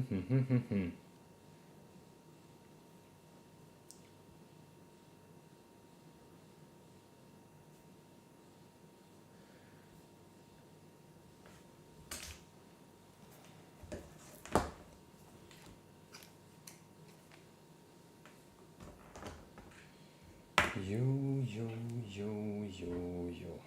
Yo, yo, yo, yo, yo.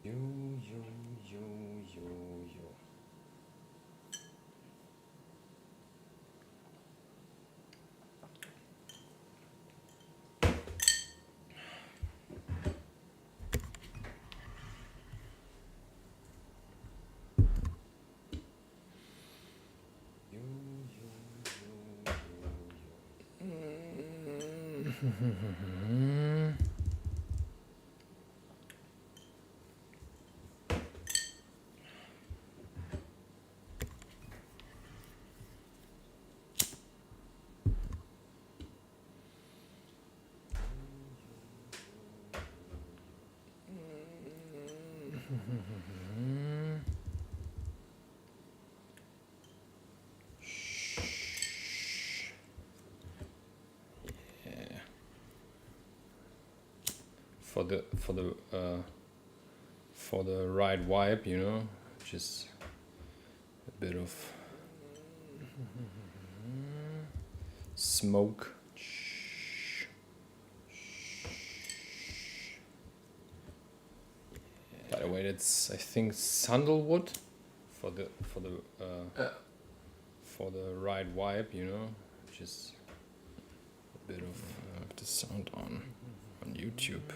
Yo, yo, yo, yo, yo. Yo, yo, yo, yo, yo. Yeah. For the right vibe, you know, just a bit of smoke. By the way, that's I think sandalwood for the right vibe, you know, just a bit of the sound on YouTube.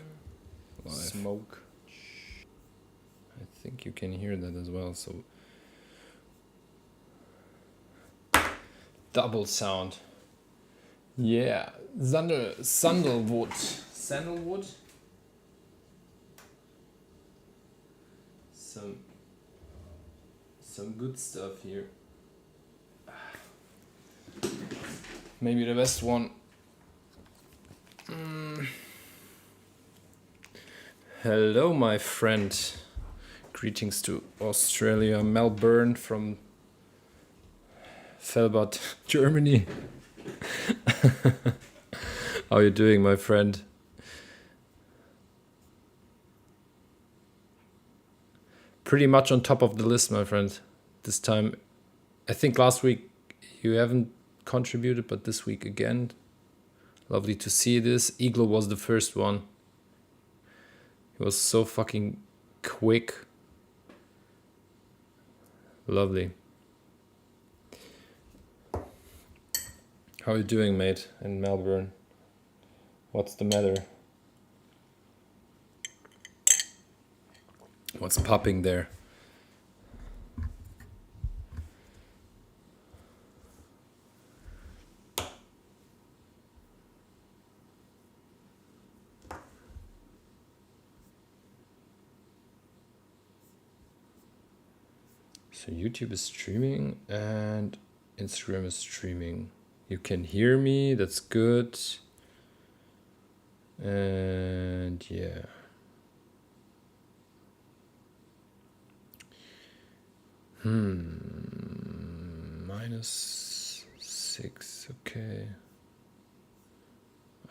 Live. Smoke. I think you can hear that as well. So double sound. Yeah, sandalwood. Sandalwood. Some good stuff here. Maybe the best one. Hello, my friend. Greetings to Australia, Melbourne from Felbert, Germany. How are you doing, my friend? Pretty much on top of the list, my friend. This time, I think last week you haven't contributed, but this week again. Lovely to see this. Iglo was the first one. He was so fucking quick. Lovely. How are you doing, mate, in Melbourne? What's the matter? What's popping there? So YouTube is streaming and Instagram is streaming. You can hear me, that's good. And yeah. -6, okay.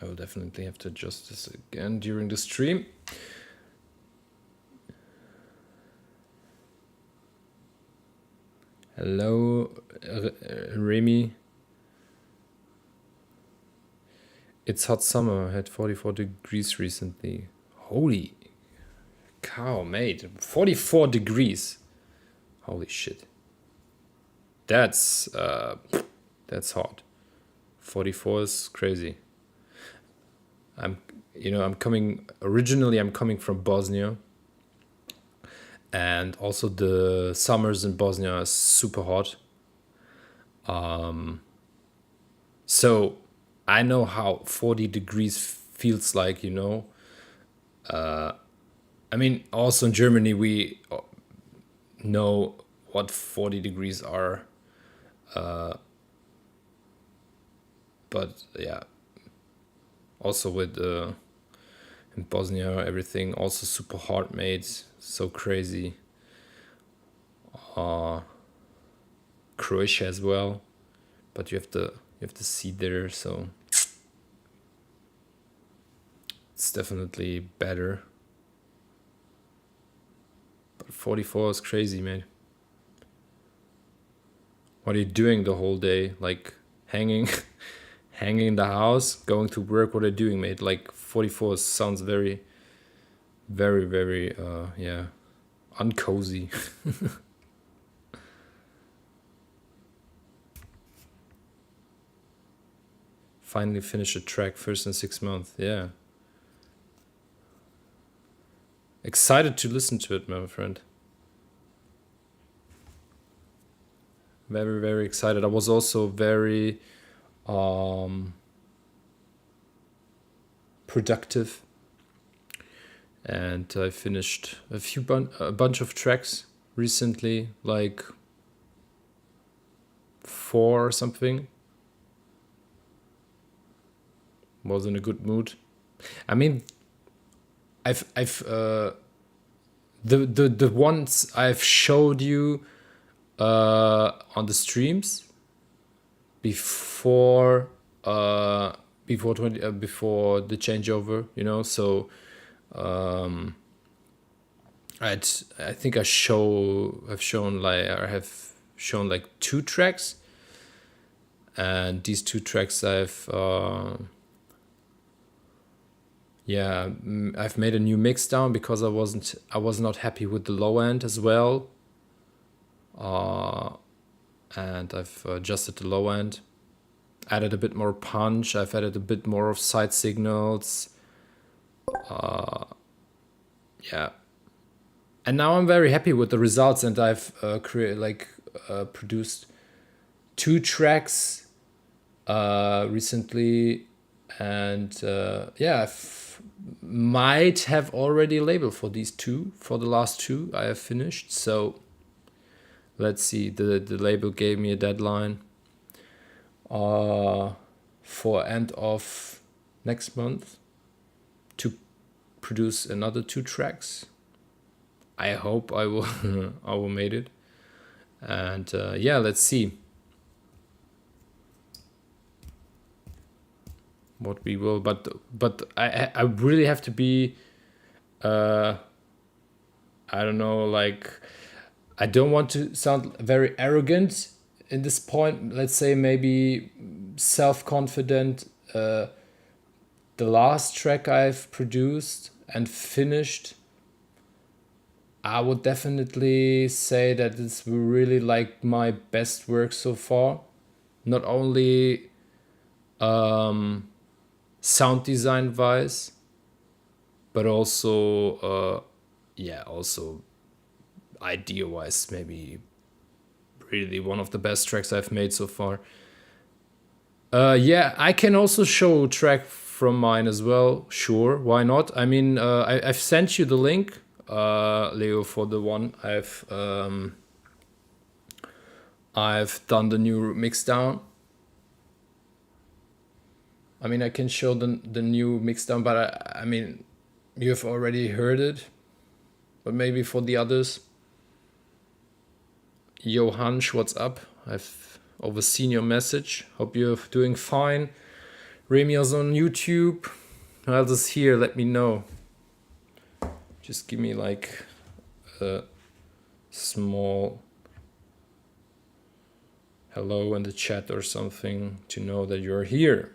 I will definitely have to adjust this again during the stream. Hello, Remy. It's hot summer. I had 44 degrees recently. Holy cow, mate. 44 degrees. Holy shit. That's hot. 44 is crazy. I'm coming from Bosnia. And also the summers in Bosnia are super hot. So I know how 40 degrees feels like, you know. I mean, also in Germany we know what 40 degrees are. But yeah, also with in Bosnia, everything also super hard made, so crazy. Croatia as well, but you have the sea there, so it's definitely better. But 44 is crazy, man. What are you doing the whole day? Like hanging, hanging in the house, going to work? What are you doing, mate? Like 44 sounds very, very, very, yeah, uncozy. Finally finish a track first in 6 months. Yeah. Excited to listen to it, my friend. Very, very excited. I was also very productive, and I finished a bunch of tracks recently, like 4 or something. Was in a good mood. I mean, I've the ones I've showed you on the streams before before the changeover, you know. So I think I've shown like 2 tracks, and these 2 tracks I've I've made a new mix down because I was not happy with the low end as well. And I've adjusted the low end, added a bit more punch. I've added a bit more of side signals. Yeah, and now I'm very happy with the results. And I've produced 2 tracks recently, and might have already a label for these 2. For the last 2 I have finished, so let's see. The label gave me a deadline for end of next month to produce another 2 tracks. I hope I will I will make it, and let's see what we will. But I really have to be I don't know, like, I don't want to sound very arrogant in this point. Let's say maybe self-confident. The last track I've produced and finished, I would definitely say that it's really like my best work so far. Not only sound design wise, but also also idea wise, maybe really one of the best tracks I've made so far. I can also show a track from mine as well. Sure, why not? I mean, I've sent you the link, Leo, for the one I've done the new mix down. I mean, I can show the new mix down, but I mean, you've already heard it. But maybe for the others, yo Hansch, what's up? I've overseen your message. Hope you're doing fine. Remios on YouTube. Who else is here? Let me know. Just give me like a small hello in the chat or something to know that you're here.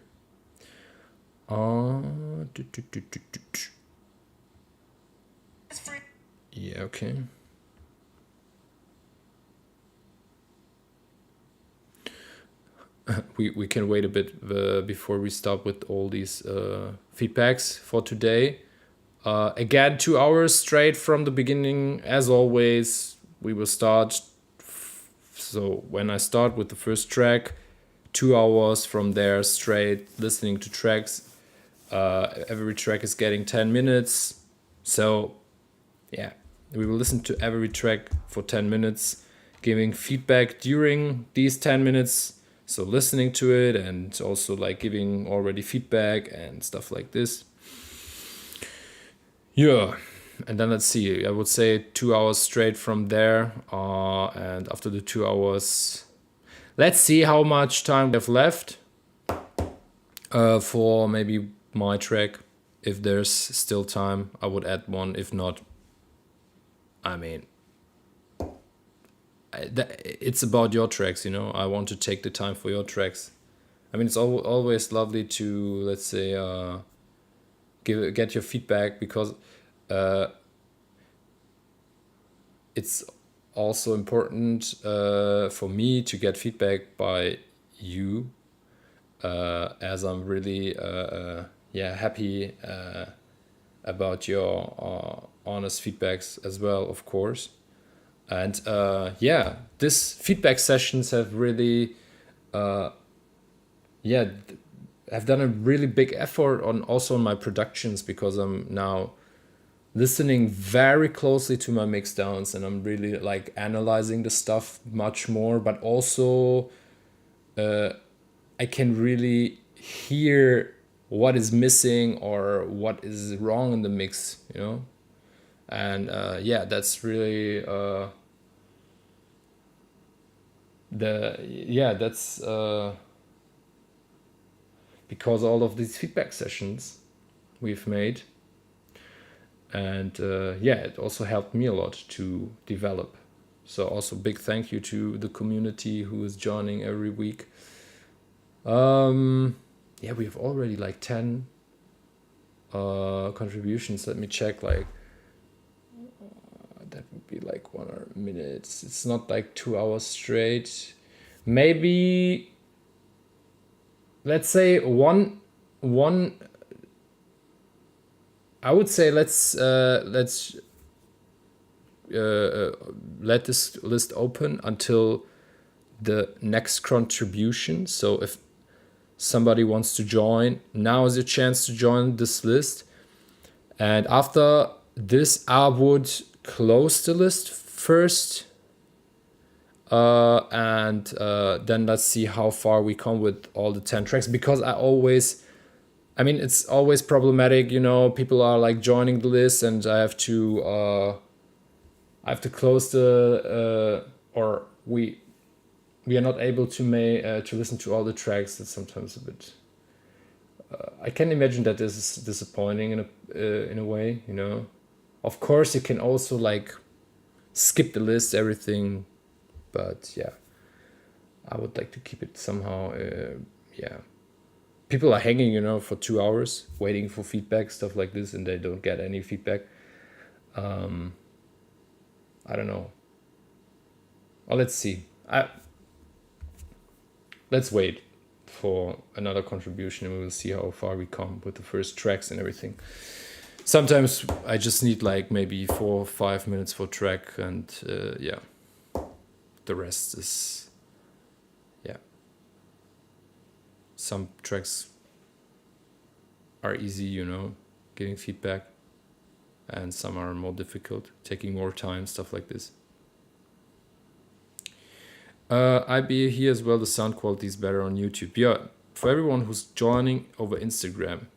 Yeah, okay. We can wait a bit before we start with all these feedbacks for today. Again, 2 hours straight from the beginning. As always, we will start. So when I start with the first track, 2 hours from there straight listening to tracks. Every track is getting 10 minutes. So yeah, we will listen to every track for 10 minutes. giving feedback during these 10 minutes. So listening to it and also like giving already feedback and stuff like this. Yeah. And then let's see, I would say 2 hours straight from there. And after the 2 hours, let's see how much time we have left for maybe my track. If there's still time, I would add one. If not, I mean, it's about your tracks, you know. I want to take the time for your tracks. I mean, it's always lovely to, let's say, get your feedback, because it's also important for me to get feedback by you, as I'm really happy about your honest feedbacks as well, of course. And this feedback sessions have really have done a really big effort on also on my productions, because I'm now listening very closely to my mix downs, and I'm really like analyzing the stuff much more, but also I can really hear what is missing or what is wrong in the mix, you know. And that's really that's because all of these feedback sessions we've made. And it also helped me a lot to develop. So also big thank you to the community who is joining every week. We have already like 10 contributions. Let me check, like that would be like 100 minutes. It's not like 2 hours straight. Maybe let's say one I would say let's let this list open until the next contribution. So if somebody wants to join, now is your chance to join this list. And after this, I would close the list first. And then let's see how far we come with all the 10 tracks, because it's always problematic, you know. People are like joining the list, and I have to close the or we are not able to listen to all the tracks. That's sometimes a bit. I can imagine that this is disappointing in a way, you know. Of course, you can also like skip the list, everything, but yeah, I would like to keep it somehow. People are hanging, you know, for 2 hours waiting for feedback, stuff like this, and they don't get any feedback. I don't know. Well, let's see. Let's wait for another contribution, and we will see how far we come with the first tracks and everything. Sometimes I just need like maybe 4 or 5 minutes for track, and the rest is some tracks are easy, you know, getting feedback, and some are more difficult, taking more time, stuff like this. IB here as well, the sound quality is better on YouTube. Yeah, for everyone who's joining over Instagram,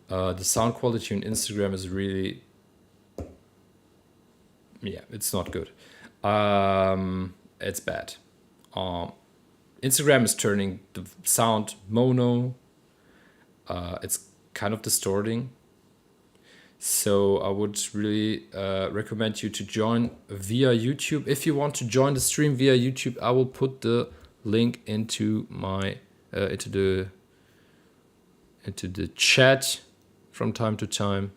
the sound quality on Instagram is really, it's not good. It's bad. Instagram is turning the sound mono. It's kind of distorting. So I would really recommend you to join via YouTube. If you want to join the stream via YouTube, I will put the link into my into the chat from time to time.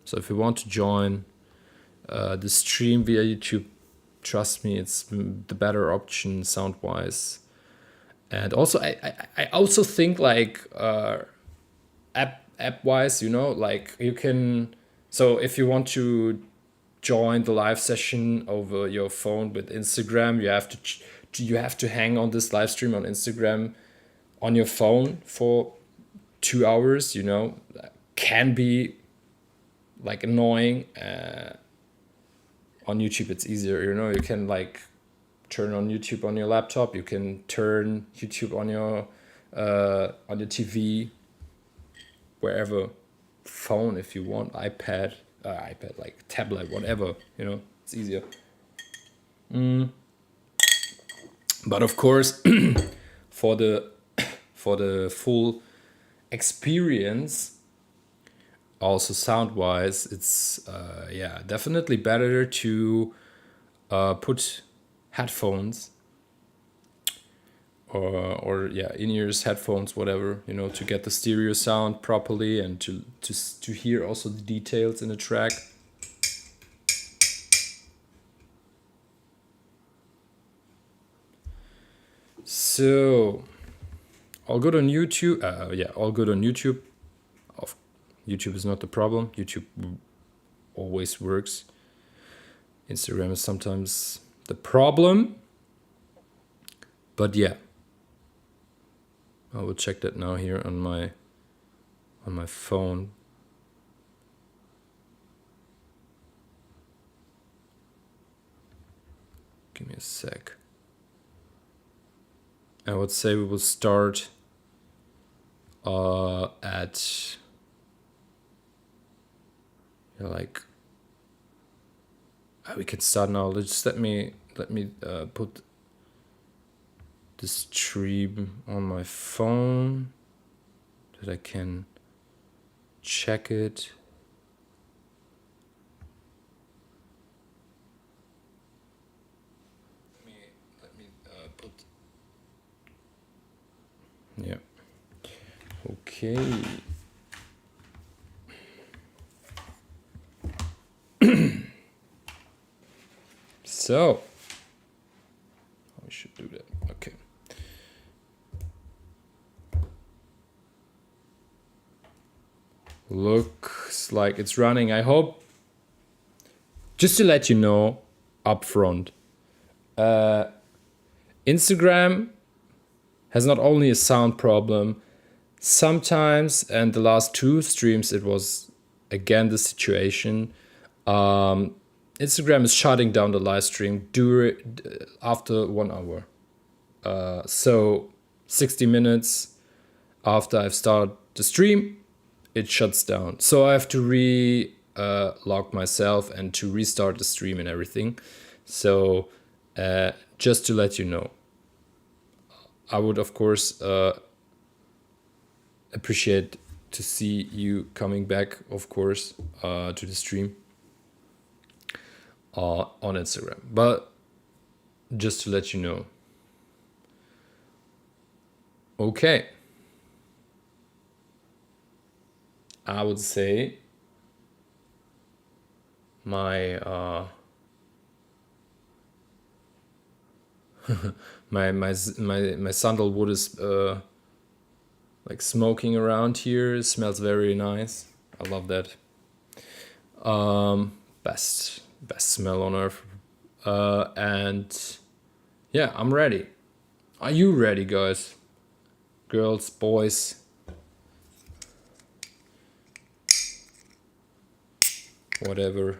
So if you want to join the stream via YouTube, trust me, it's the better option sound wise. And also I also think like app wise, you know, like you can, so if you want to join the live session over your phone with Instagram, you have to hang on this live stream on Instagram on your phone for 2 hours, you know. That can be like annoying. on YouTube it's easier. You can like turn on YouTube on your laptop. You can turn YouTube on your TV, wherever, phone if you want, iPad like tablet, whatever. It's easier. But of course, for the full experience, also sound wise, it's definitely better to put headphones or in-ears, headphones, whatever, to get the stereo sound properly and to hear also the details in the track. So all good on YouTube. All good on YouTube. YouTube is not the problem. YouTube always works. Instagram is sometimes the problem. But yeah, I will check that now here on my phone. Give me a sec. I would say we will start at we can start now. Let me put the stream on my phone that I can check it. Let me put. Yeah. Okay. So we should do that. Okay. Looks like it's running. I hope. Just to let you know up front, Instagram has not only a sound problem, sometimes, and the last 2 streams it was again the situation. Instagram is shutting down the live stream after 1 hour. So 60 minutes after I've started the stream, it shuts down. So I have to log myself and to restart the stream and everything. So just to let you know, I would of course appreciate to see you coming back, of course, to the stream on Instagram. But just to let you know. Okay. I would say my my sandalwood is like smoking around here. It smells very nice. I love that. Best smell on earth. And yeah, I'm ready. Are you ready, guys? Girls, boys? Whatever.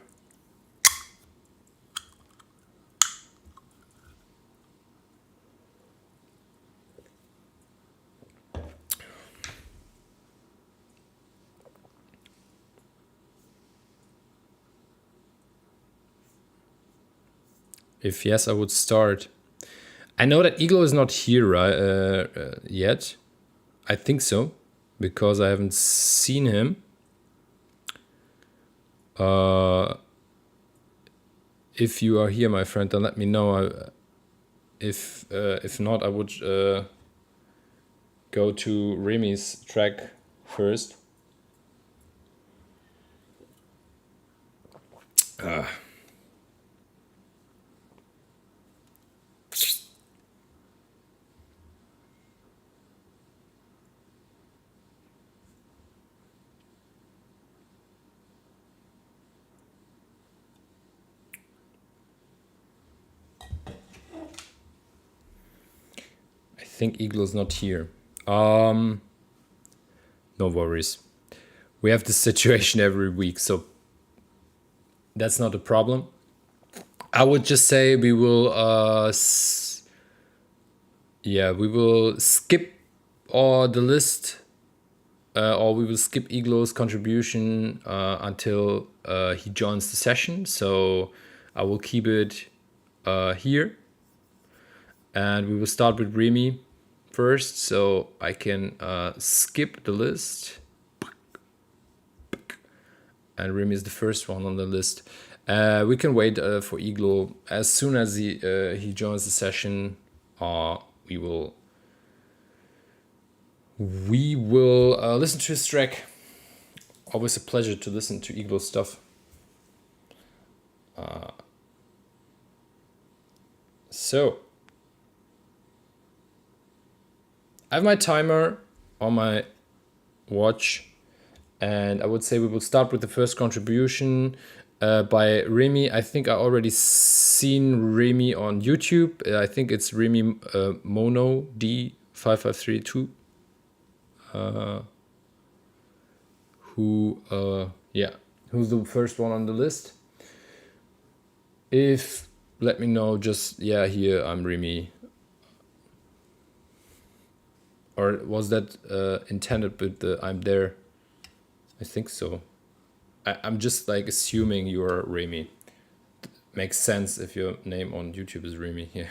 If yes, I would start. I know that Iglo is not here yet. I think so, because I haven't seen him. If you are here, my friend, then let me know. If not, I would go to Remy's track first. I think Iglo's not here. No worries. We have this situation every week, so that's not a problem. I would just say we will we will skip the list, or we will skip Iglo's contribution until he joins the session. So I will keep it here, and we will start with Remy first, so I can skip the list. And Remy is the first one on the list. We can wait for Iglo. As soon as he joins the session, we will listen to his track. Always a pleasure to listen to Iglo stuff. So I have my timer on my watch, and I would say we will start with the first contribution by Remy. I think I already seen Remy on YouTube. I think it's Remy Mono D5532. Who's the first one on the list? If let me know, just here I'm Remy. Or was that intended with the I'm there? I think so. I'm just like assuming you're Remy. Makes sense if your name on YouTube is Remy. Yeah.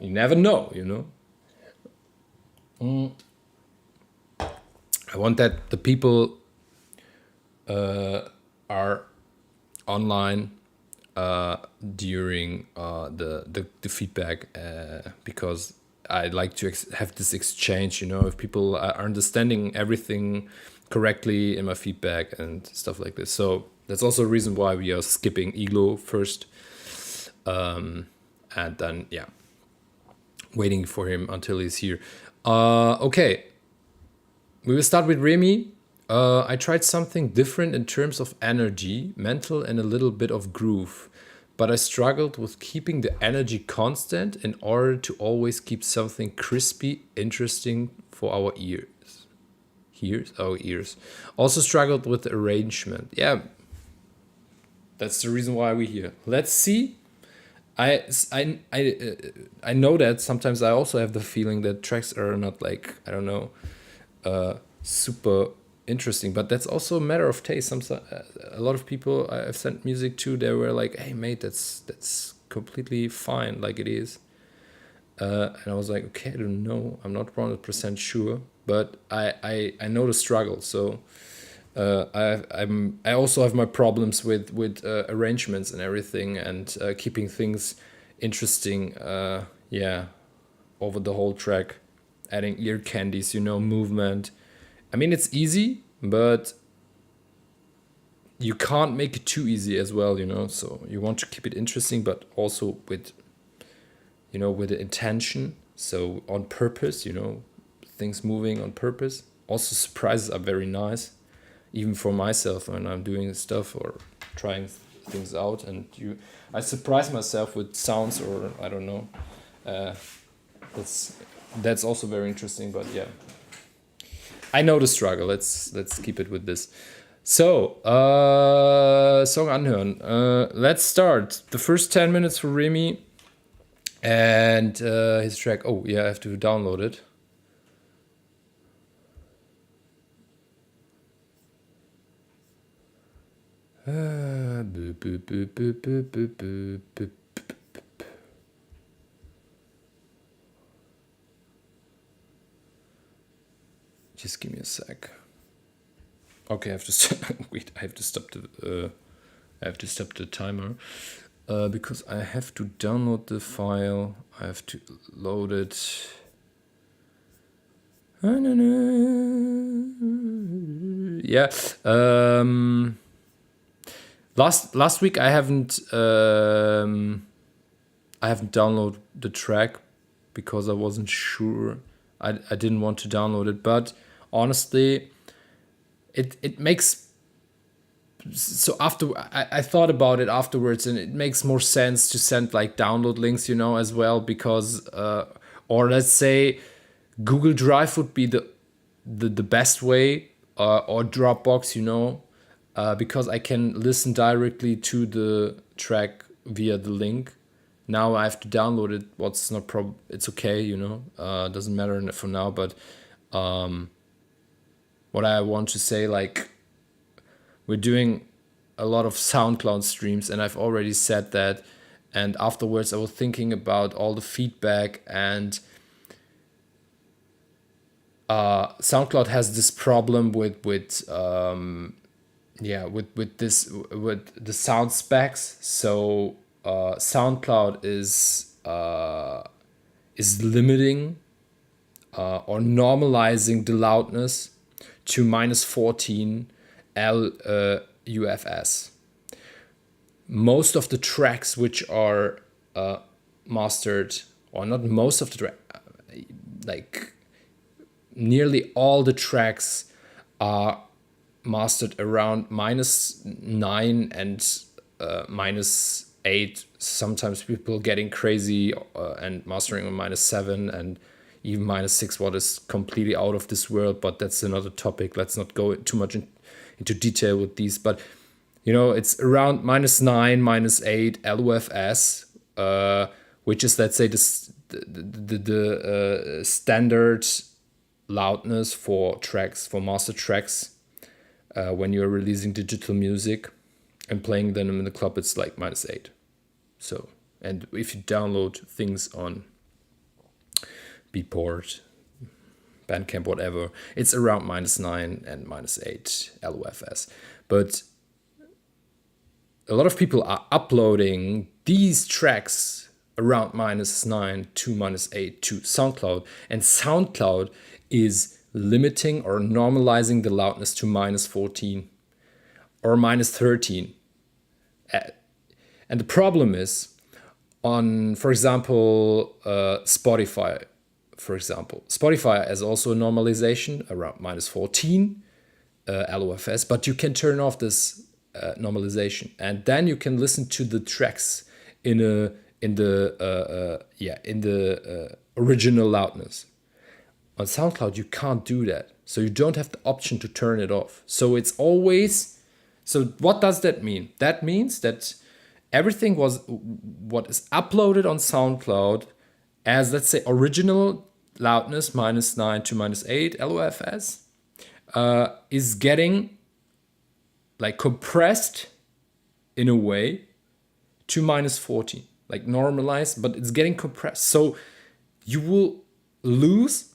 You never know, you know. I want that the people are online during the feedback, because I like to have this exchange, you know, if people are understanding everything correctly in my feedback and stuff like this. So that's also a reason why we are skipping Iglo first, and then waiting for him until he's here. Okay, we will start with Remy. I tried something different in terms of energy, mental, and a little bit of groove, but I struggled with keeping the energy constant in order to always keep something crispy, interesting for our ears. Our ears. Also struggled with the arrangement. Yeah, that's the reason why we're here. Let's see. I know that sometimes I also have the feeling that tracks are not like, I don't know, super interesting, but that's also a matter of taste. A lot of people I've sent music to, they were like, hey mate, that's completely fine like it is, and I was like, okay, I don't know, I'm not 100% sure, but I know the struggle. So I also have my problems with arrangements and everything, and keeping things interesting over the whole track, adding ear candies, you know, movement. I mean, it's easy, but you can't make it too easy as well, you know. So you want to keep it interesting, but also with, you know, with the intention. So on purpose, you know, things moving on purpose. Also, surprises are very nice, even for myself when I'm doing stuff or trying things out. And I surprise myself with sounds, or I don't know. That's also very interesting. But yeah, I know the struggle. Let's keep it with this. So, Song anhören. Let's start. The first 10 minutes for Remy and his track. Oh, yeah, I have to download it. Just give me a sec. Okay, I have to wait. I have to stop the timer because I have to download the file. I have to load it. Yeah. Last week I haven't downloaded the track because I wasn't sure. I didn't want to download it, but honestly, it makes, so after I thought about it afterwards, and it makes more sense to send like download links, you know, as well, because or let's say Google Drive would be the best way, or Dropbox, you know. because I can listen directly to the track via the link. Now I have to download it. What's not it's okay, you know. Doesn't matter for now. But what I want to say, like, we're doing a lot of SoundCloud streams, and I've already said that. And afterwards, I was thinking about all the feedback, and SoundCloud has this problem with the sound specs. So SoundCloud is limiting or normalizing the loudness to -14 LUFS. Most of the tracks which are mastered, or not most of the tracks, like nearly all the tracks are mastered around -9 and -8. Sometimes people getting crazy and mastering on -7 and even -6, what is completely out of this world, but that's another topic. Let's not go too much into detail with these, but you know, it's around -9, -8 LUFS, which is, let's say, the standard loudness for tracks, for master tracks, when you're releasing digital music and playing them in the club. It's like -8. So, and if you download things on Beatport, Bandcamp, whatever, it's around -9 and -8 LUFS. But a lot of people are uploading these tracks around -9 to -8 to SoundCloud, and SoundCloud is limiting or normalizing the loudness to -14 or -13. And the problem is on, for example, Spotify. For example, Spotify has also a normalization around -14 LUFS, but you can turn off this normalization, and then you can listen to the tracks in the original loudness. On SoundCloud, you can't do that, so you don't have the option to turn it off. So it's always. So what does that mean? That means that everything what is uploaded on SoundCloud as, let's say, original loudness -9 to -8 LUFS is getting like compressed in a way to -14, like normalized, but it's getting compressed. So you will lose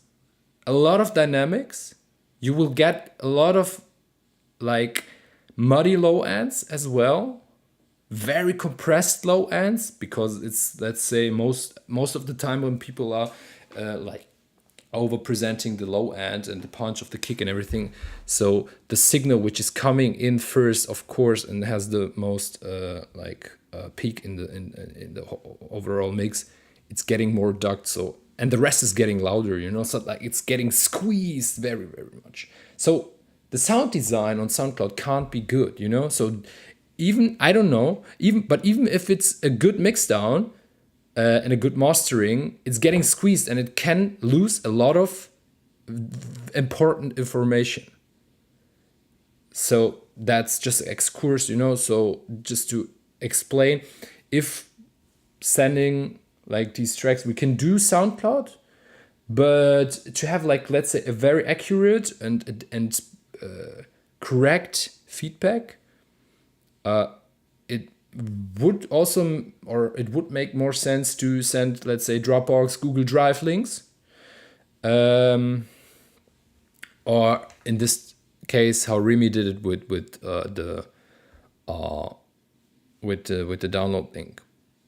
a lot of dynamics. You will get a lot of like muddy low ends as well, very compressed low ends, because it's, let's say, most of the time when people are like over presenting the low end and the punch of the kick and everything. So the signal which is coming in first, of course, and has the most peak in the overall mix, it's getting more ducked. So, and the rest is getting louder, you know. So like it's getting squeezed very, very much. So the sound design on SoundCloud can't be good, you know. So even, I don't know, even if it's a good mix down and a good mastering, it's getting squeezed, and it can lose a lot of important information. So that's just an excursus, you know. So just to explain, if sending like these tracks, we can do SoundCloud, but to have, like, let's say, a very accurate and correct feedback, it would also, or it would make more sense to send, let's say, Dropbox, Google Drive links, or in this case, how Remy did it with the download link.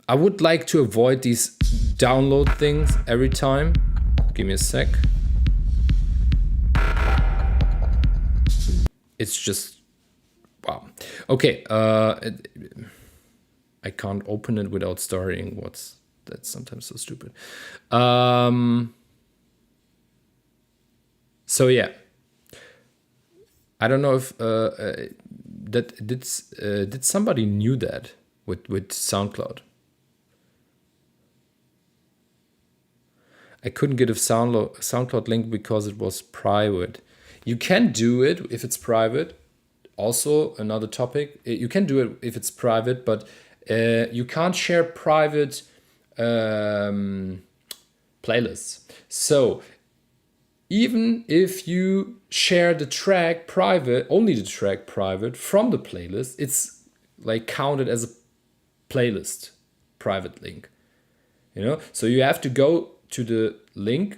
I would like to avoid these download things every time. Give me a sec. It's just wow. Okay. I can't open it without starting. That's sometimes so stupid. So yeah, I don't know if did somebody knew that with SoundCloud. I couldn't get a SoundCloud link because it was private. You can do it if it's private. also another topic. You can do it if it's private, but you can't share private playlists. So even if you share the track private, only the track private from the playlist, it's like counted as a playlist private link. So you have to go to the link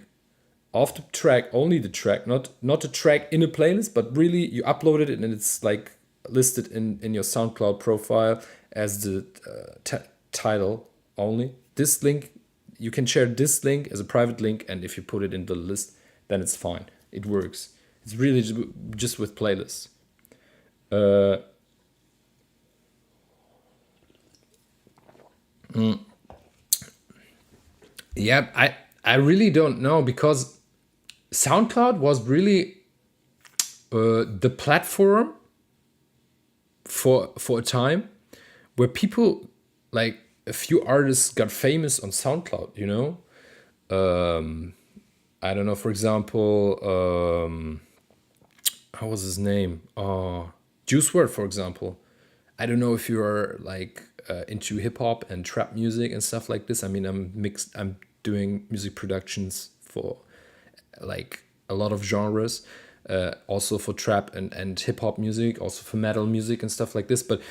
of the track, only the track, not the track in a playlist, but really you uploaded it and it's like listed in your SoundCloud profile as the title only. This link, you can share this link as a private link, and if you put it in the list, then it's fine. It works. It's really just with playlists. Yeah, I really don't know, because SoundCloud was really the platform for a time where people, like a few artists, got famous on SoundCloud. I don't know, for example, how was his name? Juice WRLD, for example. I don't know if you are like into hip hop and trap music and stuff like this. I mean, I'm doing music productions for like a lot of genres, also for trap and hip hop music, also for metal music and stuff like this. But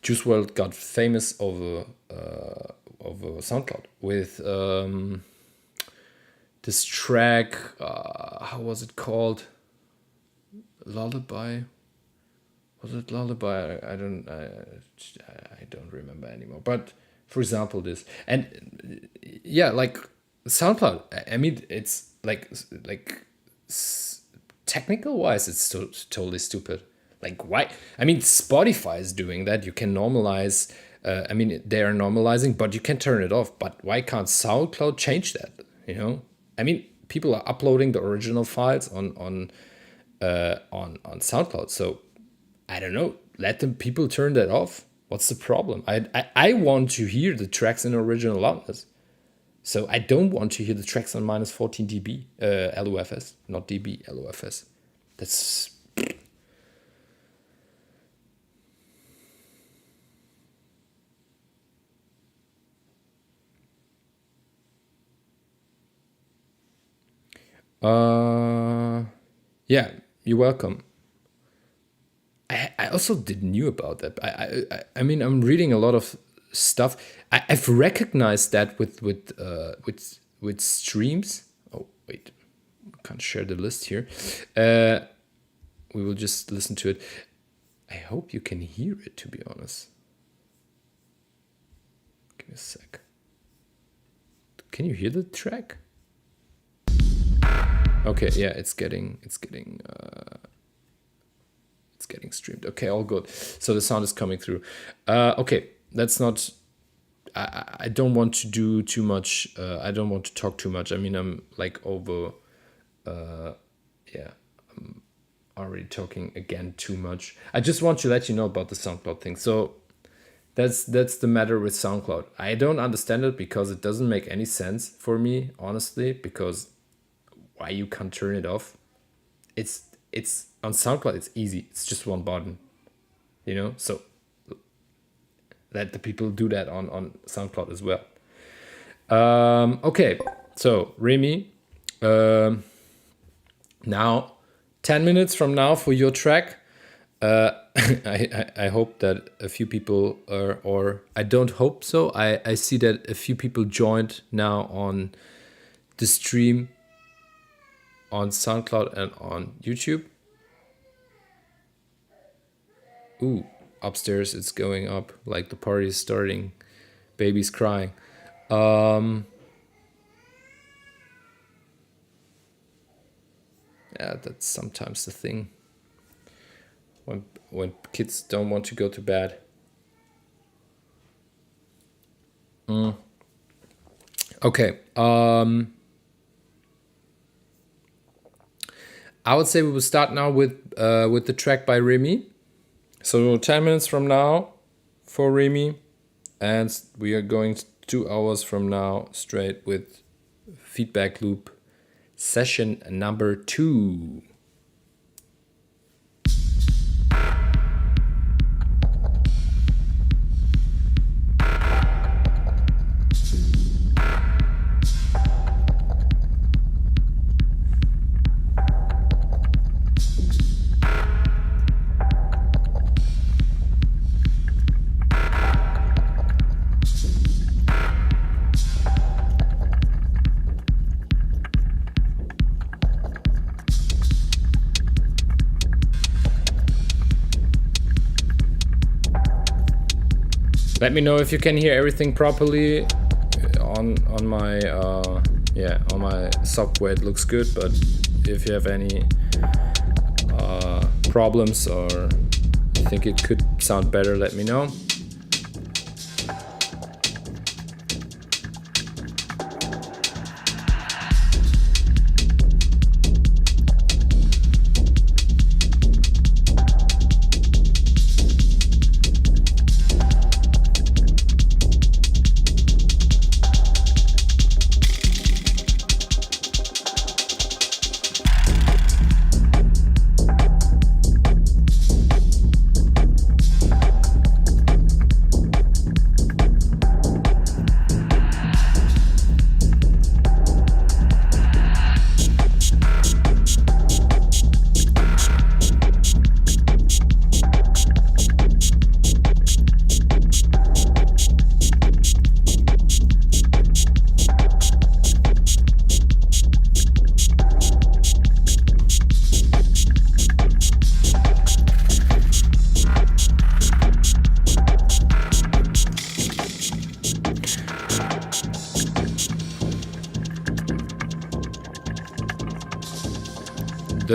Juice WRLD got famous over SoundCloud with this track. How was it called? Lullaby. Was it Lullaby? I don't remember anymore. But for example, this, and yeah, like SoundCloud. I mean, it's like technical wise, it's totally stupid. Like, why? I mean, Spotify is doing that. You can normalize. I mean, they are normalizing, but you can turn it off. But why can't SoundCloud change that? I mean, people are uploading the original files on SoundCloud. So I don't know. Let them people turn that off. What's the problem? I want to hear the tracks in original loudness. So I don't want to hear the tracks on minus 14 dB LUFS, not dB, LUFS. That's... yeah, you're welcome. I also didn't knew about that. I mean, I'm reading a lot of stuff. I've recognized that with streams. Oh wait, can't share the list here. We will just listen to it. I hope you can hear it, to be honest. Give me a sec. Can you hear the track? Okay, yeah, it's getting streamed. Okay, all good. So the sound is coming through. Okay, that's not... I don't want to do too much. I don't want to talk too much. I mean, I'm like over... yeah, I'm already talking again too much. I just want to let you know about the SoundCloud thing. So that's the matter with SoundCloud. I don't understand it because it doesn't make any sense for me, honestly, because why you can't turn it off? It's on SoundCloud, it's easy. It's just one button, so let the people do that on SoundCloud as well. Okay, so Remy, now 10 minutes from now for your track. I hope that a few people or I don't hope so. I see that a few people joined now on the stream on SoundCloud and on YouTube. Ooh, upstairs it's going up, like the party is starting. Baby's crying. Yeah, that's sometimes the thing. When kids don't want to go to bed. Okay. I would say we will start now with the track by Remy. So 10 minutes from now for Remy, and we are going 2 hours from now straight with Feedback Loop session number 2. Let me know if you can hear everything properly on my on my software. It looks good, but if you have any problems or think it could sound better, let me know.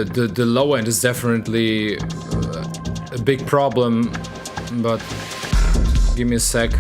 The low end is definitely a big problem, but give me a sec.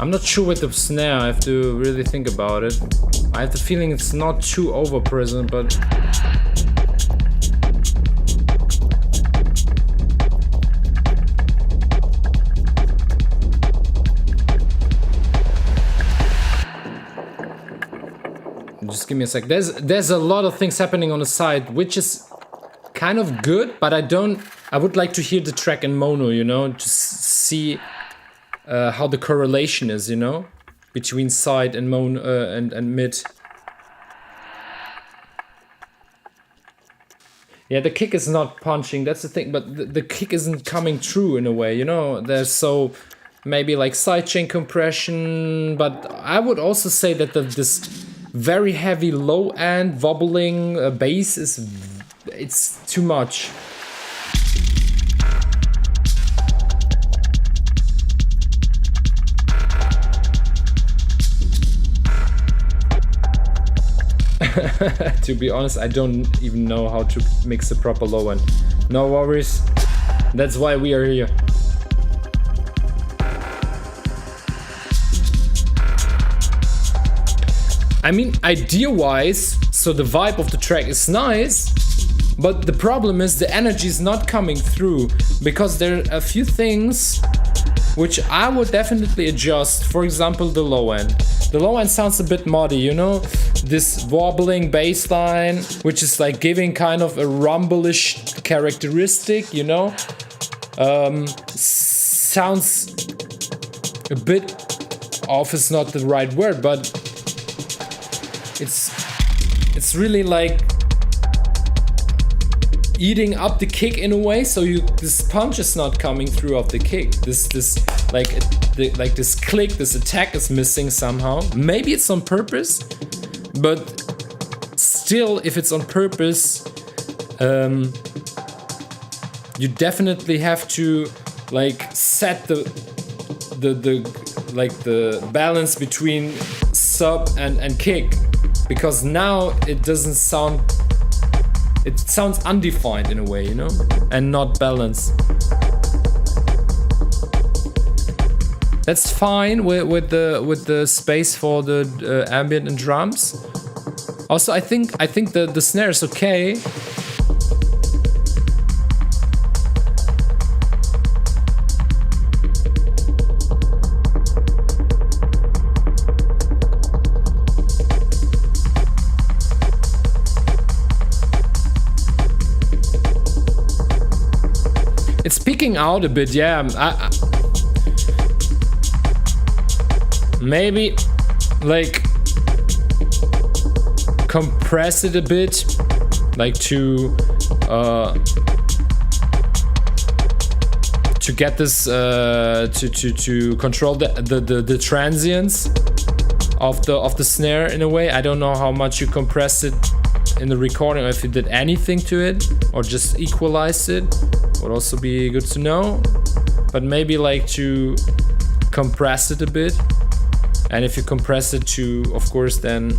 I'm not sure with the snare, I have to really think about it. I have the feeling it's not too over present, but just give me a sec. There's a lot of things happening on the side, which is kind of good, but I would like to hear the track in mono, you know, to see how the correlation is, you know, between side and mono and mid. Yeah, the kick is not punching, that's the thing, but the kick isn't coming through in a way, you know. There's so maybe like sidechain compression, but I would also say that this very heavy low end wobbling bass it's too much. To be honest, I don't even know how to mix a proper low end. No worries, that's why we are here. I mean, idea-wise, so the vibe of the track is nice, but the problem is the energy is not coming through, because there are a few things which I would definitely adjust. For example, the low end. The low end sounds a bit muddy, you know? This wobbling bass line, which is like giving kind of a rumble-ish characteristic, you know? Sounds a bit off is not the right word, but it's really like eating up the kick in a way, so this punch is not coming through off the kick. This this click, this attack is missing somehow. Maybe it's on purpose, but still, if it's on purpose, you definitely have to like set the balance between sub and kick. because now it doesn't sound, it sounds undefined in a way, you know, and not balanced. That's fine with the space for the ambient and drums. Also, I think the snare is okay. It's peeking out a bit, yeah. Maybe like compress it a bit, like to get this to control the transients of the snare in a way. I don't know how much you compressed it in the recording, or if you did anything to it or just equalized it. Would also be good to know, but maybe like to compress it a bit. And if you compress it to, of course, then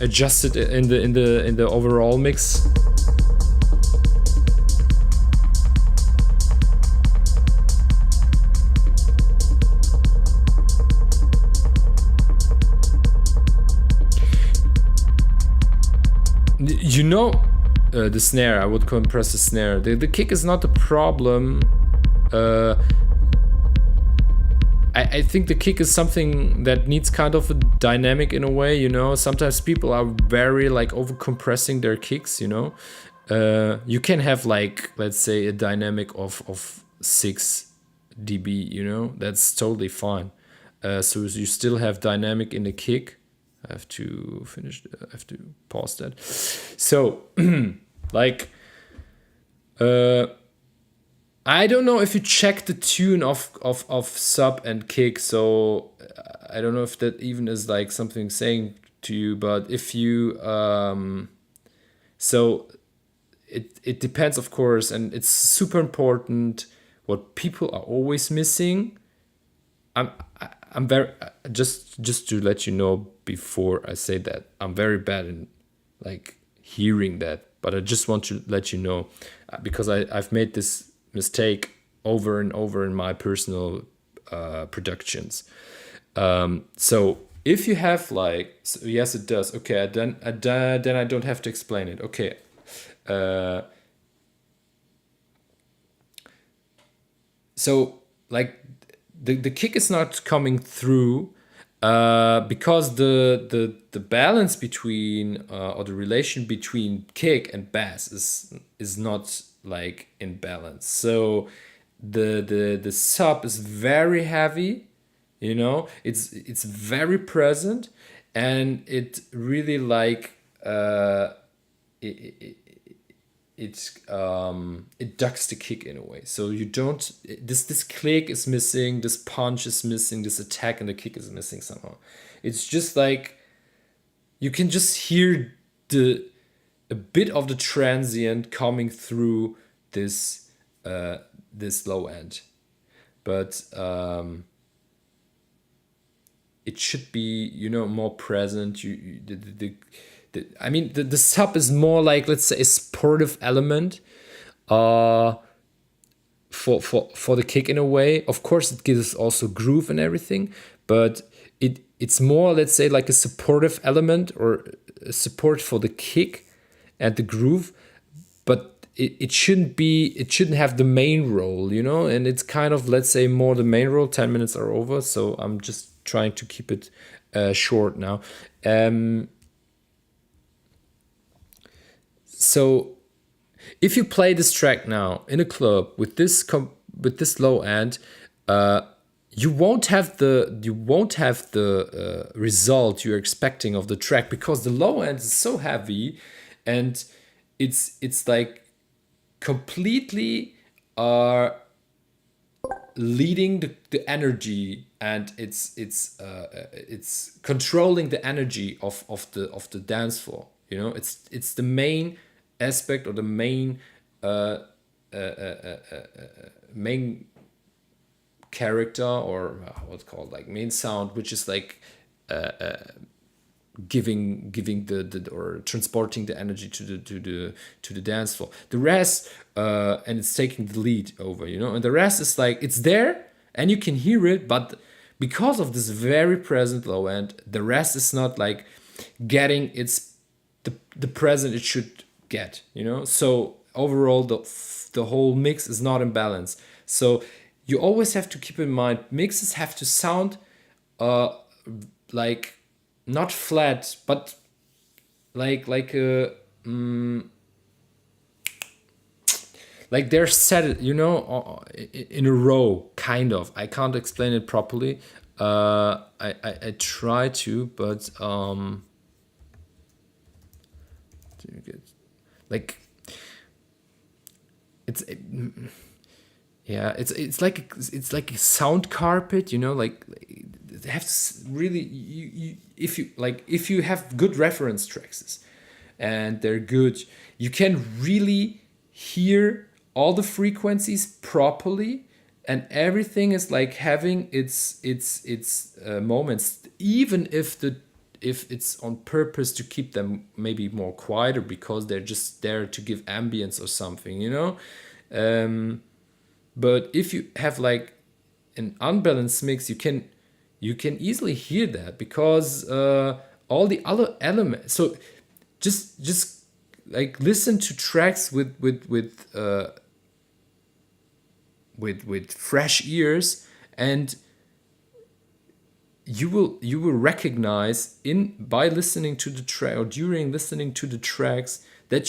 adjust it in the overall mix. You know, the snare, I would compress the snare. The kick is not the problem. I think the kick is something that needs kind of a dynamic in a way, you know. Sometimes people are very like over compressing their kicks, you know. You can have like, let's say, a dynamic of 6 dB, you know. That's totally fine. So you still have dynamic in the kick. I have to pause that. So like I don't know if you check the tune of sub and kick, so I don't know if that even is like something saying to you, but if you so it depends, of course, and it's super important. What people are always missing, I'm very just to let you know before I say that, I'm very bad in like hearing that, but I just want to let you know because I've made this mistake over and over in my personal productions. So if you have like, so yes, it does. Okay, then I don't have to explain it. Okay. So like the kick is not coming through because the balance between or the relation between kick and bass is not like in balance. So the sub is very heavy, you know, it's very present, and it really like it ducks the kick in a way. So you don't, this click is missing, this punch is missing, this attack and the kick is missing somehow. It's just like you can just hear a bit of the transient coming through this this low end, but it should be, you know, more present. I mean, the sub is more like, let's say, a supportive element for the kick in a way. Of course, it gives also groove and everything, but it's more, let's say, like a supportive element or a support for the kick and the groove, but it shouldn't have the main role, you know. And it's kind of, let's say, more the main role. 10 minutes are over, so I'm just trying to keep it short now. So if you play this track now in a club with this low end, you won't have the result you're expecting of the track, because the low end is so heavy, and it's like completely leading the energy, and it's controlling the energy of the dance floor. You know, it's the main aspect, or the main main character, or what's called like main sound, which is like giving the or transporting the energy to the dance floor. The rest, and it's taking the lead over, and the rest is like it's there and you can hear it, but because of this very present low end, the rest is not like getting the present it should get, So overall, the whole mix is not in balance. So you always have to keep in mind mixes have to sound like not flat, but like a like they're set, in a row, kind of. I can't explain it properly. I try to, but like it's yeah, it's like a sound carpet, like they have to really if you have good reference tracks and they're good, you can really hear all the frequencies properly, and everything is like having its moments, even if it's on purpose to keep them maybe more quieter because they're just there to give ambience or something, but if you have like an unbalanced mix, you can easily hear that because all the other elements. So just like listen to tracks with fresh ears, and you will recognize by listening to the track or during listening to the tracks that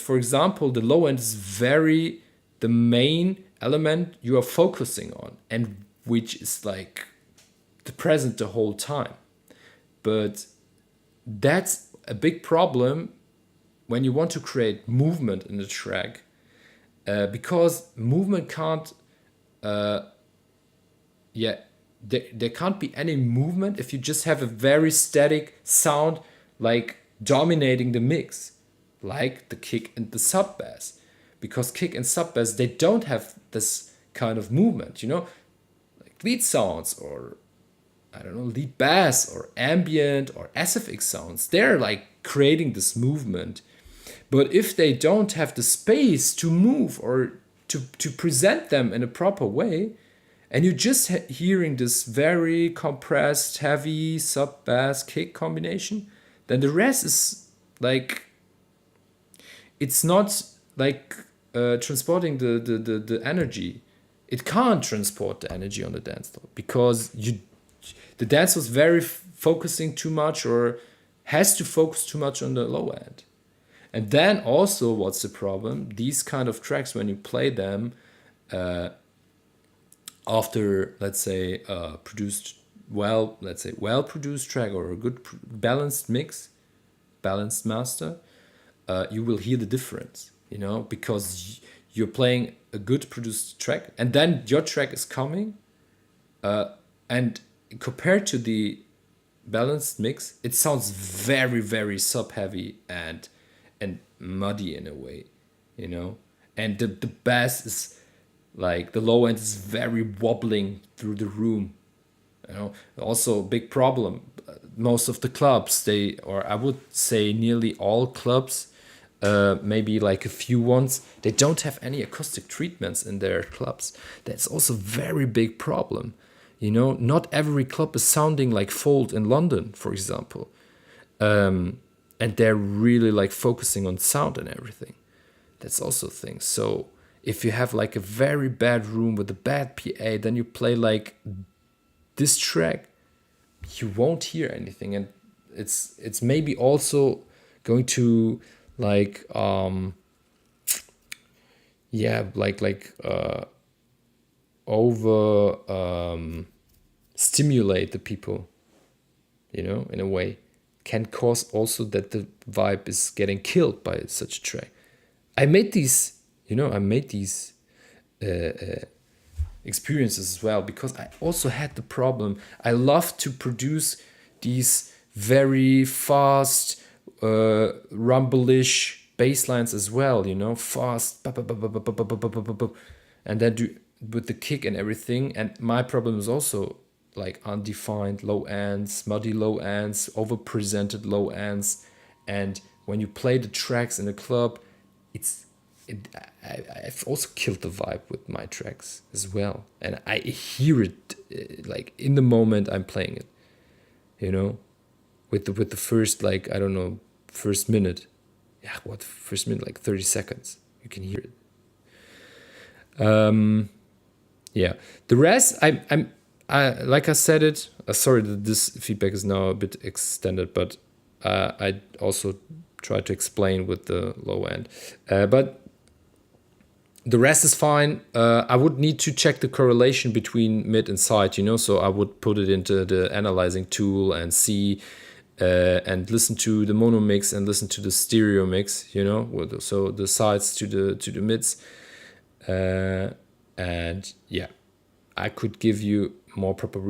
for example the low end is very the main element you are focusing on, and which is like the present the whole time. But that's a big problem when you want to create movement in the track, because movement can't there can't be any movement if you just have a very static sound like dominating the mix, like the kick and the sub bass, because kick and sub bass, they don't have this kind of movement, like lead sounds or I don't know, lead bass or ambient or SFX sounds. They're like creating this movement. But if they don't have the space to move or to present them in a proper way, and you're just hearing this very compressed, heavy sub bass kick combination, then the rest is like, it's not like transporting the energy. It can't transport the energy on the dance floor because the dance was very focusing too much or has to focus too much on the low end. And then also, what's the problem? These kind of tracks, when you play them after, let's say, well-produced track or a good balanced mix, balanced master, you will hear the difference, because you're playing a good produced track, and then your track is coming, and compared to the balanced mix, it sounds very, very sub-heavy and muddy in a way, and the bass is like, the low end is very wobbling through the room, also a big problem. Most of the clubs, or I would say nearly all clubs, maybe like a few ones, they don't have any acoustic treatments in their clubs. That's also a very big problem. Not every club is sounding like Fold in London, for example. And they're really like focusing on sound and everything. That's also a thing. So if you have like a very bad room with a bad PA, then you play like this track, you won't hear anything. And it's maybe also going to like over stimulate the people, in a way. Can cause also that the vibe is getting killed by such a track. I made these experiences as well, because I also had the problem. I love to produce these very fast, rumble-ish bass lines as well, fast, and then do with the kick and everything. And my problem is also like undefined low ends, muddy low ends, over-presented low ends. And when you play the tracks in a club, it's I've also killed the vibe with my tracks as well, and I hear it like in the moment I'm playing it, you know, with the first, like, I don't know, first minute, yeah, what first minute, like 30 seconds, you can hear it. Yeah, the rest, I like I said it. Sorry that this feedback is now a bit extended, but I also try to explain with the low end. But the rest is fine. I would need to check the correlation between mid and side, you know. So I would put it into the analyzing tool and see and listen to the mono mix and listen to the stereo mix, you know. So the sides to the mids, and yeah, I could give you more proper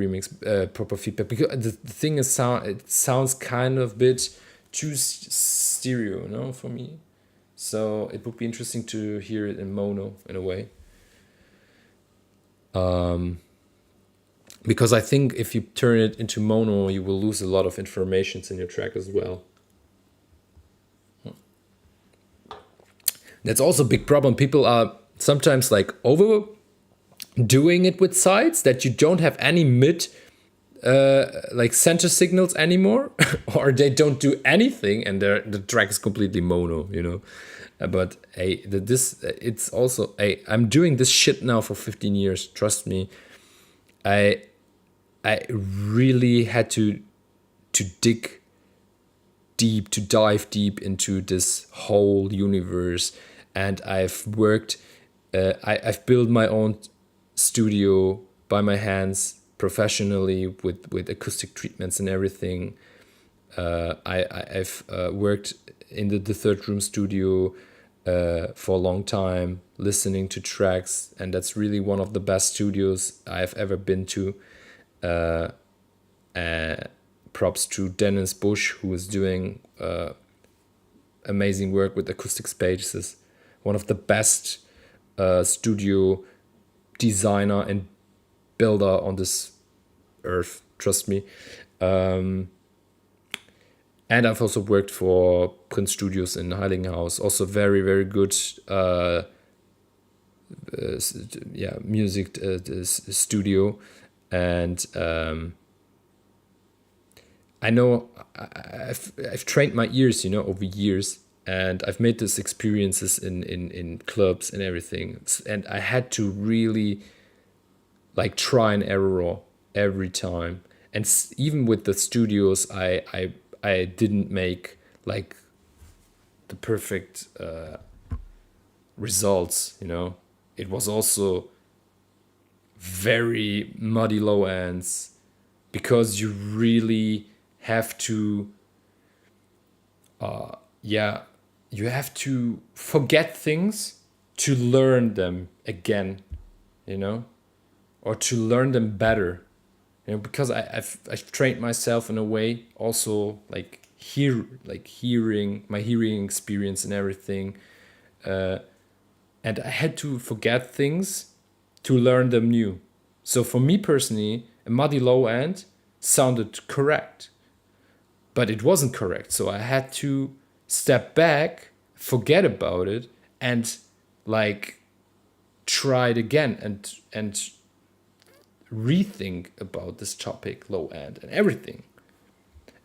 proper feedback, because the thing is, it sounds kind of bit too stereo, you know, for me. So it would be interesting to hear it in mono in a way. Because I think if you turn it into mono, you will lose a lot of information in your track as well. That's also a big problem. People are sometimes like overdoing it with sides, that you don't have any mid like center signals anymore, or they don't do anything and the track is completely mono, you know. But it's also I'm doing this shit now for 15 years. Trust me, I really had to dig deep, to dive deep into this whole universe, and I've worked. I've built my own studio by my hands professionally with acoustic treatments and everything. I've worked in the third room studio for a long time, listening to tracks, and that's really one of the best studios I've ever been to. Props to Dennis Bush, who is doing amazing work with acoustic spaces. One of the best studio designer and builder on this earth, trust me. And I've also worked for Prince Studios in Heiligenhaus, also very, very good music studio. And I know I've trained my ears, you know, over years, and I've made these experiences in clubs and everything. And I had to really like try and error every time. And even with the studios, I didn't make like the perfect results, you know. It was also very muddy low ends, because you really have to you have to forget things to learn them again, you know, or to learn them better, you know, because I've trained myself in a way also, like hearing my hearing experience and everything, and I had to forget things to learn them new. So for me personally, a muddy low end sounded correct, but it wasn't correct. So I had to step back, forget about it, and like try it again and rethink about this topic, low end and everything.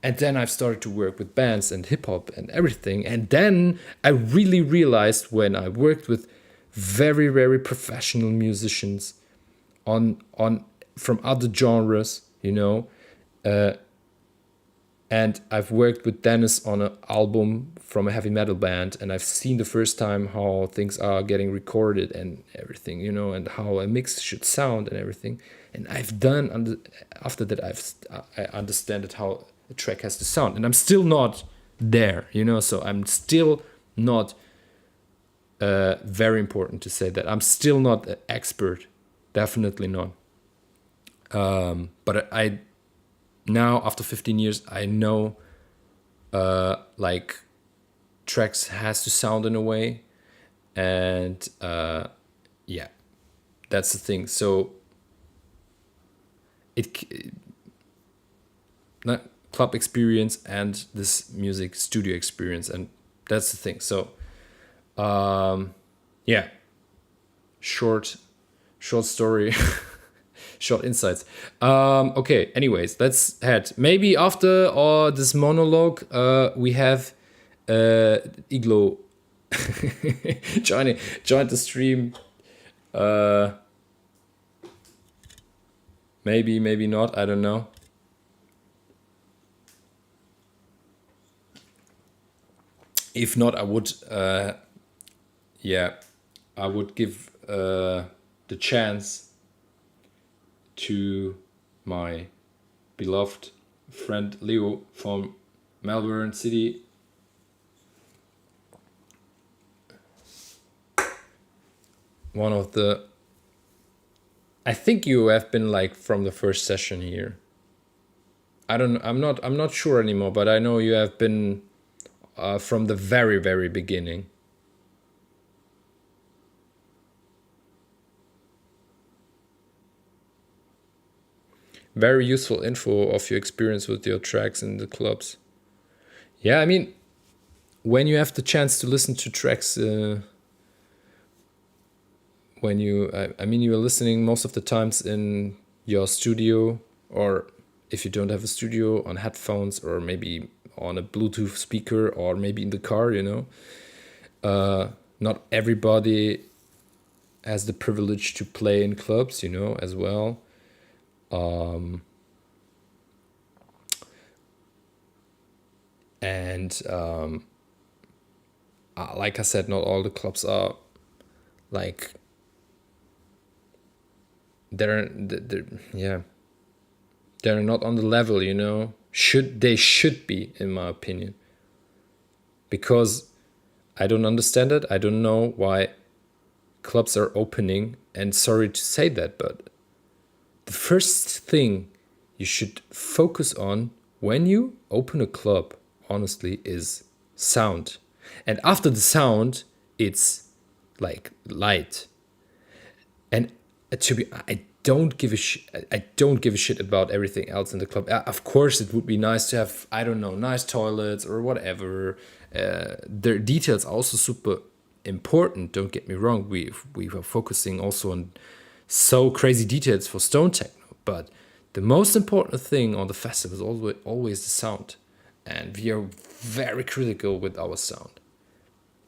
And then I've started to work with bands and hip hop and everything. And then I really realized, when I worked with very, very professional musicians on from other genres, you know, and I've worked with Dennis on an album from a heavy metal band, and I've seen the first time how things are getting recorded and everything, you know, and how a mix should sound and everything. And I've done, after that, I understand it, how a track has to sound, and I'm still not there, you know. So I'm still not very important to say that I'm still not an expert, definitely not. But I now, after 15 years, I know like tracks has to sound in a way, and yeah, that's the thing. So it not club experience and this music studio experience, and that's the thing. So yeah, short story. Short insights. Okay, anyways, let's head. Maybe after this monologue, we have Iglo joined the stream. Maybe not, I don't know. If not, I would I would give the chance to my beloved friend Leo from Melbourne City. One of the, I think you have been like from the first session here. I'm not sure anymore, but I know you have been from the very, very beginning. Very useful info of your experience with your tracks in the clubs. Yeah, I mean, when you have the chance to listen to tracks, when you are listening most of the times in your studio, or if you don't have a studio, on headphones, or maybe on a Bluetooth speaker, or maybe in the car, not everybody has the privilege to play in clubs, as well. Like I said, not all the clubs are like they're not on the level, they should be, in my opinion, because I don't understand it. I don't know why clubs are opening, and sorry to say that, but the first thing you should focus on when you open a club, honestly, is sound. And after the sound, it's like light. And I don't give a shit about everything else in the club. Of course, it would be nice to have, I don't know, nice toilets or whatever. Their details are also super important. Don't get me wrong. We were focusing also on so crazy details for Stone Techno, but the most important thing on the festival is always the sound, and we are very critical with our sound.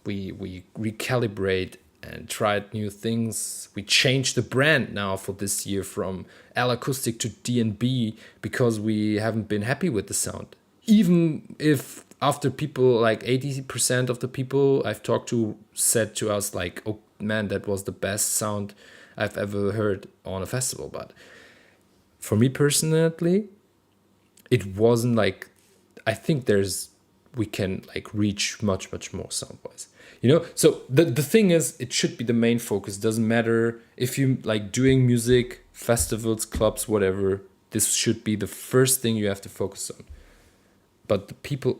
We recalibrate and tried new things. We changed the brand now for this year from L Acoustic to DNB because we haven't been happy with the sound. Even if after people, like 80% of the people I've talked to said to us like, oh man, that was the best sound I've ever heard on a festival. But for me personally, it wasn't like, I think we can like reach much more sound wise, so the thing is, it should be the main focus. Doesn't matter if you like doing music, festivals, clubs, whatever, this should be the first thing you have to focus on. But the people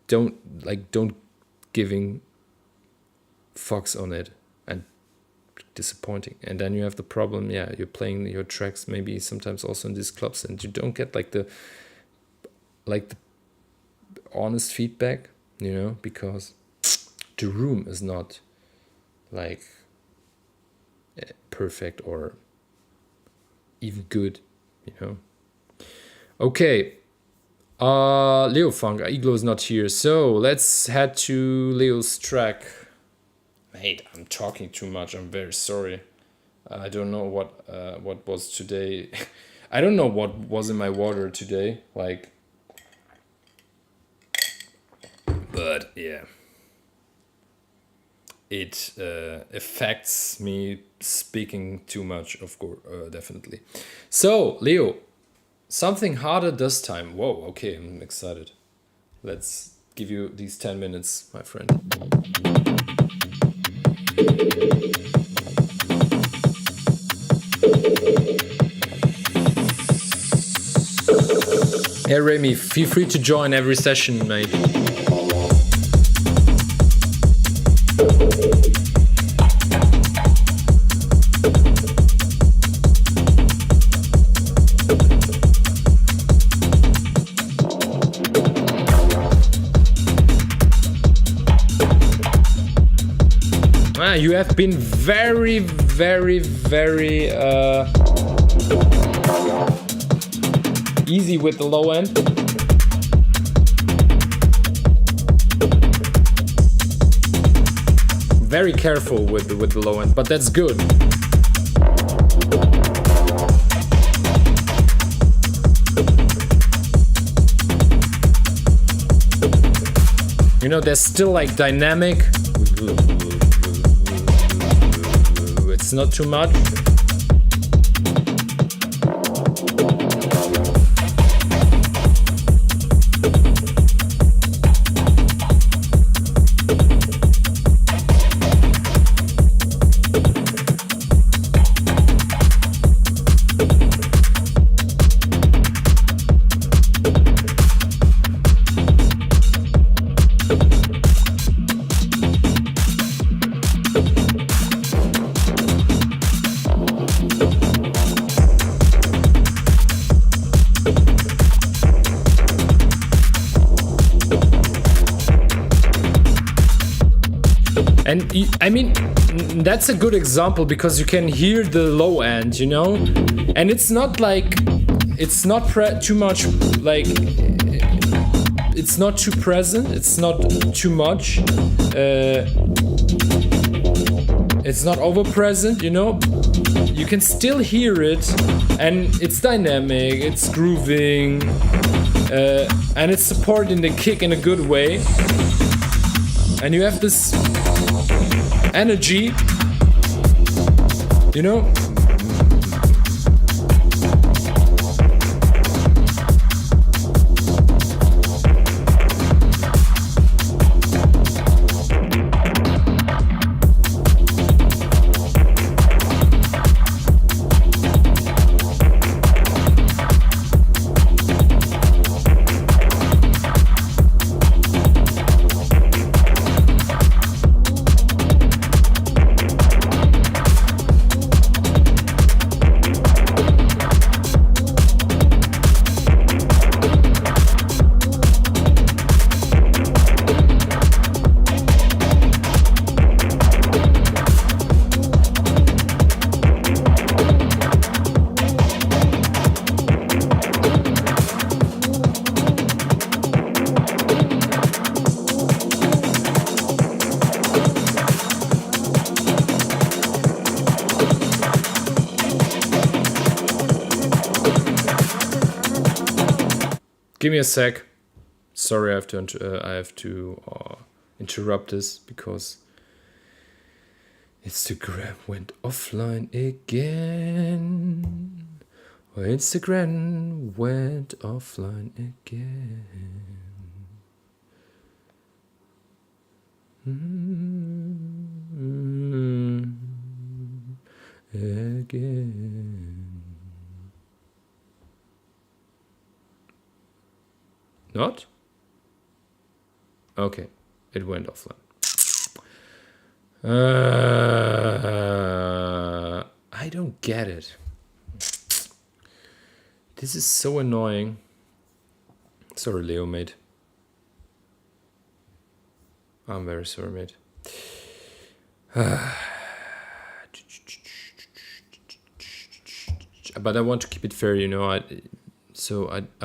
don't giving fucks on it, and disappointing. And then you have the problem, you're playing your tracks maybe sometimes also in these clubs, and you don't get like the honest feedback, because the room is not like perfect or even good, Okay, Leo Funk, Iglo is not here, so let's head to Leo's track. Mate, I'm talking too much, I'm very sorry. I don't know what was today. I don't know what was in my water today, but yeah, it affects me speaking too much, of course, definitely. So, Leo, something harder this time. Whoa, okay, I'm excited. Let's give you these 10 minutes, my friend. Hey, Remy, feel free to join every session, mate. You have been very, very, very easy with the low end. Very careful with the low end, but that's good. You know, there's still like dynamic. It's not too much. And I mean, that's a good example because you can hear the low end, you know? And it's not like, it's not too much, like, it's not too present, it's not too much. It's not over present, you know? You can still hear it, and it's dynamic, it's grooving, and it's supporting the kick in a good way. And you have this energy, you know? Give me a sec. Sorry, I have to interrupt this because Instagram went offline again. Well, Instagram went offline again. Again. Not? Okay, it went offline. I don't get it. This is so annoying. Sorry, Leo, mate. I'm very sorry, mate. But I want to keep it fair, you know. I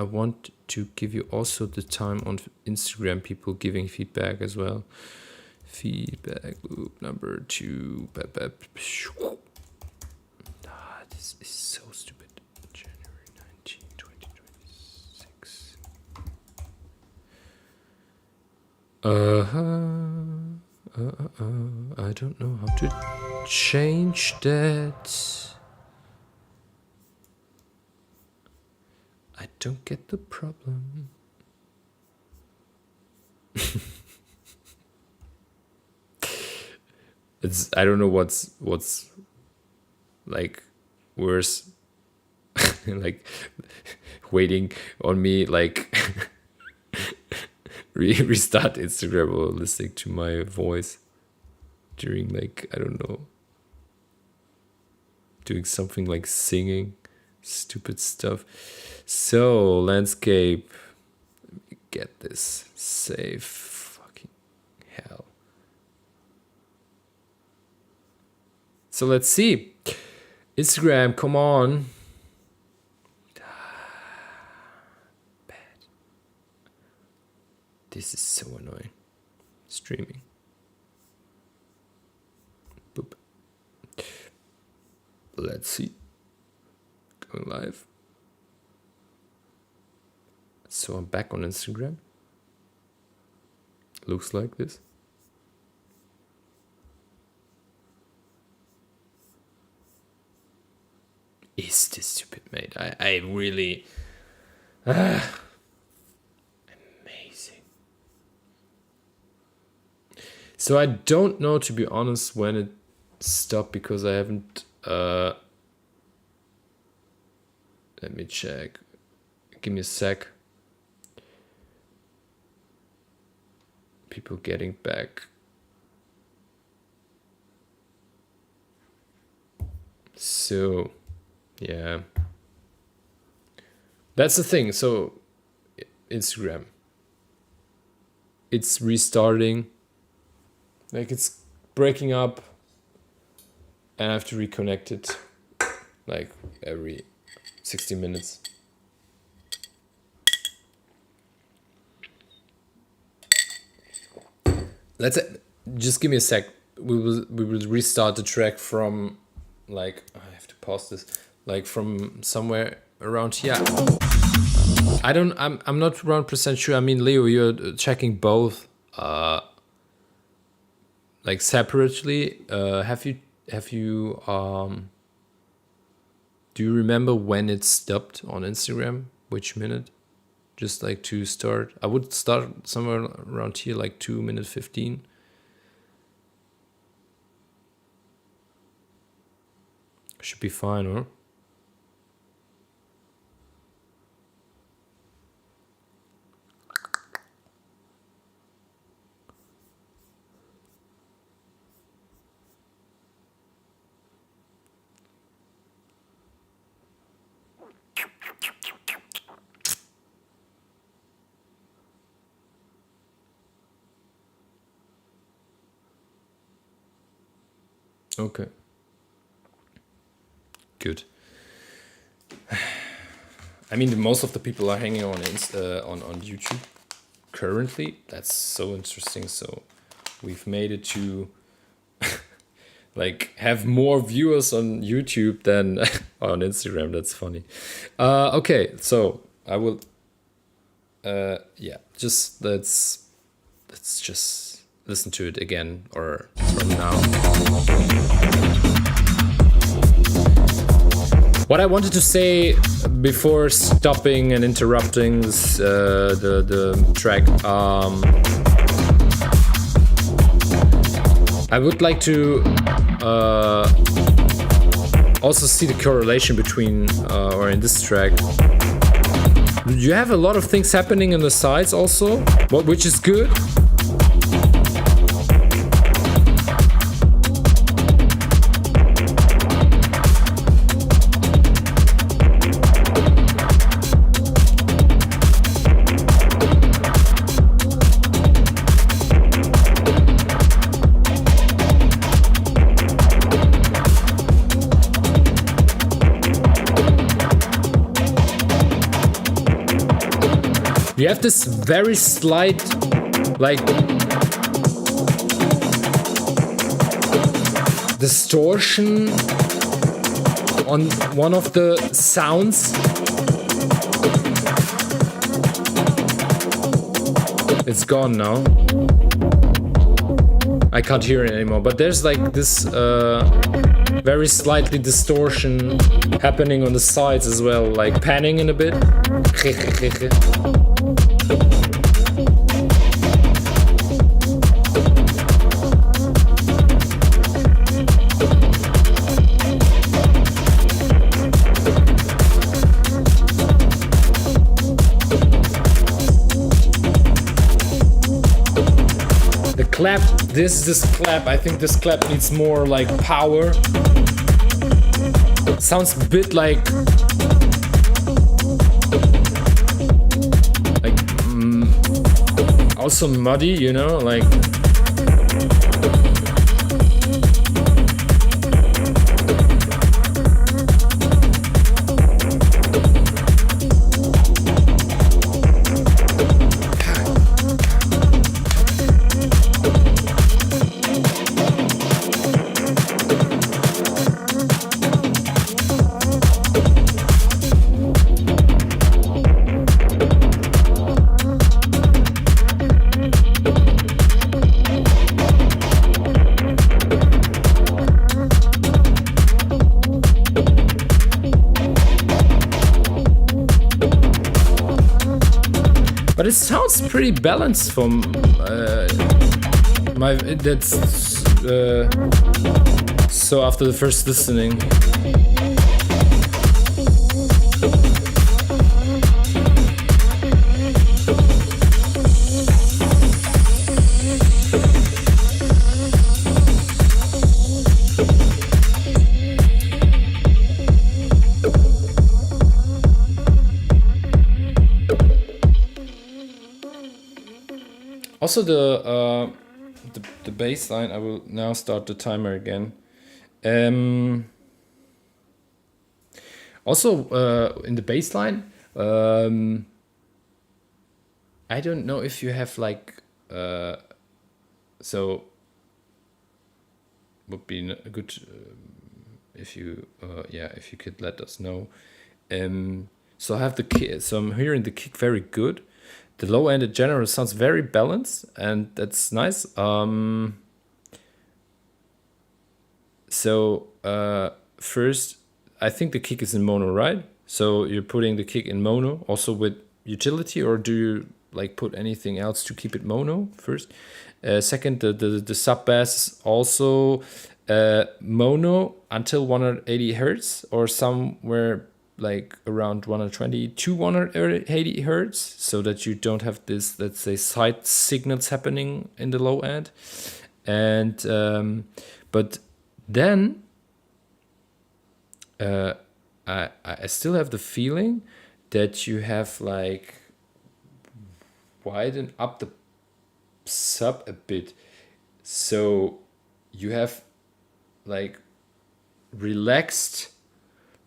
want to give you also the time on Instagram, people giving feedback as well. Feedback loop number 2. This is so stupid. January 19, 2026. I don't know how to change that. I don't get the problem. I don't know what's like worse, like waiting on me, like restart Instagram or listening to my voice during, like, I don't know, doing something like singing stupid stuff. So landscape, let me get this. Save. Fucking hell. So let's see. Instagram, come on. Bad. This is so annoying. Streaming. Boop. Let's see. Going live. So I'm back on Instagram. Looks like this. Is this stupid, mate? I really... Amazing. So I don't know, to be honest, when it stopped, because I haven't... let me check. Give me a sec. People getting back. So... yeah, that's the thing. So Instagram, it's restarting, like it's breaking up, and I have to reconnect it like every 60 minutes. Just give me a sec. We will restart the track from, like, I have to pause this, like from somewhere around here. I'm not 100% sure. I mean, Leo, you're checking both like separately. Have you do you remember when it stopped on Instagram? Which minute? Just like to start. I would start somewhere around here, like 2:15. Should be fine, huh? Okay. Good. I mean, most of the people are hanging on on YouTube currently. That's so interesting. So we've made it to like have more viewers on YouTube than on Instagram. That's funny. Okay, so I will. Yeah, just let's just listen to it again, or from now. What I wanted to say before stopping and interrupting this, the track, I would like to also see the correlation between, or in this track, you have a lot of things happening on the sides also, which is good. You have this very slight, like, distortion on one of the sounds. It's gone now. I can't hear it anymore, but there's like this very slightly distortion happening on the sides as well, like panning in a bit. Clap, this clap, I think this clap needs more like power. Sounds a bit like also muddy, you know, like But it sounds pretty balanced from my. That's so after the first listening. Also the bass line, I will now start the timer again. Also in the bass line, I don't know if you have like so would be a good if you if you could let us know. So I have the kick, so I'm hearing the kick very good. The low end in general sounds very balanced, and that's nice. So first, I think the kick is in mono, right? So you're putting the kick in mono, also with utility, or do you like put anything else to keep it mono first? Second, the sub bass is also mono until 180 hertz, or somewhere like around 120 to 180 hertz, so that you don't have this, let's say, side signals happening in the low end. And but then I still have the feeling that you have like widen up the sub a bit, so you have like relaxed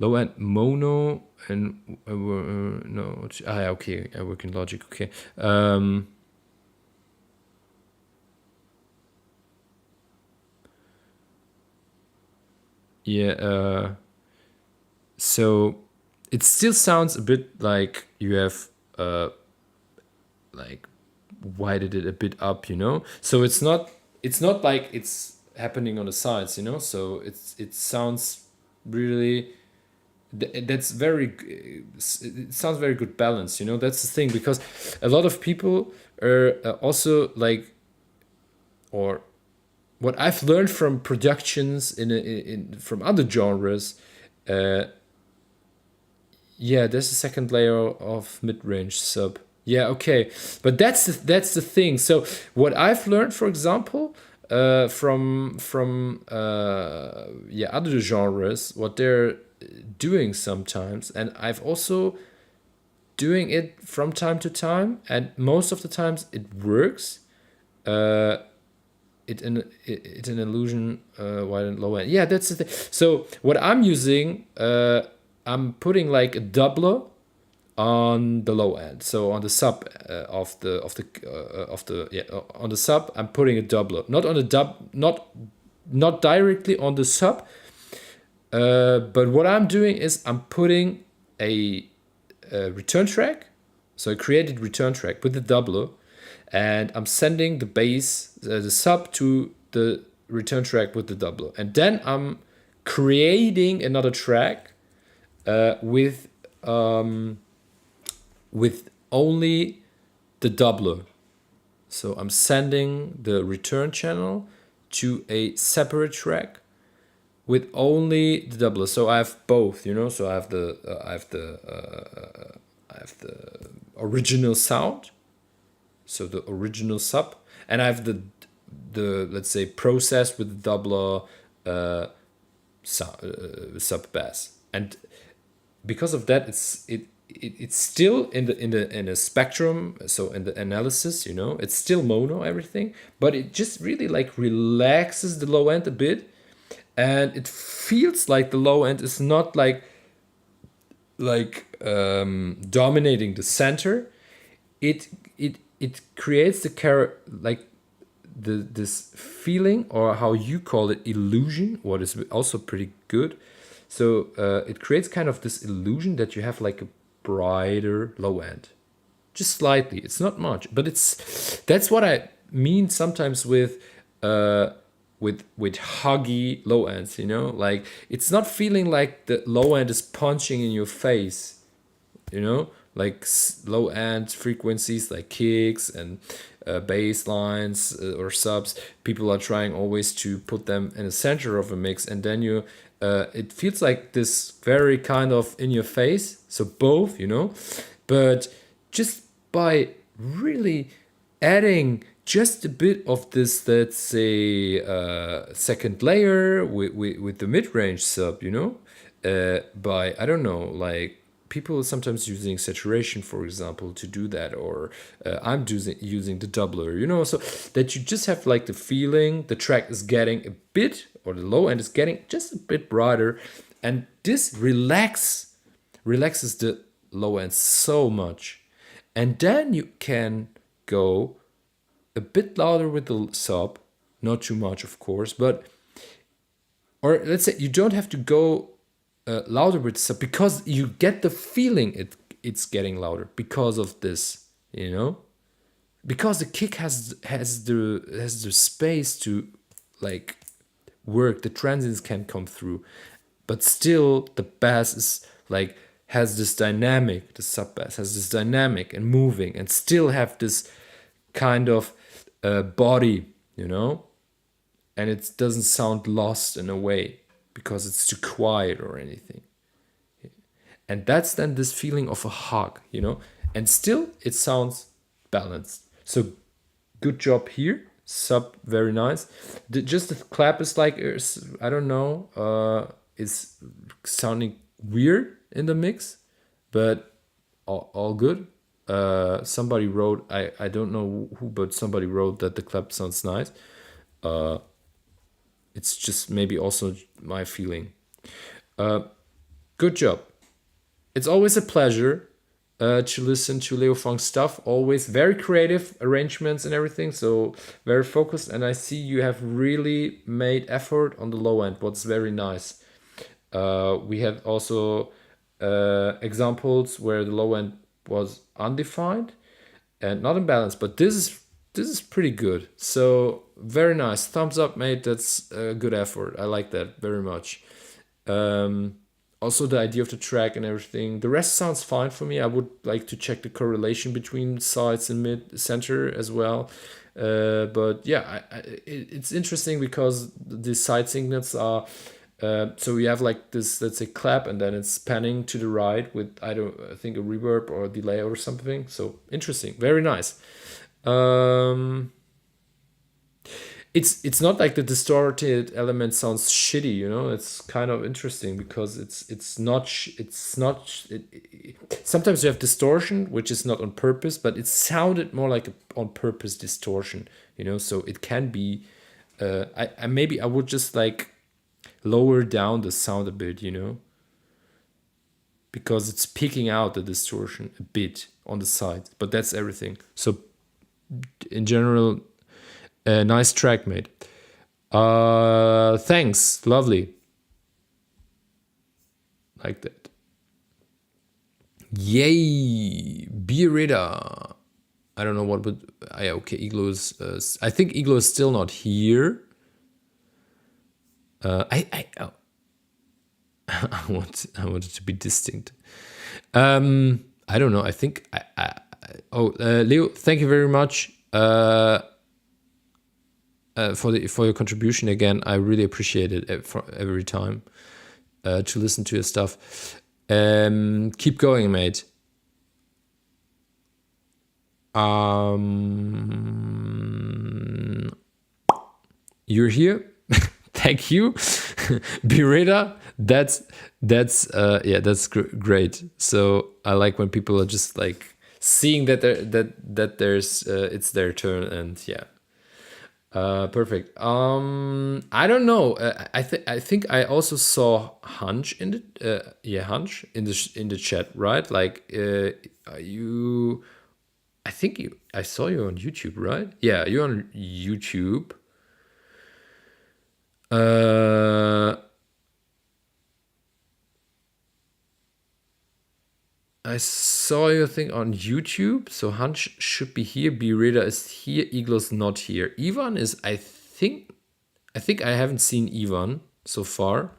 low end mono and no, okay, I work in Logic. Okay, yeah. So it still sounds a bit like you have like widened it a bit up, you know. So it's not like it's happening on the sides, you know. So it sounds really. That's very. It sounds very good balance, you know. That's the thing, because a lot of people are also like, or what I've learned from productions in from other genres. Yeah, there's a second layer of mid-range sub. Yeah, okay, but that's the thing. So what I've learned, for example, from other genres, what they're doing sometimes, and I've also doing it from time to time, and most of the times it works. It's an illusion wide and low end. Yeah, that's the thing. So what I'm using, I'm putting like a doubler on the low end. So on the sub on the sub, I'm putting a doubler, not on the not directly on the sub. But what I'm doing is I'm putting a return track. So I created return track with the doubler, and I'm sending the bass, the sub, to the return track with the doubler, and then I'm creating another track with only the doubler. So I'm sending the return channel to a separate track with only the doubler. So I have both, you know. So I have the original sound, so the original sub, and I have the let's say processed with the doubler sub bass. And because of that, it's still in a spectrum. So in the analysis, you know, it's still mono everything, but it just really like relaxes the low end a bit, and it feels like the low end is not like dominating the center. It creates the this feeling, or how you call it, illusion, what is also pretty good. So it creates kind of this illusion that you have like a brighter low end, just slightly. It's not much, but that's what I mean sometimes with huggy low ends, you know. Like, it's not feeling like the low end is punching in your face, you know. like low end frequencies like kicks and bass lines or subs. People are trying always to put them in the center of a mix, and then you it feels like this very kind of in your face, so both, but just by really adding just a bit of this, let's say, second layer with the mid-range sub, by, I don't know, like people sometimes using saturation, for example, to do that, or I'm using the doubler, so that you just have like the feeling the track is getting a bit, or the low end is getting just a bit brighter, and this relaxes the low end so much. And then you can go a bit louder with the sub, not too much, of course, but, or let's say you don't have to go louder with the sub, because you get the feeling it's getting louder because of this, because the kick has the space to like work, the transients can come through, but still the bass is like has this dynamic, the sub bass has this dynamic and moving, and still have this kind of body, and it doesn't sound lost in a way because it's too quiet or anything. And that's then this feeling of a hug, and still it sounds balanced. So good job here, sub, very nice. Just the clap is like, I don't know, it's sounding weird in the mix, but all good. Somebody wrote, I don't know who, but somebody wrote that the clap sounds nice. It's just maybe also my feeling. Good job. It's always a pleasure to listen to Leo Funk stuff. Always very creative arrangements and everything, so very focused. And I see you have really made effort on the low end, what's very nice. We had also examples where the low end was undefined and not in balance, but this is pretty good. So very nice, thumbs up, mate. That's a good effort. I like that very much. Also the idea of the track and everything, the rest sounds fine for me. I would like to check the correlation between sides and mid center as well. But yeah, it's interesting because the side signals are so we have like this, let's say, clap, and then it's panning to the right with I think a reverb or a delay or something. So interesting, very nice. It's not like the distorted element sounds shitty, It's kind of interesting because sometimes you have distortion which is not on purpose, but it sounded more like a on purpose distortion, So it can be. I maybe I would just like lower down the sound a bit, because it's picking out the distortion a bit on the side, but that's everything. So in general, nice track, mate. Thanks, lovely. Like that. Yay, Birida. I don't know what, but okay, Iglo is. I think Iglo is still not here. I wanted to be distinct. I don't know. I think Leo, thank you very much for your contribution again. I really appreciate it for every time to listen to your stuff. Keep going, mate. You're here. Thank you, Bireda. That's great. So I like when people are just like seeing that there's it's their turn, and yeah, perfect. I don't know. I think I also saw Hunch in the Hunch in the chat, right? Like you, I saw you on YouTube, right? Yeah, you're on YouTube. I saw your thing on YouTube, so Hunch should be here. Bireda is here. Iglo's not here. Ivan is, I think I haven't seen Ivan so far.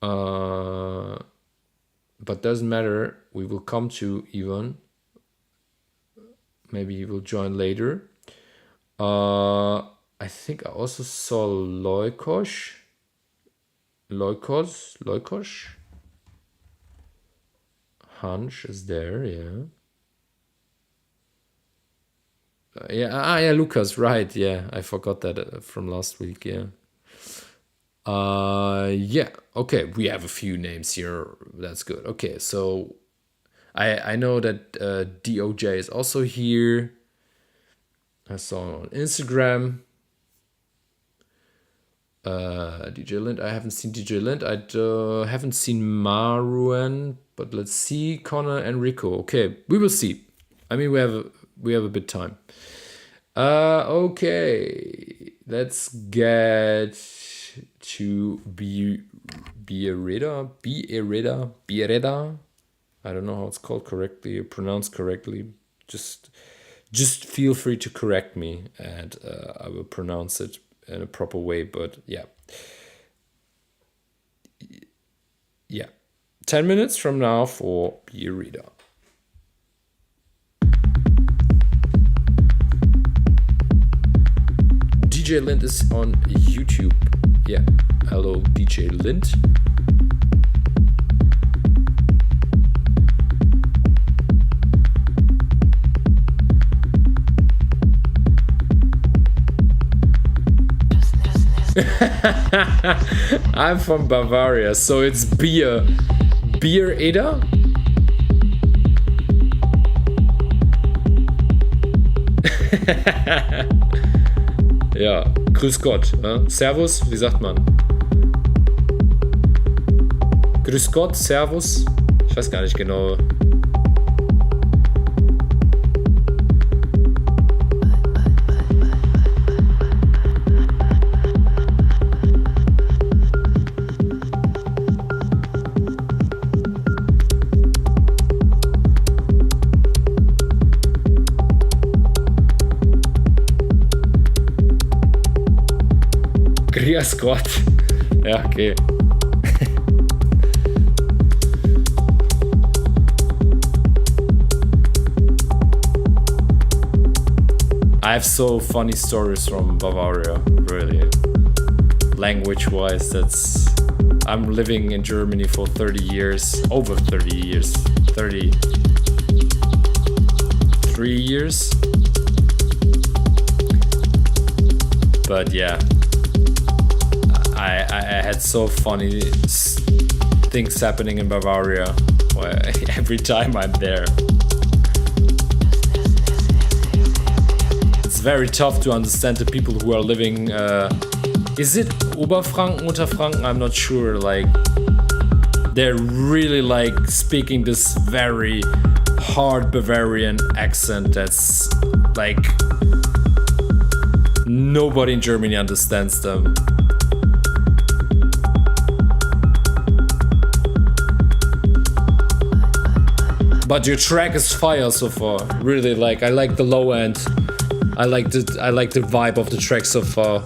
But doesn't matter. We will come to Ivan. Maybe he will join later. I think I also saw Loikos. Hansch is there, yeah. Yeah, Lucas, right, yeah. I forgot that from last week, yeah. Yeah, okay, we have a few names here. That's good. Okay, so I know that DOJ is also here. I saw him on Instagram. DJ Lind. I haven't seen DJ Lind. I haven't seen Maruan, but let's see. Connor, Enrico. Okay, we will see. I mean, we have a bit time. Okay, let's get to Biereda. I don't know how it's called correctly or pronounced correctly. Just feel free to correct me, and I will pronounce it in a proper way. But yeah, 10 minutes from now for Biereda. DJ Lind is on YouTube. Yeah, hello DJ Lind. I'm from Bavaria, so it's beer. Biereda? Ja, grüß Gott. Servus, wie sagt man? Grüß Gott, Servus. Ich weiß gar nicht genau. Grüß Gott. Ja, okay. I have so funny stories from Bavaria, really. Language-wise, I'm living in Germany for 30 years, over 30 years, 33 years. But yeah, I had so funny things happening in Bavaria every time I'm there. It's very tough to understand the people who are living. Is it Oberfranken, Unterfranken? I'm not sure. Like, they're really like speaking this very hard Bavarian accent that's like nobody in Germany understands them. But your track is fire so far. Really, like, I like the low end. I like the vibe of the track so far.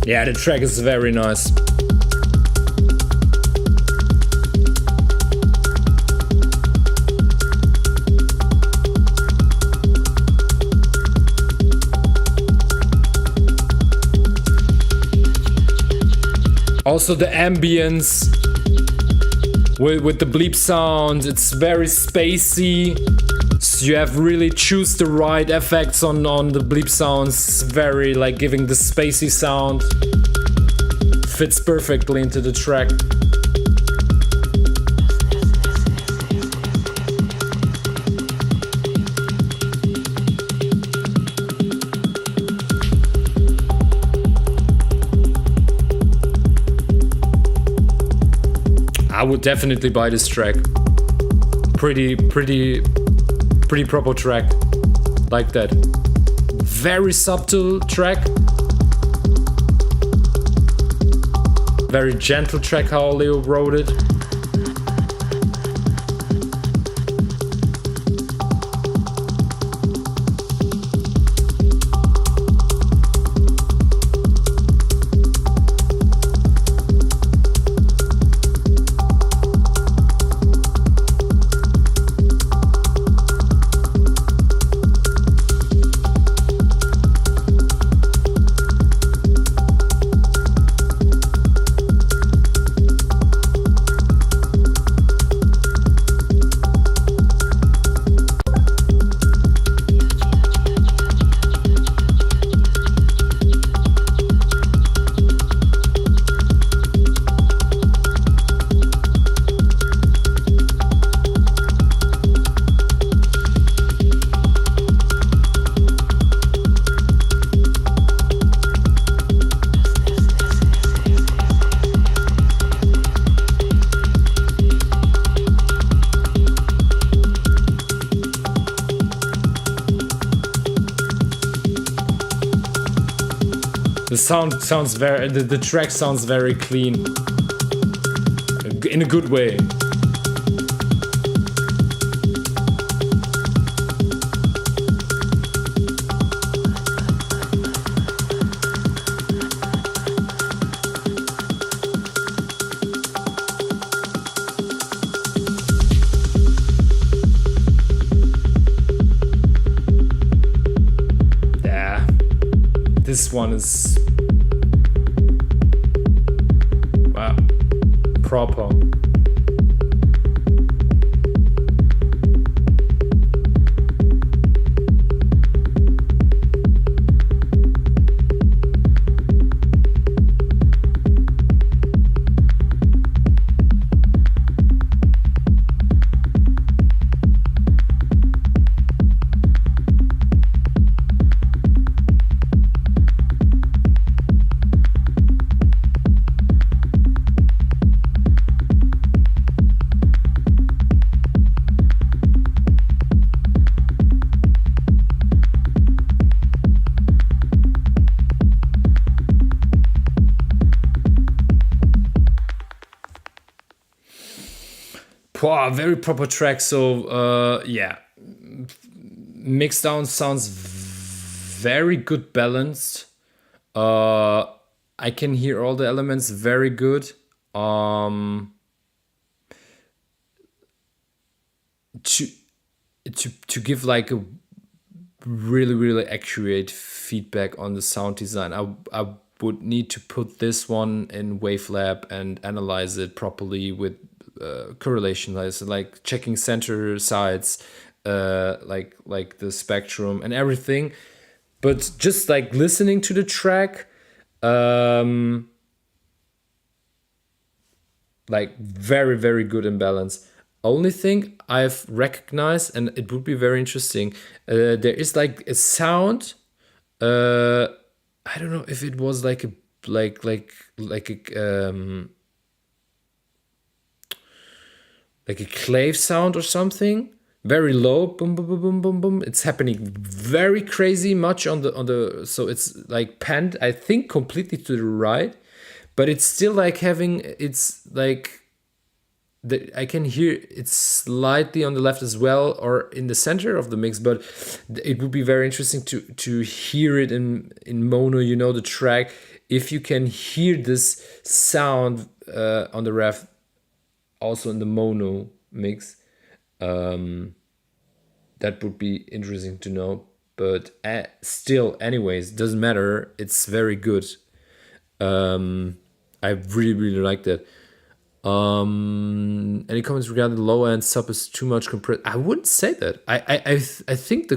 Yeah, the track is very nice. Also the ambience with the bleep sound, it's very spacey. So you have really choose the right effects on the bleep sounds, very like giving the spacey sound. Fits perfectly into the track. I would definitely buy this track. Pretty proper track. Like that. Very subtle track. Very gentle track how Leo wrote it. The sound sounds very, the track sounds very clean in a good way. Yeah, this one is wow, proper. Wow, very proper track. So yeah, Mixdown sounds very good balanced. I can hear all the elements very good. To to give like a really accurate feedback on the sound design, I would need to put this one in Wavelab and analyze it properly with correlation, like checking center sides, like the spectrum and everything. But just like listening to the track, like very good in balance. Only thing I've recognized, and it would be very interesting, there is like a sound. I don't know if it was like a like a clave sound or something, very low, boom boom boom boom boom boom. It's happening very crazy much on the, so it's like panned, I think, completely to the right, but it's still like having, it's like I can hear it slightly on the left as well, or in the center of the mix. But it would be very interesting to hear it in mono. You know, the track. If you can hear this sound on the ref, also in the mono mix, that would be interesting to know. But still, anyways, doesn't matter. It's very good. I really like that. Any comments regarding the low end sub is too much compressed? I wouldn't say that. I think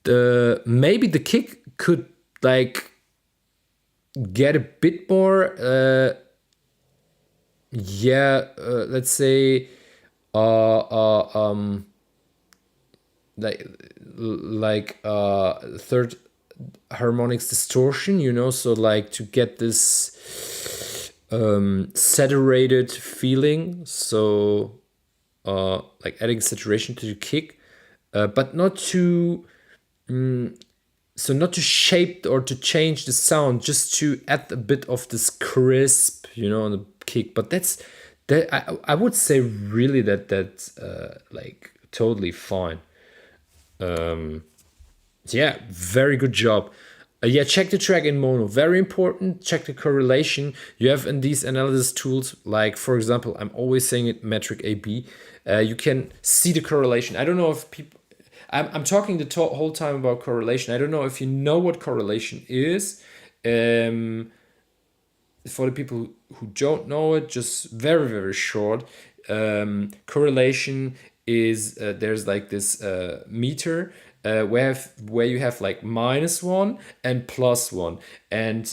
the maybe the kick could like get a bit more. Let's say, like third harmonics distortion. You know, so like to get this saturated feeling, so like adding saturation to the kick, but not to so not to shape or to change the sound, just to add a bit of this crisp, you know, on the kick. But that's that I would say really that's like totally fine. Yeah, very good job. Yeah, check the track in mono. Very important. Check the correlation you have in these analysis tools. Like, for example, I'm always saying it, metric AB. You can see the correlation. I don't know if people. I'm talking the whole time about correlation. I don't know if you know what correlation is. For the people who don't know it, just very short. Correlation is there's like this meter. Where you have like -1 and +1, and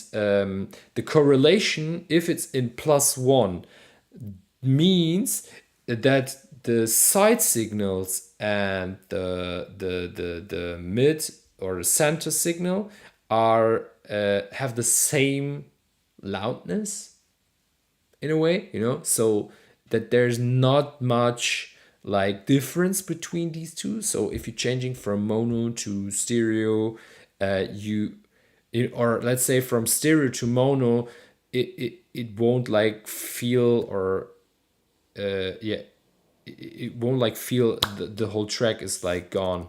the correlation, if it's in +1, means that the side signals and the mid or the center signal are have the same loudness in a way, you know, so that there's not much like difference between these two. So if you're changing from mono to stereo, or let's say from stereo to mono, it won't like feel, or yeah, it won't like feel the whole track is like gone,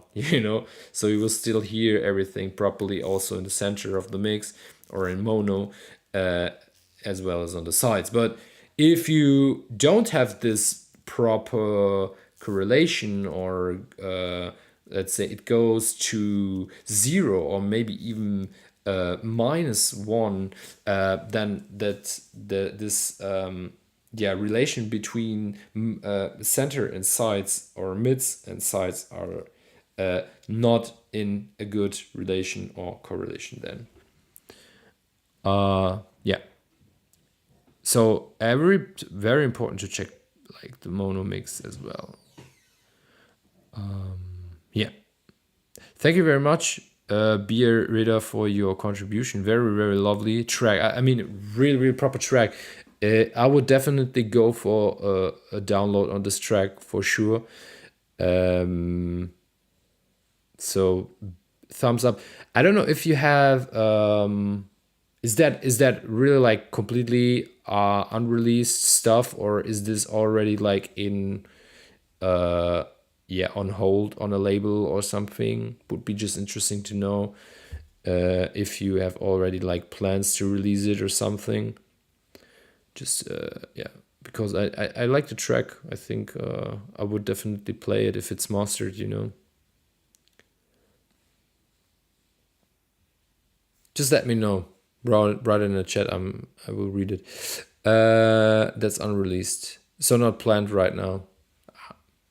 so you will still hear everything properly also in the center of the mix or in mono, as well as on the sides. But if you don't have this proper correlation, or let's say it goes to 0 or maybe even -1, then this relation between center and sides, or mids and sides, are not in a good relation or correlation then. Yeah. So very important to check like the mono mix as well. Yeah. Thank you very much, Beer Rida, for your contribution. Very, very lovely track. I mean, really, really proper track. I would definitely go for a download on this track for sure. So thumbs up. I don't know if you have is that really like completely unreleased stuff, or is this already like in on hold on a label or something? Would be just interesting to know if you have already like plans to release it or something. Just because I like the track. I think I would definitely play it if it's mastered, Just let me know. Write in the chat. I will read it. That's unreleased, so not planned right now.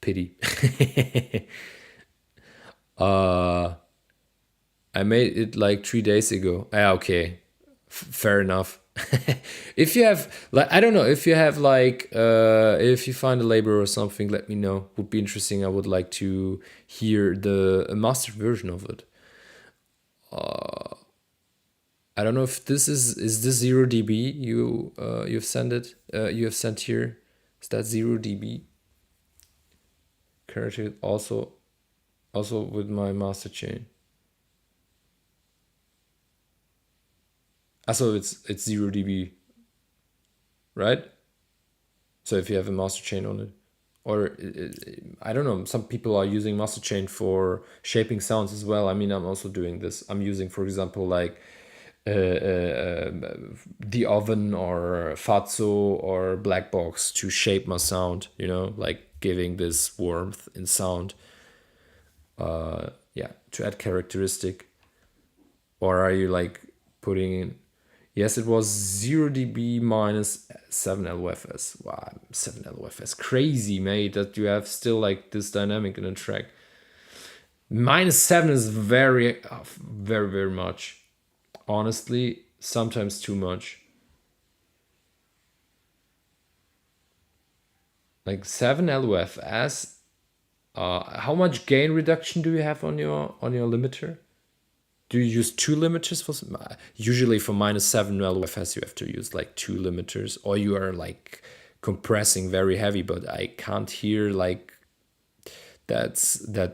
Pity. I made it like 3 days ago. Okay, fair enough. If you have like, I don't know, if you have like if you find a label or something, let me know. Would be interesting. I would like to hear the mastered version of it. I don't know if this is this 0 dB you've sent it, you have sent here. Is that 0 dB? Currently also with my master chain. So it's 0 dB, right? So if you have a master chain on it, or I don't know, some people are using master chain for shaping sounds as well. I mean, I'm also doing this. I'm using, for example, like the Oven or Fatso or Black Box to shape my sound, like giving this warmth in sound, to add characteristic. Or are you like putting in? Yes, it was 0 dB minus 7 LFS. Wow, 7 LFS, crazy, mate, that you have still like this dynamic in a track. -7 is very, very, very much. Honestly, sometimes too much. Like 7 LFS. How much gain reduction do you have on your limiter? Do you use 2 limiters for? Usually for -7 LFS you have to use like 2 limiters, or you are like compressing very heavy. But I can't hear like that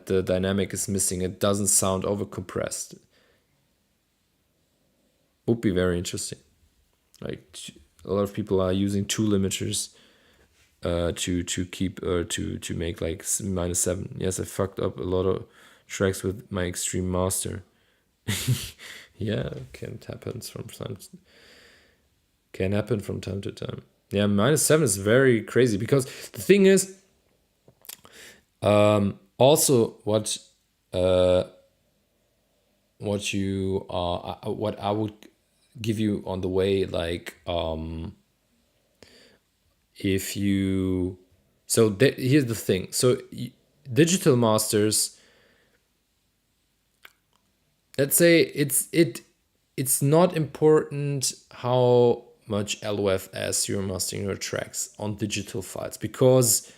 the dynamic is missing. It doesn't sound over compressed. Would be very interesting. Like a lot of people are using 2 limiters to keep to make like -7. Yes, I fucked up a lot of tracks with my Extreme Master. Yeah, can happen from time to time. Yeah, -7 is very crazy, because the thing is, also what I would give you on the way, like if you, so here's the thing. So digital masters, let's say it's not important how much LFS you're mastering your tracks on digital files, because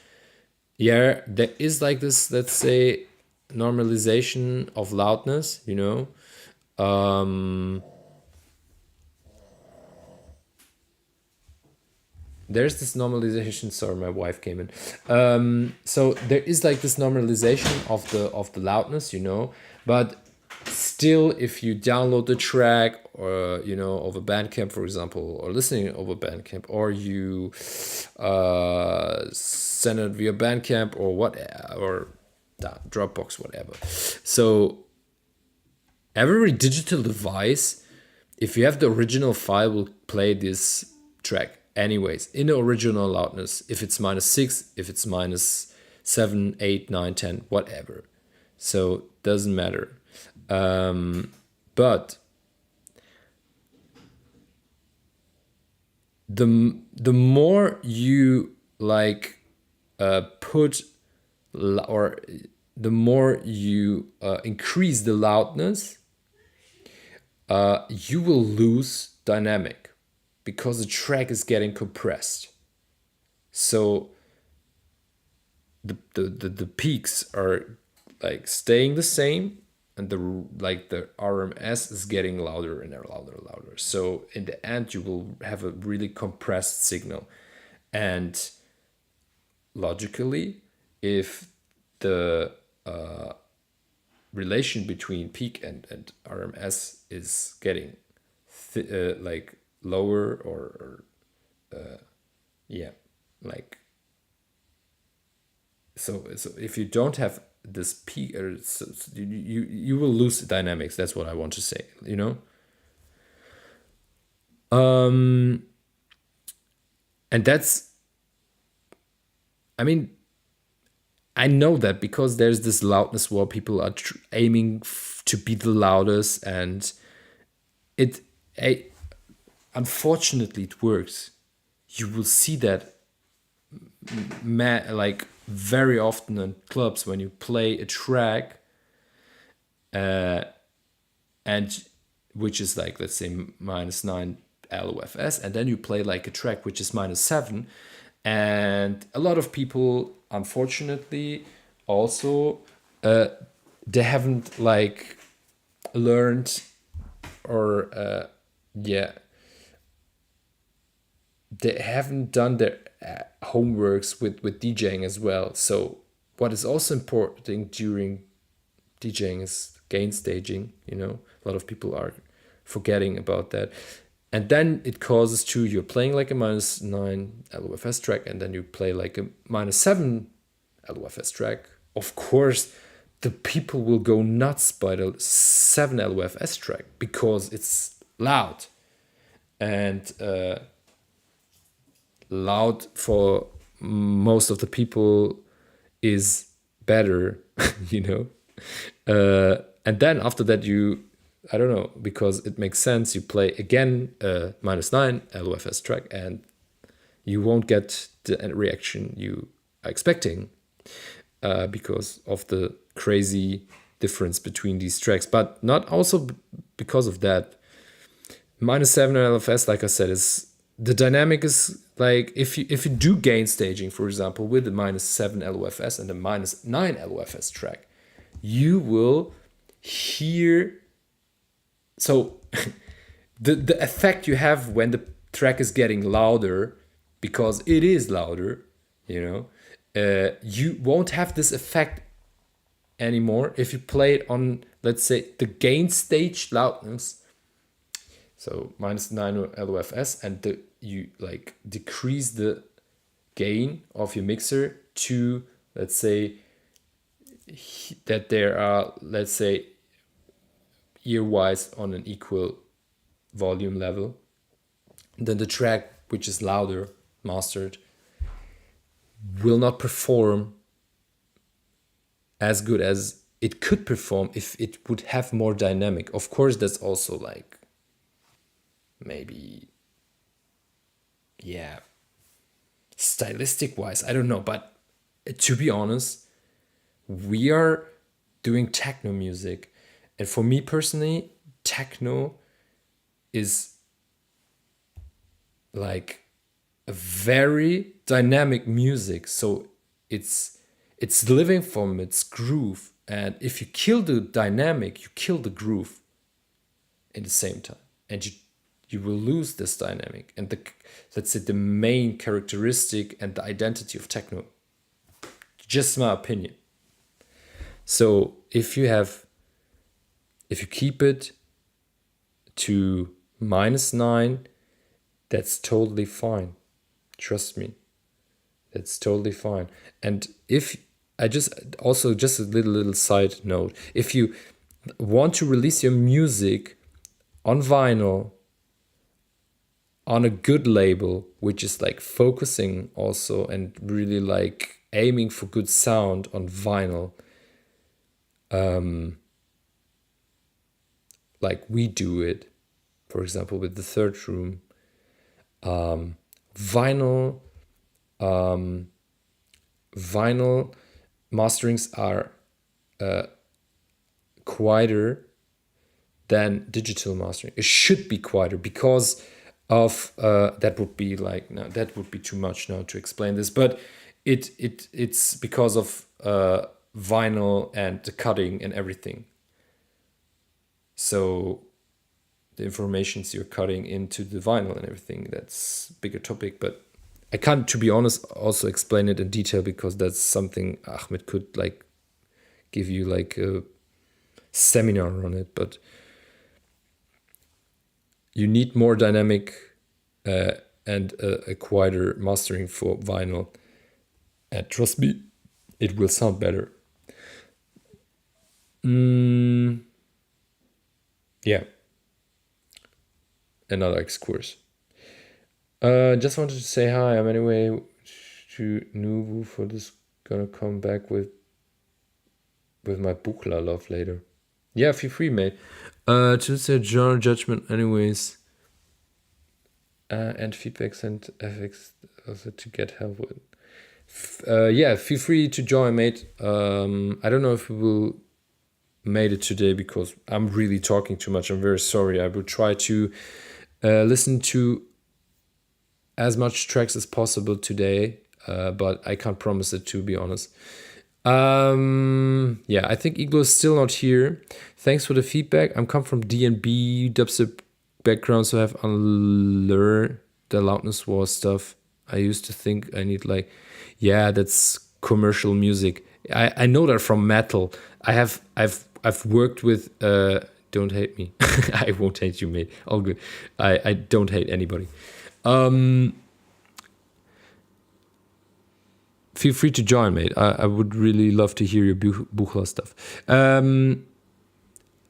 there is like this, let's say, normalization of loudness, there's this normalization. Sorry, my wife came in. So there is like this normalization of the loudness, but still, if you download the track, or over Bandcamp, for example, or listening over Bandcamp, or you send it via Bandcamp or what, or Dropbox, whatever. So every digital device, if you have the original file, will play this track anyways in the original loudness. If it's -6, if it's -7, 8, 9, 10, whatever. So doesn't matter. But the more you like put, or the more you increase the loudness, you will lose dynamic, because the track is getting compressed. So the peaks are like staying the same, and the RMS is getting louder and louder. So in the end, you will have a really compressed signal. And logically, if the relation between peak and RMS is getting like lower, or so if you don't have this peak, you will lose the dynamics. That's what I want to say, and that's, I mean, I know that because there's this loudness war. People are aiming to be the loudest, and unfortunately it works. You will see that like very often in clubs when you play a track, and which is like, let's say, -9 LOFS, and then you play like a track which is -7, and a lot of people, unfortunately, also they haven't like learned, or they haven't done their homeworks with DJing as well. So what is also important during DJing is gain staging. A lot of people are forgetting about that. And then it causes to, you're playing like a -9 LOFS track, and then you play like a -7 LOFS track. Of course, the people will go nuts by the 7 LOFS track because it's loud. And loud for most of the people is better, and then after that, I don't know, because it makes sense, you play again a -9 LOFS track, and you won't get the reaction you are expecting, because of the crazy difference between these tracks. But not also because of that. -7 LFS, like I said, is the dynamic is like, if you do gain staging, for example, with the -7 LOFS and the -9 LOFS track, you will hear. So the effect you have when the track is getting louder, because it is louder, you won't have this effect anymore if you play it on, let's say, the gain stage loudness. So -9 LOFS, and you like decrease the gain of your mixer to, let's say, that there are, let's say, ear-wise on an equal volume level. And then the track, which is louder, mastered, will not perform as good as it could perform if it would have more dynamic. Of course, that's also like, maybe, stylistic wise, I don't know, but to be honest, we are doing techno music, and for me personally, techno is like a very dynamic music. So it's living from its groove, and if you kill the dynamic, you kill the groove in the same time, and you will lose this dynamic and let's say the main characteristic and the identity of techno. Just my opinion. So if If you keep it to -9, that's totally fine. Trust me. That's totally fine. And if I just a little side note, if you want to release your music on vinyl on a good label, which is like focusing also and really like aiming for good sound on vinyl, like we do it, for example, with the Third Room, vinyl masterings are quieter than digital mastering. It should be quieter because of that would be like, no, that would be too much now to explain this, but it's because of vinyl and the cutting and everything. So the informations you're cutting into the vinyl and everything, that's a bigger topic, but I can't, to be honest, also explain it in detail because that's something Ahmed could like give you like a seminar on it, but you need more dynamic and a quieter mastering for vinyl. And trust me, it will sound better. Yeah. Another excurse. Just wanted to say hi. I'm anyway to Nubu for this. Gonna come back with my Buchla love later. Yeah, feel free, mate. To say journal judgment anyways. And feedbacks and FX also to get help with. Yeah, feel free to join, mate. I don't know if we will made it today because I'm really talking too much. I'm very sorry. I will try to listen to as much tracks as possible today, but I can't promise it, to be honest. Yeah, I think Iglo is still not here. Thanks for the feedback. I'm come from D&B dubstep background, so I have unlearned the loudness war stuff. I used to think I need like, yeah, that's commercial music. I know that from metal. I've worked with don't hate me. I won't hate you, mate. All good. I don't hate anybody. Feel free to join, mate. I would really love to hear your Buchla stuff.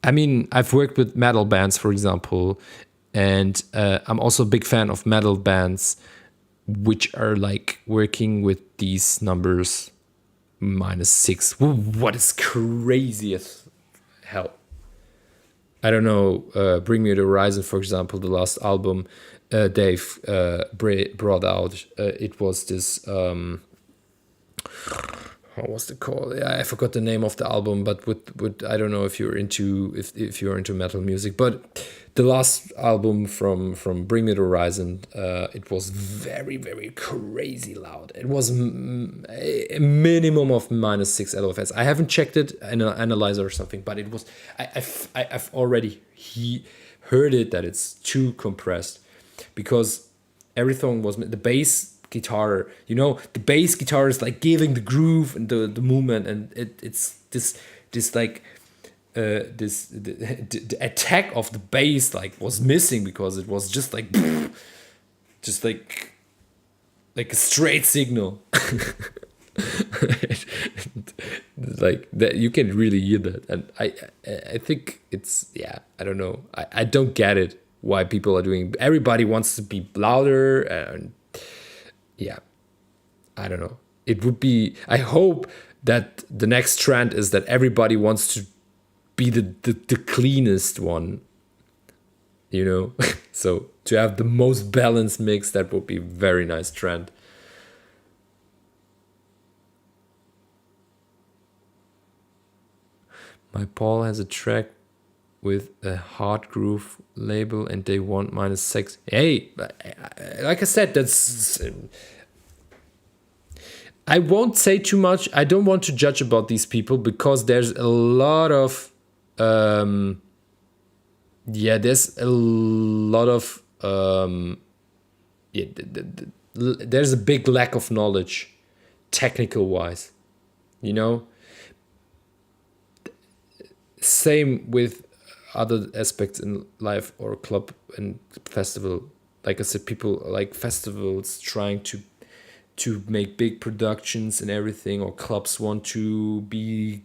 I mean, I've worked with metal bands, for example, and I'm also a big fan of metal bands which are like working with these numbers -6. What is crazy as hell. I don't know, Bring Me the Horizon, for example, the last album Dave brought out. It was this... how was it called? Yeah, I forgot the name of the album, but with I don't know if you're into if you're into metal music, but the last album from Bring Me the Horizon, it was very, very crazy loud. It was a minimum of -6 LFS. I haven't checked it in an analyzer or something, but it was I've already heard it that it's too compressed because everything was the bass guitar, you know, the bass guitar is like giving the groove and the movement, and it's this like the attack of the bass like was missing because it was just like a straight signal. Like that, you can really hear that, and I think it's, yeah, I don't know, I don't get it why people are doing, everybody wants to be louder, and yeah, I don't know. It would be, I hope that the next trend is that everybody wants to be the cleanest one, you know? So to have the most balanced mix, that would be a very nice trend. My Paul has a track with a hard groove label and they want -6. Hey, like I said, that's... I won't say too much. I don't want to judge about these people because there's a lot of... there's a lot of... there's a big lack of knowledge, technical-wise, you know? Same with other aspects in life or club and festival. Like I said, people like festivals trying to make big productions and everything, or clubs want to be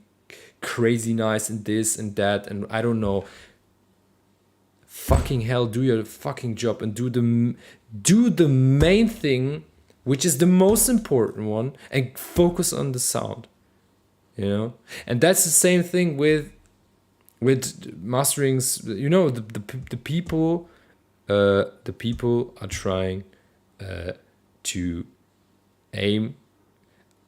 crazy nice and this and that, and I don't know. Fucking hell, do your fucking job and do the main thing, which is the most important one, and focus on the sound, you know. And that's the same thing with masterings, you know. The people are trying to aim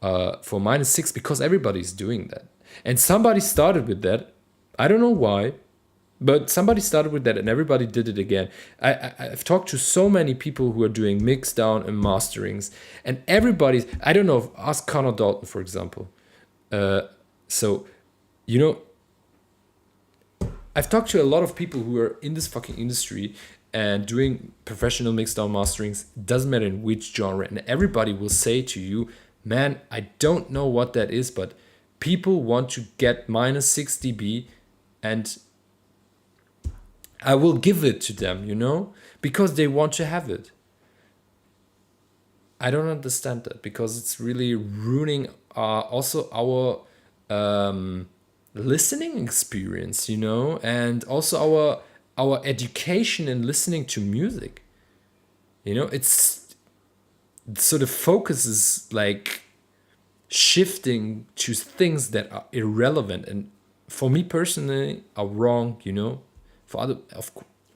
for -6 because everybody's doing that, and somebody started with that. I don't know why, but somebody started with that, and everybody did it again. I've talked to so many people who are doing mix down and masterings, and everybody's, I don't know, ask Connor Dalton, for example. So, you know, I've talked to a lot of people who are in this fucking industry and doing professional mix down masterings. Doesn't matter in which genre, and everybody will say to you, man, I don't know what that is, but people want to get -6 dB, and I will give it to them, you know, because they want to have it. I don't understand that, because it's really ruining also our listening experience, you know, and also our education in listening to music. You know, it's so the focus is like shifting to things that are irrelevant, and for me personally are wrong, you know. For other,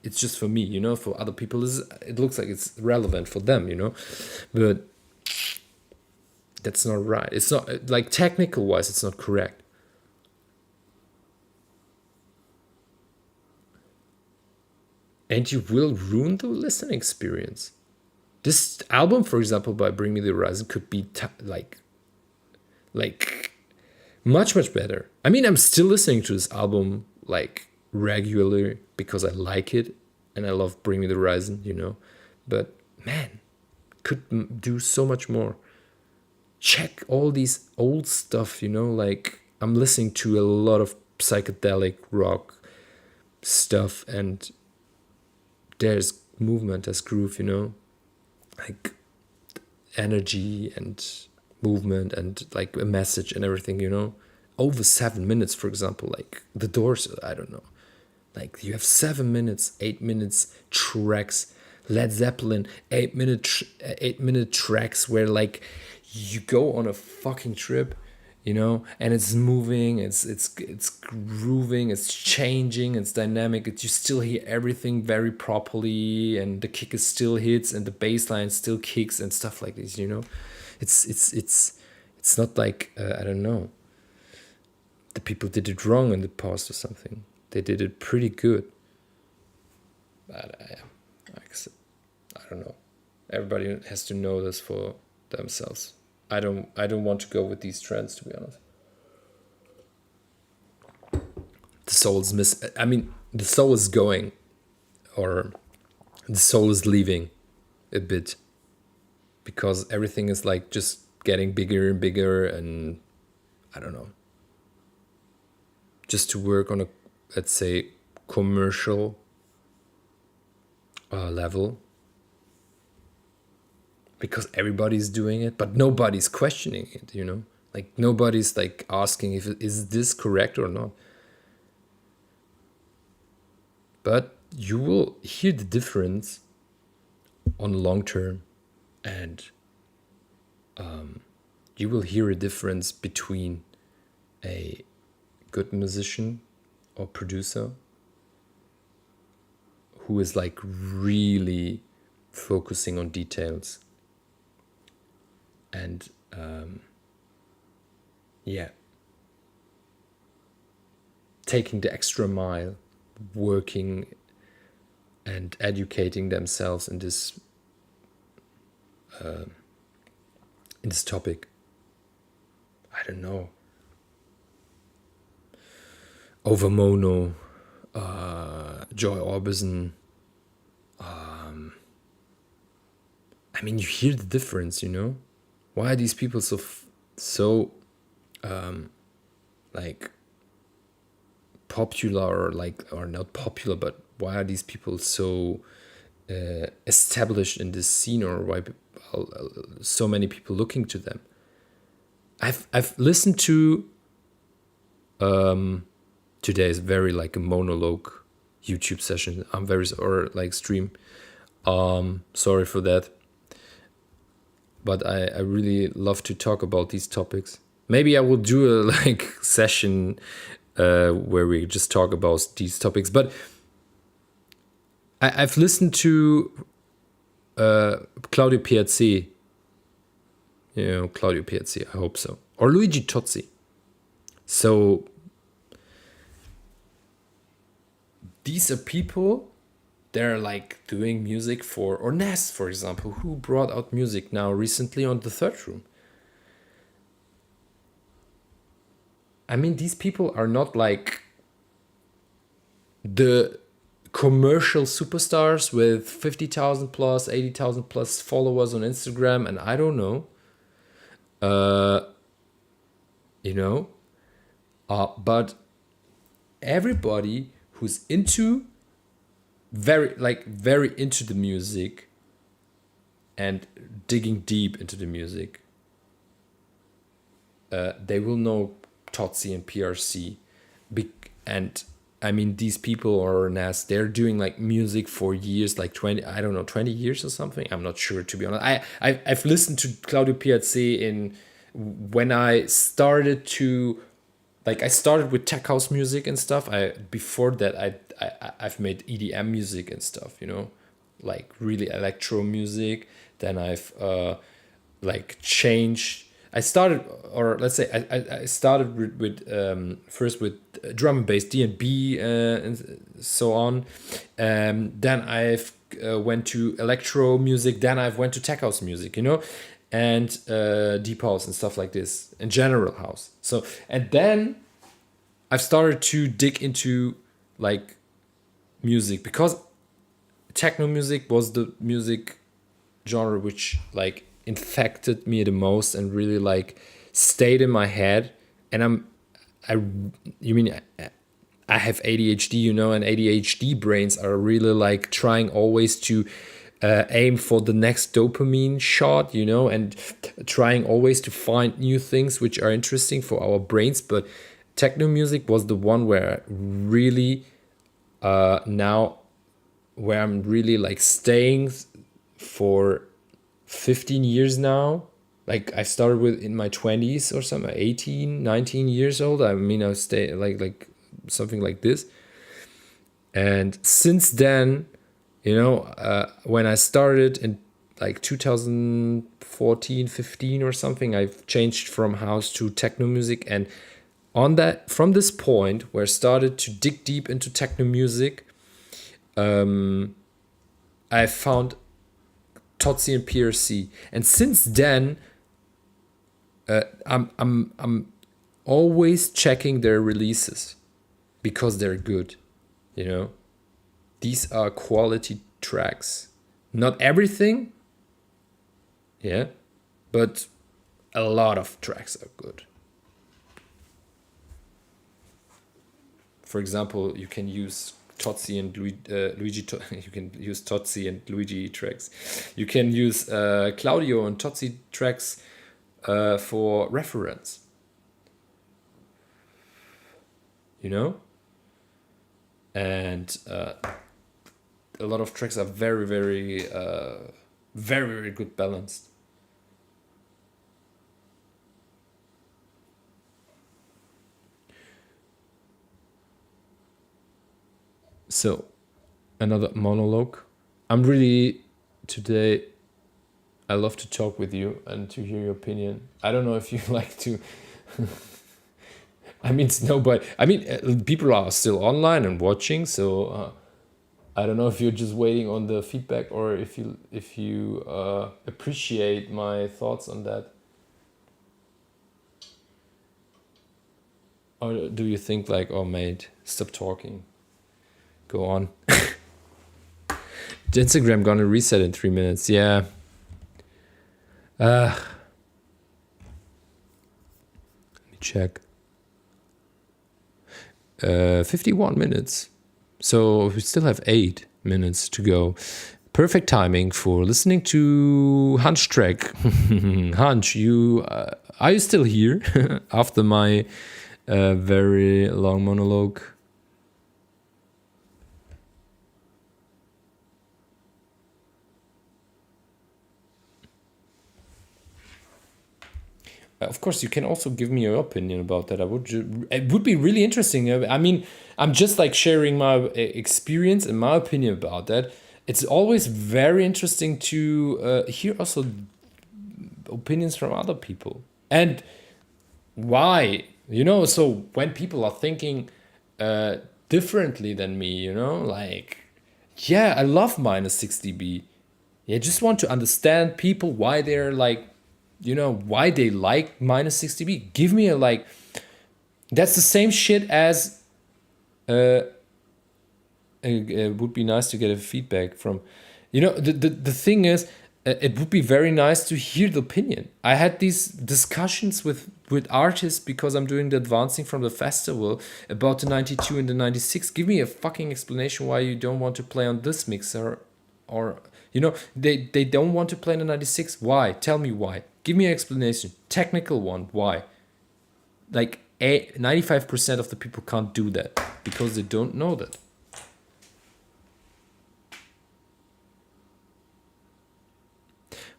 it's just for me, you know. For other people, it looks like it's relevant for them, you know, but that's not right. It's not, like, technical wise, it's not correct. And you will ruin the listening experience. This album, for example, by Bring Me the Horizon, could be like much better. I mean, I'm still listening to this album like regularly because I like it and I love Bring Me the Horizon, you know. But man, could do so much more. Check all these old stuff, you know. Like, I'm listening to a lot of psychedelic rock stuff, and there's movement, there's groove, you know, like energy and movement and like a message and everything, you know. Over 7 minutes, for example, like The Doors, I don't know, like you have 7 minutes, 8 minutes tracks. Led Zeppelin, 8 minute tracks where like you go on a fucking trip, you know, and it's moving, it's grooving, it's changing, it's dynamic. You still hear everything very properly, and the kick is still hits, and the bass line still kicks and stuff like this, you know. It's not like I don't know, the people did it wrong in the past or something. They did it pretty good. But I don't know. Everybody has to know this for themselves. I don't want to go with these trends, to be honest. The soul is going, or the soul is leaving a bit, because everything is like just getting bigger and bigger, and I don't know. Just to work on a, let's say, commercial level, because everybody's doing it, but nobody's questioning it, you know. Like, nobody's like asking if is this correct or not. But you will hear the difference on long term, and you will hear a difference between a good musician or producer who is like really focusing on details and taking the extra mile, working and educating themselves in this topic. I don't know. Overmono, Joy Orbison. I mean, you hear the difference, you know. Why are these people so like popular, or like, or not popular, but why are these people so established in this scene, or why so many people looking to them. I've listened to today's very like a monologue YouTube session. I'm very, or like stream. Sorry for that. But I really love to talk about these topics. Maybe I will do a like session where we just talk about these topics. But I've listened to Claudio Piazzi. You know, Claudio Piazzi, I hope so. Or Luigi Tozzi. So these are people, they're like doing music for, or Nas, for example, who brought out music now recently on The Third Room. I mean, these people are not like the commercial superstars with 50,000 plus, 80,000 plus followers on Instagram, and I don't know. You know, but everybody who's into very into the music and digging deep into the music, they will know Totsi and PRC. And I mean, these people are Nas, they're doing like music for years, like 20, I don't know, 20 years or something. I'm not sure, to be honest. I've listened to Claudio Piazzi when I started to, like, I started with tech house music and stuff. Before that I've made EDM music and stuff, you know, like really electro music. Then I've like changed. I started, or let's say I started with first with drum and bass, D&B, and so on. Then I've went to electro music. Then I've went to tech house music, you know, and deep house and stuff like this, and general house. So, and then I've started to dig into like music, because techno music was the music genre which like infected me the most and really like stayed in my head. And I have ADHD, you know, and ADHD brains are really like trying always to aim for the next dopamine shot, you know, and trying always to find new things which are interesting for our brains. But techno music was the one where really now where I'm really like staying for 15 years now. Like I started with in my 20s or something, 18, 19 years old. I mean, I stay like something like this. And since then, you know, when I started in like 2014, 15 or something, I've changed from house to techno music. And from this point where I started to dig deep into techno music, I found Totsi and PRC, and since then, I'm always checking their releases because they're good. You know, these are quality tracks. Not everything, yeah, but a lot of tracks are good. For example, you can use Totsi and Luigi. You can use Totsi and Luigi tracks. You can use Claudio and Totsi tracks for reference. You know, and a lot of tracks are very, very, very, very good balanced. So, another monologue. I'm really today. I love to talk with you and to hear your opinion. I don't know if you like to. I mean, it's nobody. I mean, people are still online and watching, so I don't know if you're just waiting on the feedback or if you appreciate my thoughts on that, or do you think like, oh mate, stop talking, go on. The Instagram gonna reset in 3 minutes. Yeah. Let me check. 51 minutes. So we still have 8 minutes to go. Perfect timing for listening to Hunch track. Hunch, are you still here after my very long monologue? Of course, you can also give me your opinion about that. It would be really interesting. I mean, I'm just like sharing my experience and my opinion about that. It's always very interesting to hear also opinions from other people. And why? So when people are thinking differently than me, like, yeah, I love minus 6 dB. Yeah, I just want to understand people, why they're like, why they like minus 6 dB. Give me a like, that's the same shit as it would be nice to get a feedback from, the thing is, it would be very nice to hear the opinion. I had these discussions with artists because I'm doing the advancing from the festival about the 92 and the 96. Give me a fucking explanation why you don't want to play on this mixer, or they don't want to play on the 96. Why? Tell me why. Give me an explanation. Technical one. Why? Like 95% of the people can't do that because they don't know that.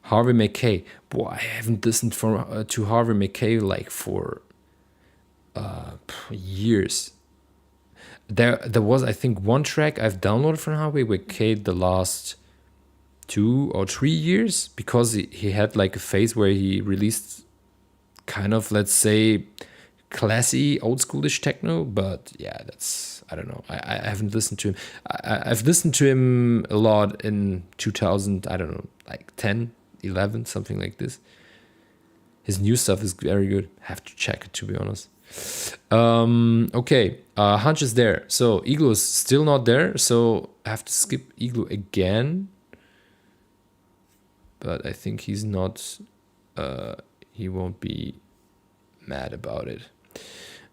Harvey Mackay. Boy, I haven't listened to Harvey Mackay like for years. There was, I think, one track I've downloaded from Harvey Mackay the last 2 or 3 years, because he had like a phase where he released kind of, let's say, classy old schoolish techno. But yeah, that's, I don't know, I haven't listened to him. I've listened to him a lot in 2000, I don't know, like 10, 11, something like this. His new stuff is very good. Have to check it, to be honest. Okay, Hunch is there, so Igloo is still not there, so I have to skip Igloo again. But I think he's not, he won't be mad about it.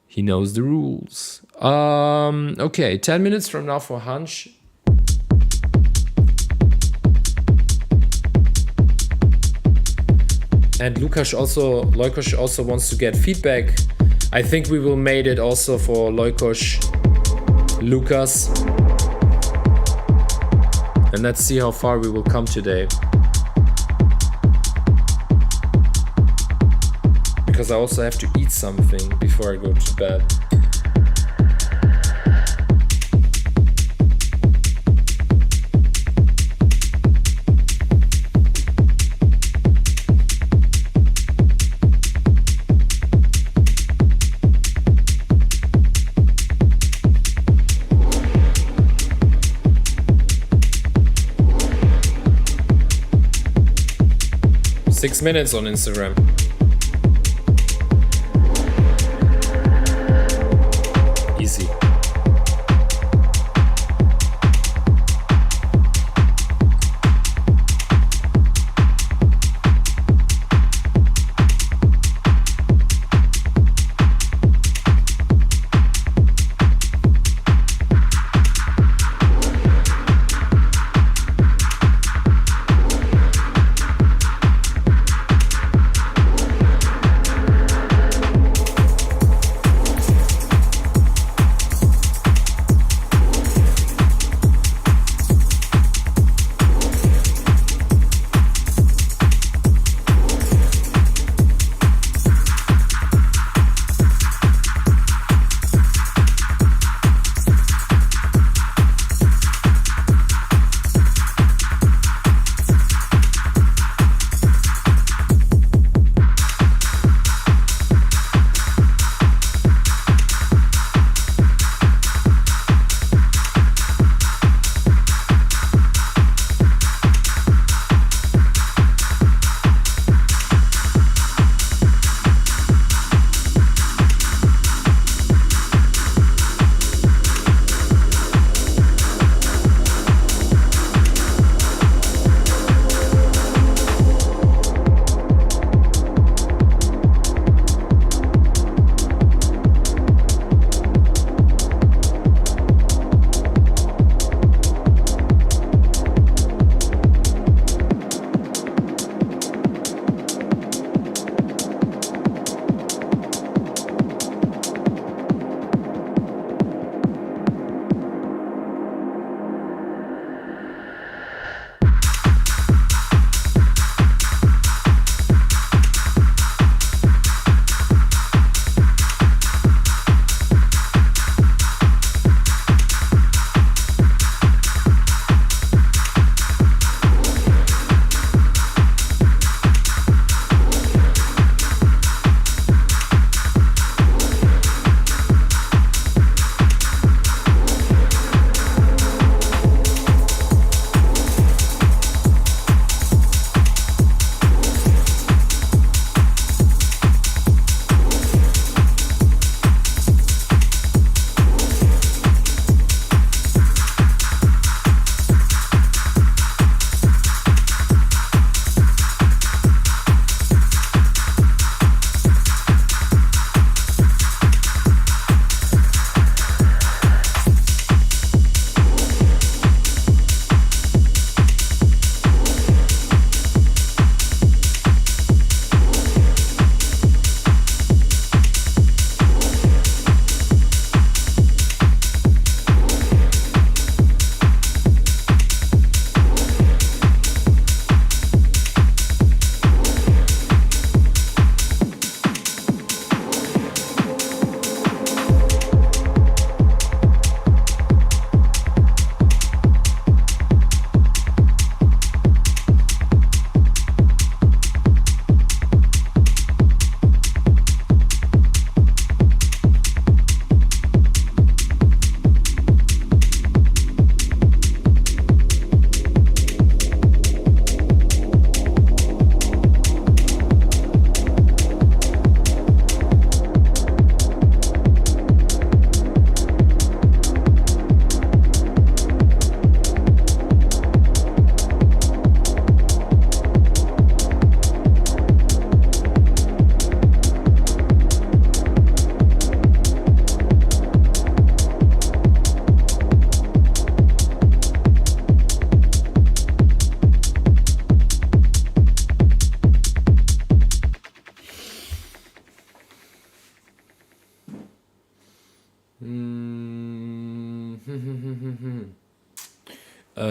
He knows the rules. Okay, 10 minutes from now for Hunch. And Lukas also wants to get feedback. I think we will made it also for Leukos, Lukas. And let's see how far we will come today. Because I also have to eat something before I go to bed. Six minutes on Instagram. Easy.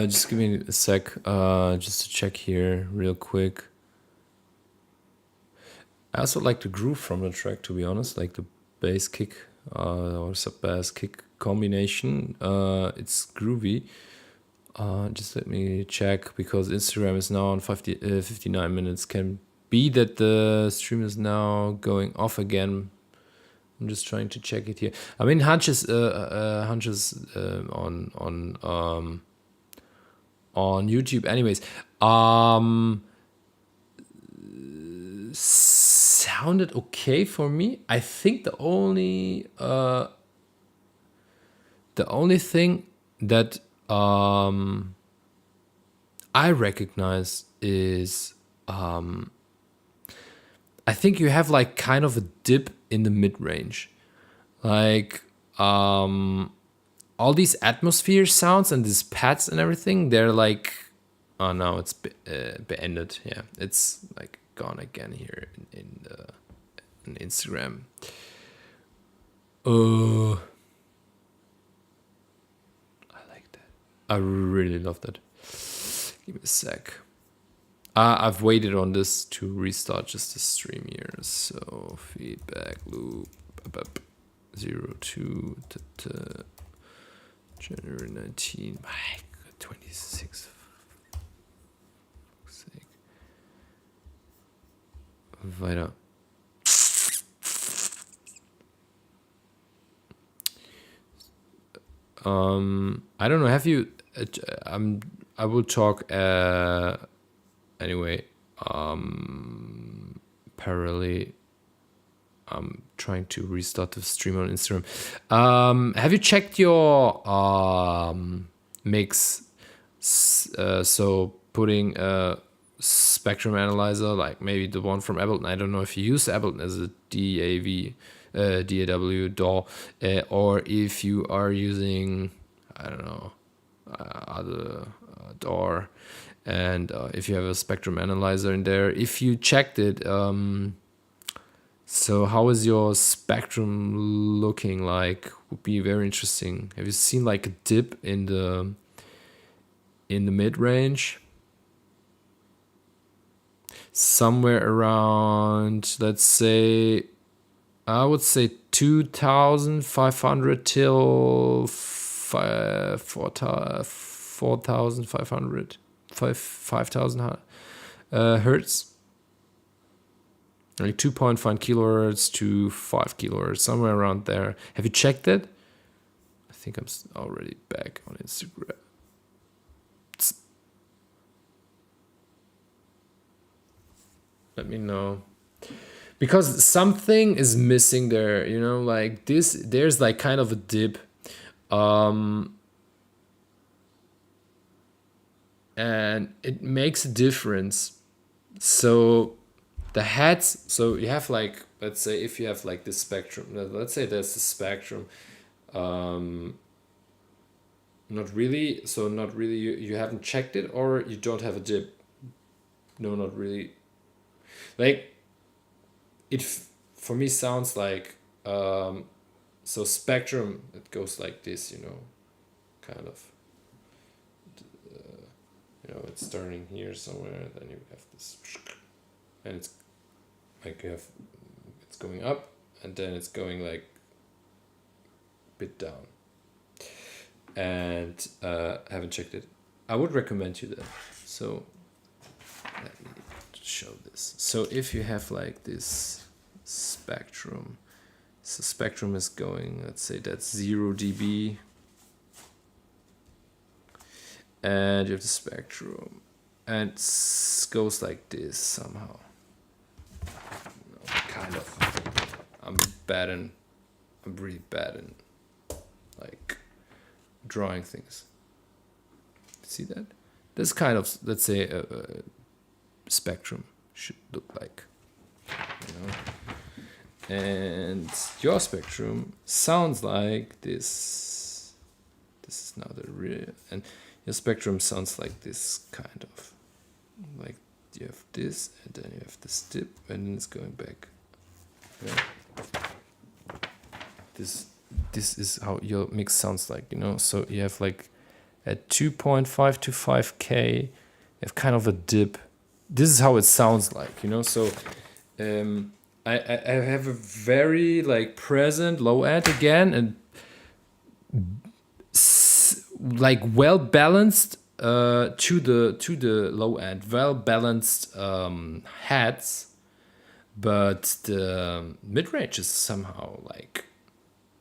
Just give me a sec, just to check here real quick. I also like the groove from the track, to be honest, like the bass kick or sub bass kick combination. It's groovy. Just let me check, because Instagram is now on 59 minutes. Can be that the stream is now going off again. I'm just trying to check it here. I mean, hunches on YouTube. Anyways, sounded okay for me. I think the only thing that I recognize is I think you have like kind of a dip in the mid range, like all these atmosphere sounds and these pads and everything. They're like, oh no, it's beendet. Yeah, it's like gone again here in Instagram. I like that. I really love that. Give me a sec. I've waited on this to restart just the stream here. So feedback loop 02 January 19. My God, 26. Sake. Weiter. I don't know. Have you? I will talk. Anyway, parallelly, I'm trying to restart the stream on Instagram. Have you checked your mix? So putting a spectrum analyzer, like maybe the one from Ableton. I don't know if you use Ableton as a DAW, or if you are using, I don't know, other DAW. And if you have a spectrum analyzer in there, if you checked it, so how is your spectrum looking like? Would be very interesting. Have you seen like a dip in the mid range? Somewhere around, let's say, I would say 2,500 till 4,500. 5,000 hertz, like 2.5 kilohertz to 5 kilohertz, somewhere around there. Have you checked it? I think I'm already back on Instagram. Let me know, because something is missing there, you know, like this. There's like kind of a dip. And it makes a difference. So the heads, so you have like, let's say if you have like this spectrum, let's say there's the spectrum, not really, you haven't checked it, or you don't have a dip. No, not really. Like it for me sounds like, so spectrum, it goes like this, you know, kind of. You know, it's starting here somewhere, then you have this, and it's like it's going up, and then it's going like a bit down. And I haven't checked it. I would recommend you that. So let me show this. So if you have like this spectrum, so spectrum is going, let's say that's 0 dB. And you have the spectrum, and it goes like this somehow. No, kind of. I'm really bad in like drawing things. See that? This kind of, let's say, a spectrum should look like, you know. And your spectrum sounds like this. This is now the real, and your spectrum sounds like this, kind of. Like you have this, and then you have this dip, and then it's going back. Yeah. This is how your mix sounds like, you know. So you have like at 2.5 to 5K, have kind of a dip. This is how it sounds like, you know. So I have a very like present low end again, and like well balanced to the low end, well balanced heads, but the mid range is somehow like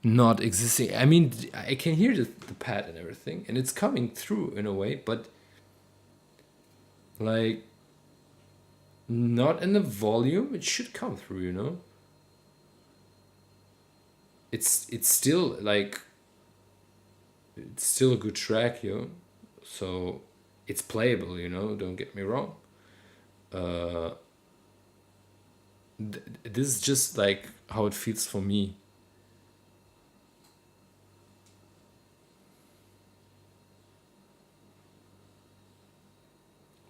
not existing. I mean, I can hear the pad and everything, and it's coming through in a way, but like not in the volume it should come through, you know. It's still like it's still a good track, yo. So it's playable, you know. Don't get me wrong. Uh, this is just like how it feels for me.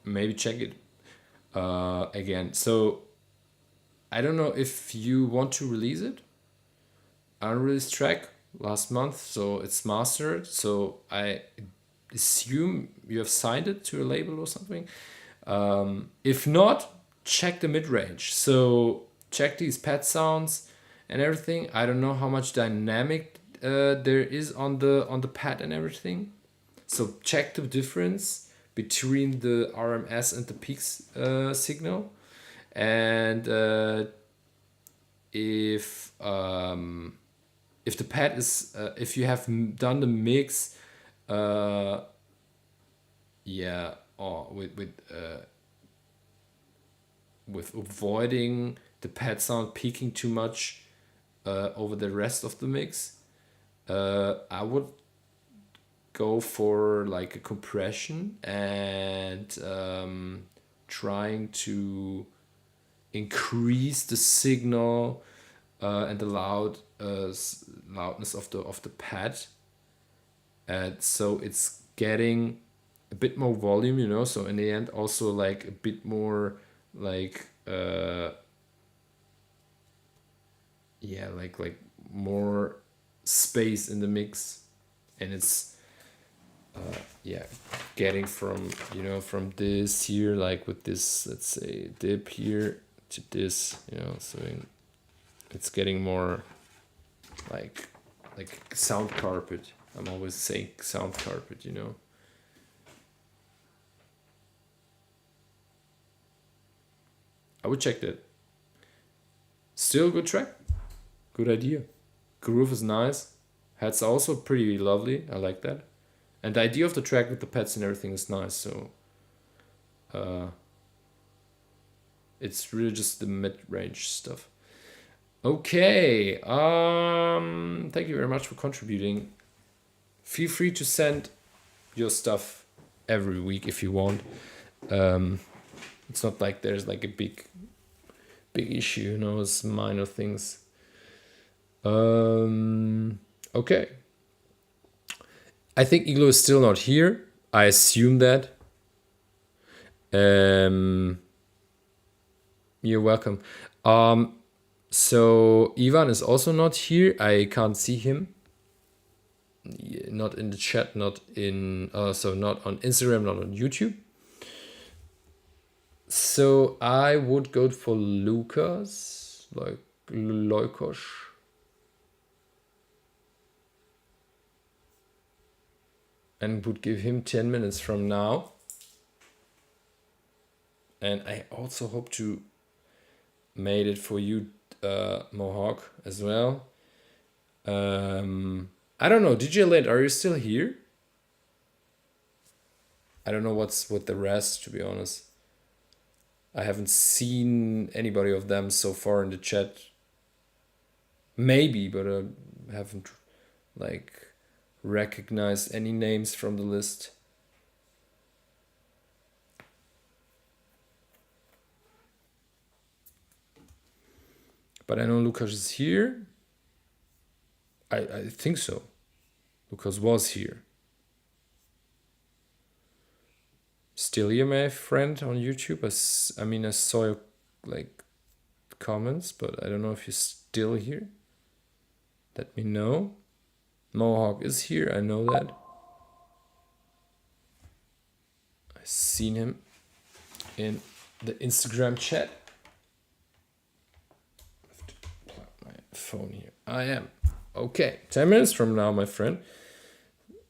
Maybe check it again. So I don't know if you want to release it. Unreleased track last month, so it's mastered. So I assume you have signed it to a label or something. If not, check the mid range. So check these pad sounds and everything. I don't know how much dynamic there is on the pad and everything. So check the difference between the RMS and the peaks signal, and if the pad is if you have done the mix, yeah, or with avoiding the pad sound peaking too much over the rest of the mix, I would go for like a compression and trying to increase the signal and the loudness of the pad, and so it's getting a bit more volume, you know. So in the end, also like a bit more like yeah, like more space in the mix, and it's yeah, getting from, you know, from this here, like with this, let's say, dip here to this, you know. So it's getting more like sound carpet. I'm always saying sound carpet, you know. I would check that. Still a good track, good idea. Groove is nice. Head's also pretty lovely. I like that. And the idea of the track with the pets and everything is nice. So it's really just the mid-range stuff. Okay. Thank you very much for contributing. Feel free to send your stuff every week if you want. It's not like there's like a big issue, you know. It's minor things. Okay. I think Iglo is still not here. I assume that. You're welcome. So Ivan is also not here. I can't see him. Not in the chat, not in so not on Instagram, not on YouTube. So I would go for Lucas, like Loikos. And would give him 10 minutes from now. And I also hope to made it for you, Mohawk, as well. I don't know, DJ Late, are you still here? I don't know what's with the rest, to be honest. I haven't seen anybody of them so far in the chat. Maybe, but I haven't like recognized any names from the list. But I know Lucas is here. I think so. Lucas was here. Still here, my friend, on YouTube? I mean, I saw your like comments, but I don't know if you're still here. Let me know. Mohawk is here, I know that. I seen him in the Instagram chat. I have to plug my phone here. I am. Okay, 10 minutes from now, my friend.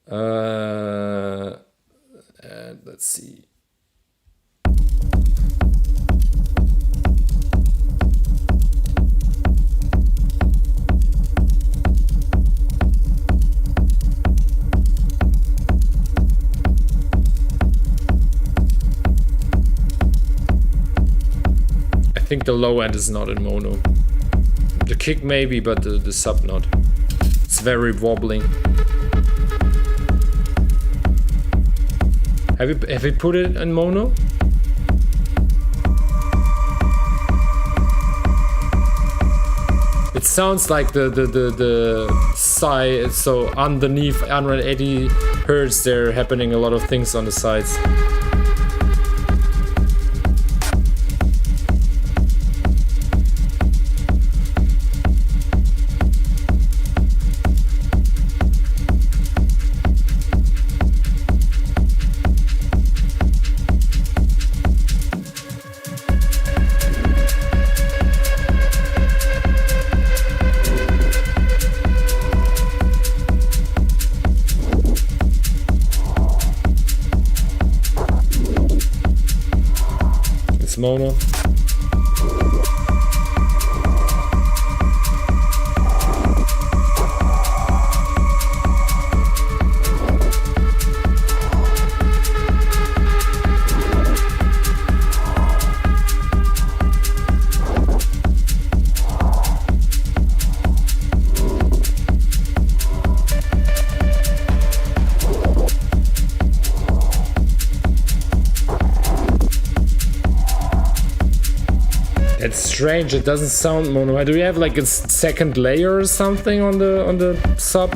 And let's see. I think the low end is not in mono. The kick maybe, but the sub not. It's very wobbling. Have you put it in mono? It sounds like the sigh. So underneath 180 hertz, there happening a lot of things on the sides. Mono. It's strange. It doesn't sound mono. Do we have like a second layer or something on the sub?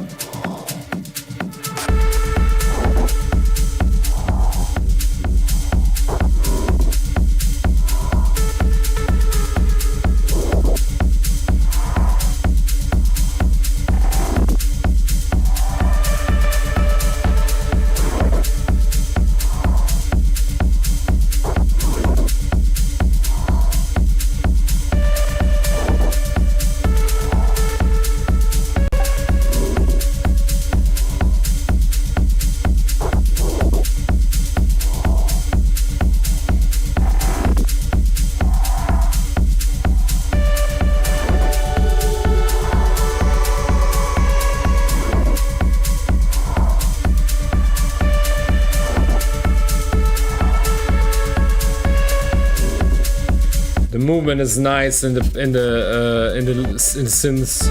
The movement is nice in the synths.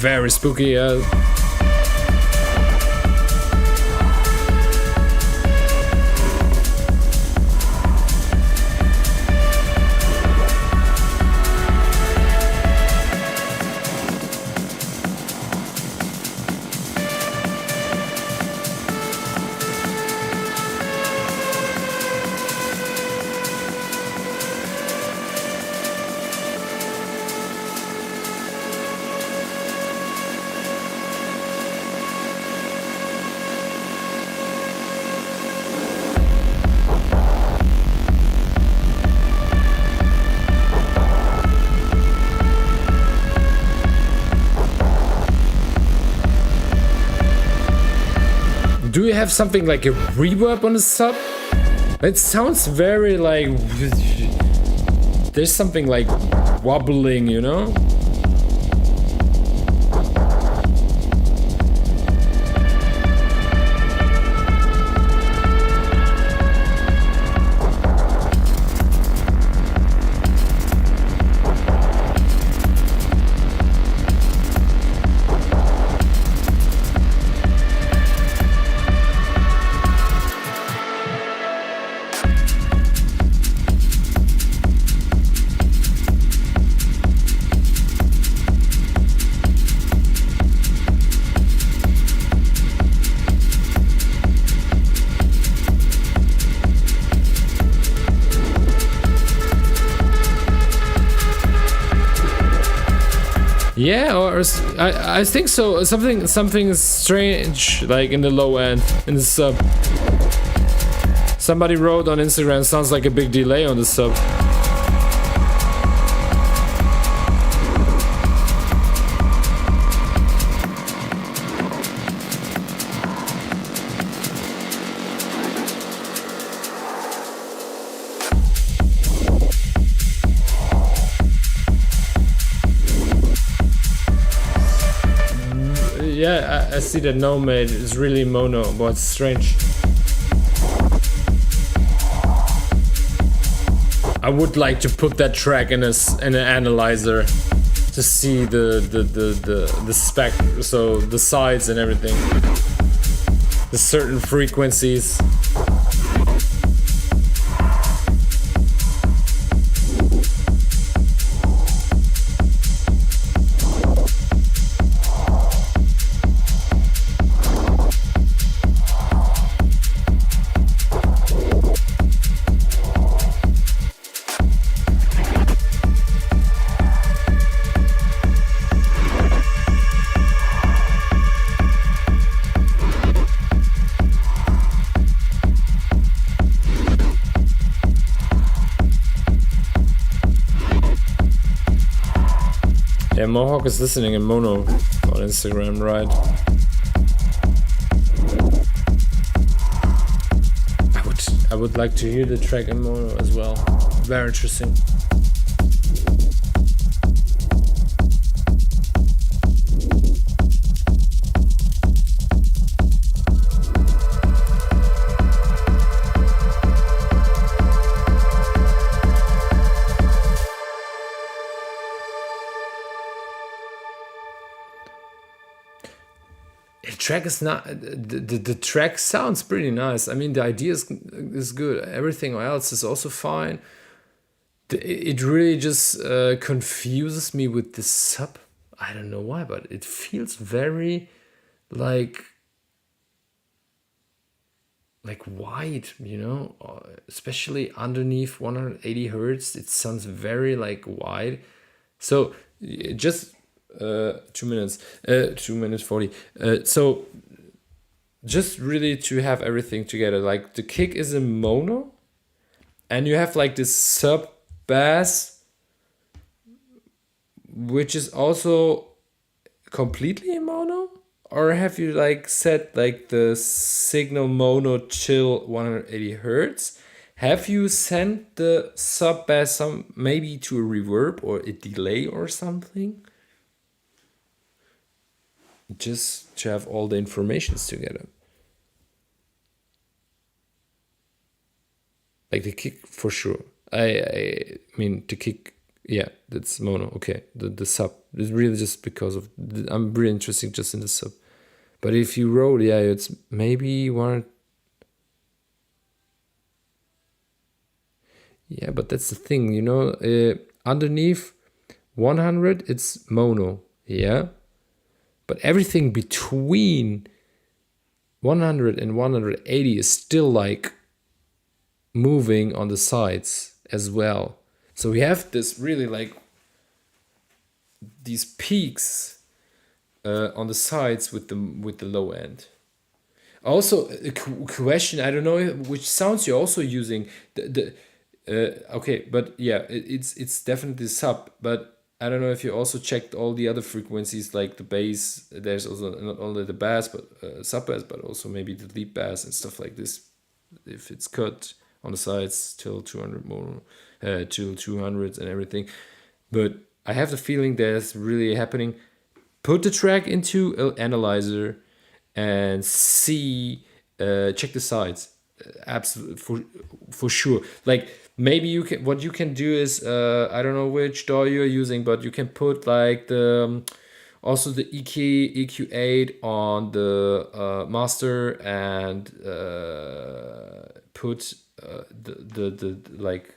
Very spooky. Do you have something like a reverb on the sub? It sounds very like there's something like wobbling, you know? Yeah, I think so. Something strange like in the low end in the sub. Somebody wrote on Instagram, sounds like a big delay on the sub. Yeah, I see that Nomade is really mono, but it's strange. I would like to put that track in an analyzer to see the spec, so the sides and everything, the certain frequencies. Yeah, Mohawk is listening in mono on Instagram, right? I would like to hear the track in mono as well. Very interesting. Track is not the track sounds pretty nice. I mean, the idea is good. Everything else is also fine. It really just confuses me with the sub. I don't know why, but it feels very like wide, you know, especially underneath 180 hertz. It sounds very like wide. So just 2 minutes, 2 minutes 40. So just really to have everything together, like the kick is in mono, and you have like this sub bass, which is also completely in mono. Or have you like set like the signal mono till 180 hertz? Have you sent the sub bass some maybe to a reverb or a delay or something? Just to have all the informations together. Like the kick for sure. I mean the kick, yeah, that's mono. Okay, the sub is really just because of I'm really interested just in the sub. But if you roll, yeah, it's maybe one. Yeah, but that's the thing, you know. Underneath 100, it's mono. Yeah. But everything between 100 and 180 is still like moving on the sides as well. So we have this really like these peaks on the sides with the low end. Also, a question, I don't know which sounds you're also using. Okay, but yeah, it's definitely sub, but I don't know if you also checked all the other frequencies like the bass. There's also not only the bass, but sub bass, but also maybe the lead bass and stuff like this. If it's cut on the sides till 200 more, till 200s and everything. But I have the feeling that's really happening. Put the track into an analyzer and see, check the sides. Absolutely, for sure. Like maybe you can. What you can do is I don't know which DAW you're using, but you can put like the also the EQ8 on the master and put the like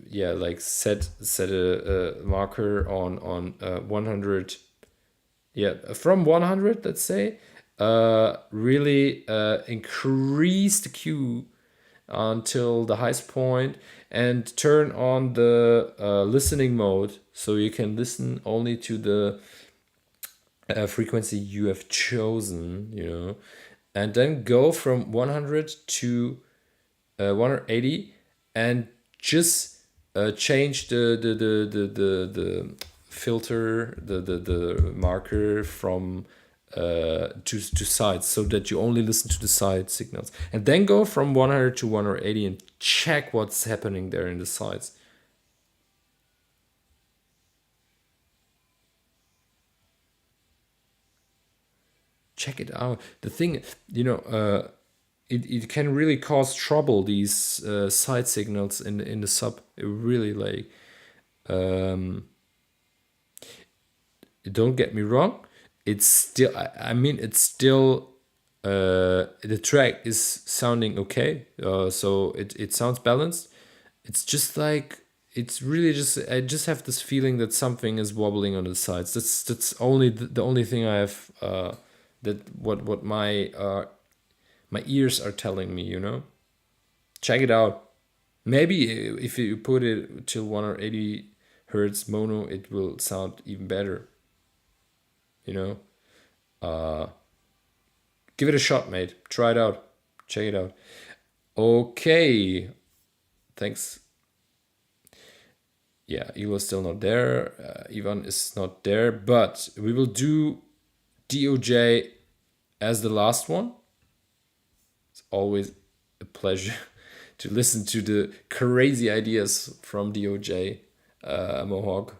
yeah, like set a marker on 100. Yeah, from 100, let's say. Really increase the Q until the highest point, and turn on the listening mode so you can listen only to the frequency you have chosen, and then go from 100 to 180 and just change the filter, the marker from to sides, so that you only listen to the side signals, and then go from 100 to 180 and check what's happening there in the sides. Check it out. The thing, it can really cause trouble, these side signals in the sub. It really, like, don't get me wrong, it's still, it's still, the track is sounding okay, so it sounds balanced. It's just like, it's really just, I just have this feeling that something is wobbling on the sides. That's only the only thing I have, that what my ears are telling me, Check it out. Maybe if you put it till 180 hertz mono, it will sound even better. Give it a shot, mate. Try it out. Check it out. Okay. Thanks. Yeah, Elo's still not there. Ivan is not there, but we will do DOJ as the last one. It's always a pleasure to listen to the crazy ideas from DOJ Mohawk.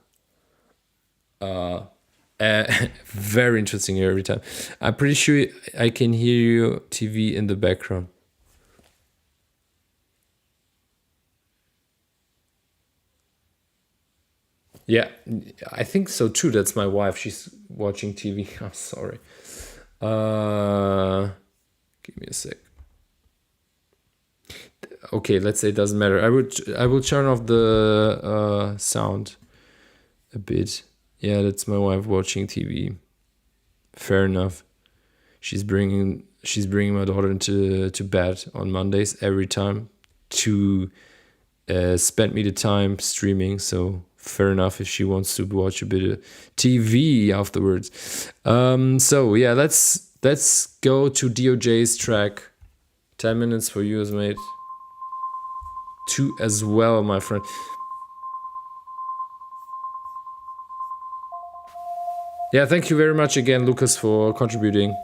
Very interesting here every time. I'm pretty sure I can hear you TV in the background. Yeah, I think so too. That's my wife. She's watching TV. I'm sorry. Give me a sec. Okay, let's say it doesn't matter. I will turn off the sound a bit. Yeah, that's my wife watching TV. Fair enough. She's bringing my daughter to bed on Mondays every time to spend me the time streaming. So fair enough if she wants to watch a bit of TV afterwards. So yeah, let's go to DOJ's track. 10 minutes for you, mate. 2 as well, my friend. Yeah, thank you very much again, Lucas, for contributing.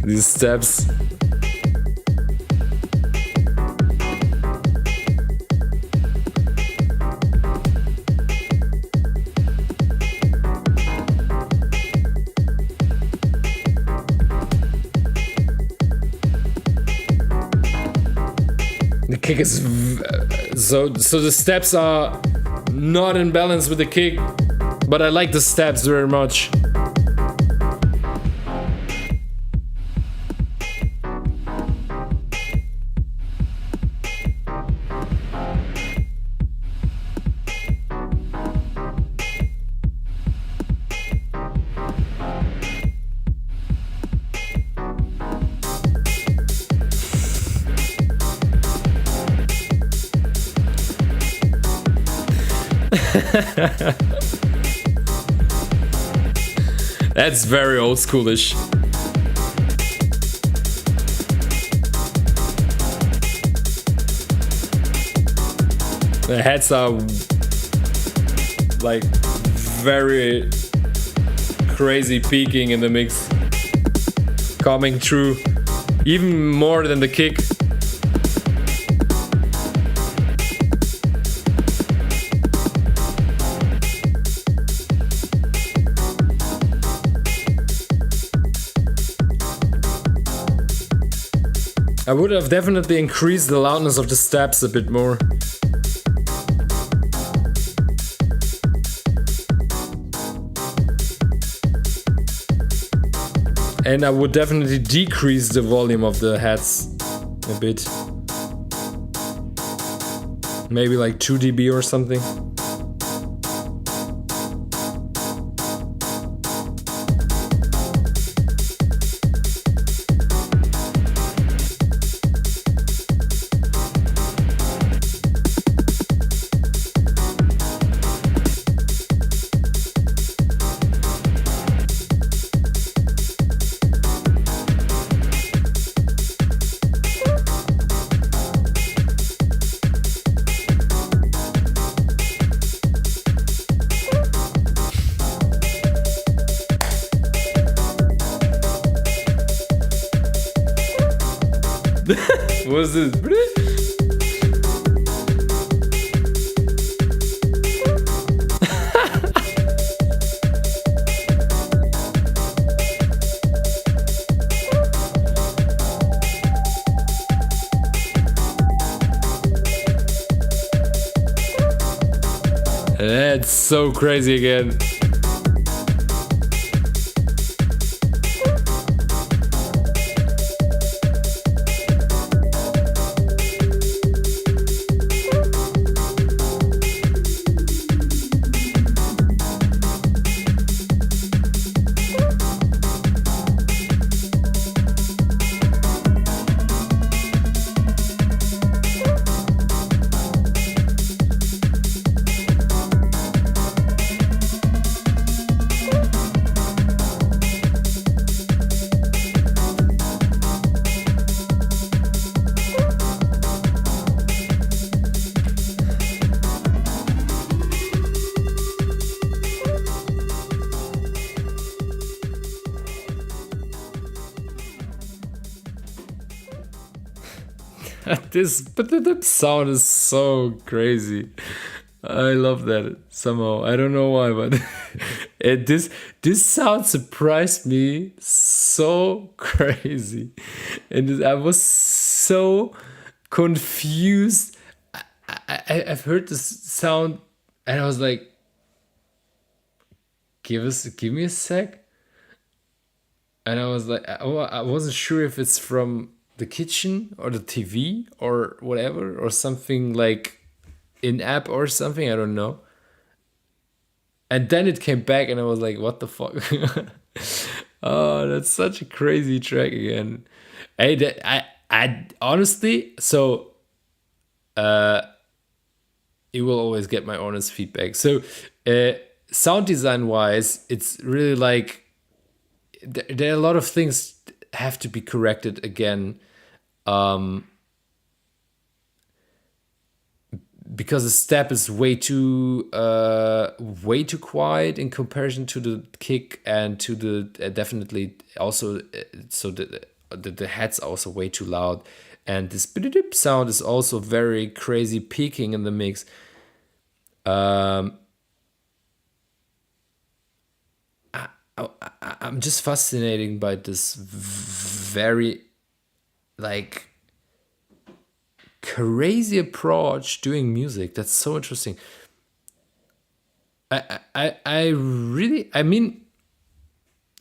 These steps. The kick is so the steps are not in balance with the kick, but I like the steps very much. That's very old schoolish. The heads are like very crazy peaking in the mix, coming through even more than the kick. I would have definitely increased the loudness of the steps a bit more. And I would definitely decrease the volume of the heads a bit. Maybe like 2 dB or something. What's this? That's so crazy again. This sound is so crazy. I love that somehow. I don't know why, but this sound surprised me so crazy, and I was so confused. I've heard this sound, and I was like, give me a sec. And I was like, I wasn't sure if it's from the kitchen or the TV or whatever, or something like in-app or something, I don't know. And then it came back and I was like, what the fuck? Oh, that's such a crazy track again. I honestly, so you will always get my honest feedback. So sound design wise, it's really like there are a lot of things have to be corrected again, because the step is way too quiet in comparison to the kick, and to the definitely also so the head's also way too loud, and this sound is also very crazy peaking in the mix. I'm just fascinated by this very like crazy approach doing music. That's so interesting. I really, I mean,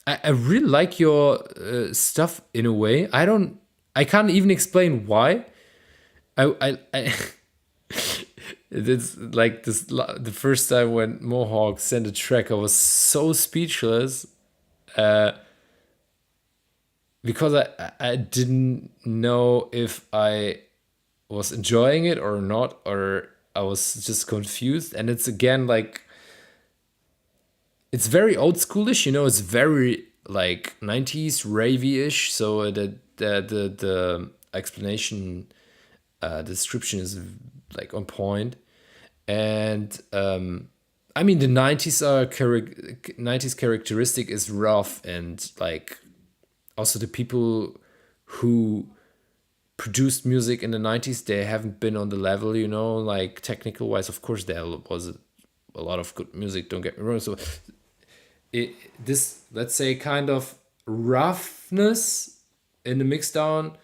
I really like your stuff in a way. I can't even explain why. I it's like this, the first time when Mohawk sent a track, I was so speechless, because I didn't know if I was enjoying it or not, or I was just confused. And it's again like, it's very old schoolish, it's very like 90s ravey-ish. So the explanation, description is like on point. And I mean, the 90s characteristic is rough, and like also the people who produced music in the 90s, they haven't been on the level, like technical wise. Of course there was a lot of good music, don't get me wrong. So this, let's say, kind of roughness in the mix down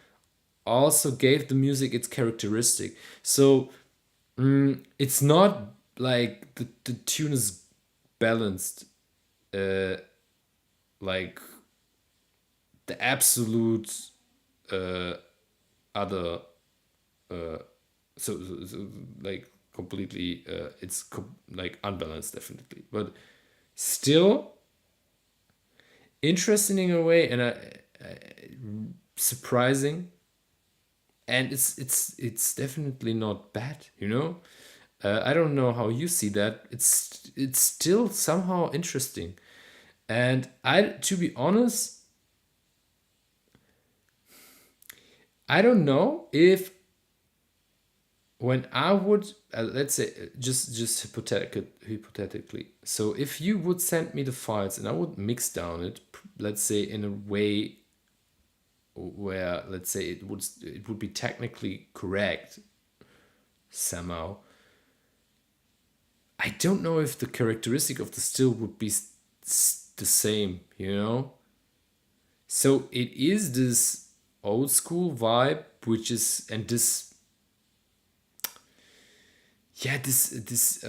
also gave the music its characteristic. So it's not like the tune is balanced, uh, like the absolute uh, other so like completely it's like unbalanced definitely, but still interesting in a way, and surprising, and it's definitely not bad, you know. I don't know how you see that. It's still somehow interesting, and I, to be honest, I don't know if when I would let's say just hypothetically. So if you would send me the files and I would mix down it, let's say in a way where let's say it would be technically correct somehow. I don't know if the characteristic of the still would be the same, you know. So it is this old school vibe, which is and this yeah this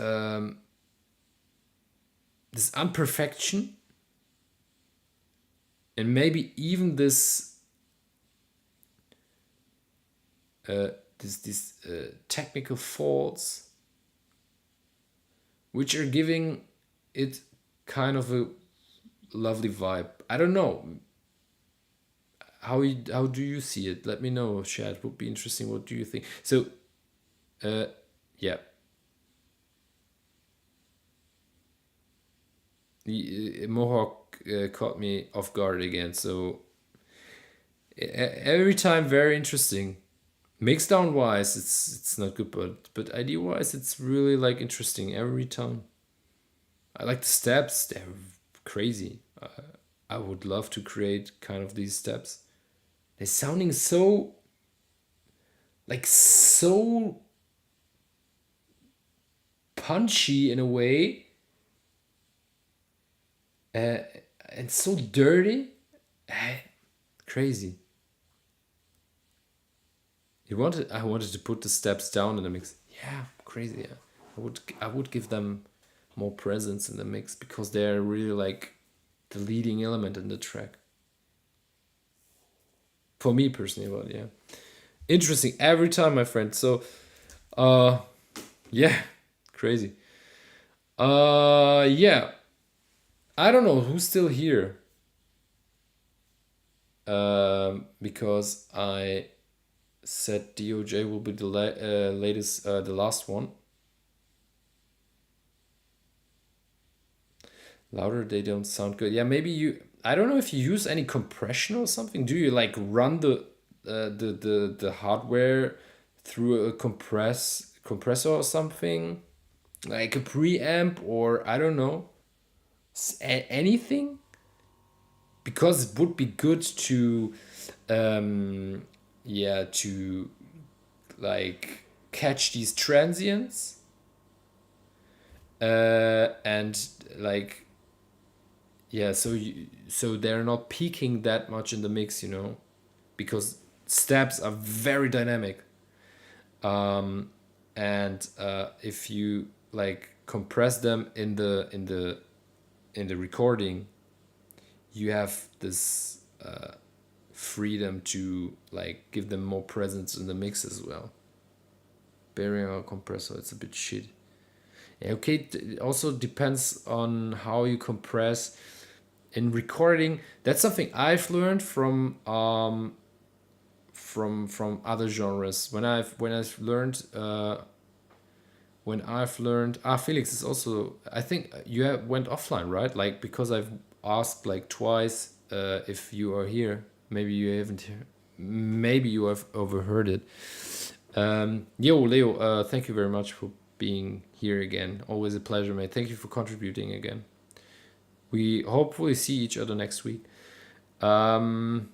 imperfection, and maybe even this uh, this technical faults, which are giving it kind of a lovely vibe. I don't know how do you see it. Let me know, chat. Would be interesting. What do you think? So, uh, yeah, the Mohawk caught me off guard again. So every time very interesting. Mixdown wise, it's not good, but idea wise, it's really like interesting every time. I like the steps; they're crazy. I would love to create kind of these steps. They're sounding so like so punchy in a way, uh, and so dirty. Crazy. I wanted to put the steps down in the mix. Yeah, crazy. Yeah. I would give them more presence in the mix because they're really like the leading element in the track. For me personally, but yeah. Interesting every time, my friend. So uh yeah, crazy. Yeah. I don't know who's still here. Because I said DOJ will be the latest, the last one. Louder, they don't sound good. Yeah, maybe you. I don't know if you use any compression or something. Do you like run the hardware through a compressor or something, like a preamp, or I don't know, anything? Because it would be good to, um, yeah, to like catch these transients, and like yeah, so they're not peaking that much in the mix, you know, because steps are very dynamic. And if you like compress them in the recording, you have this freedom to like give them more presence in the mix as well. Barrier compressor, it's a bit shit. Yeah, okay, it also depends on how you compress in recording. That's something I've learned from other genres. When I've learned Felix is also, I think you went offline, right? Like because I've asked like twice if you are here. Maybe you haven't maybe you have overheard it. Yo, Leo, thank you very much for being here again. Always a pleasure, mate. Thank you for contributing again. We hopefully see each other next week. Um,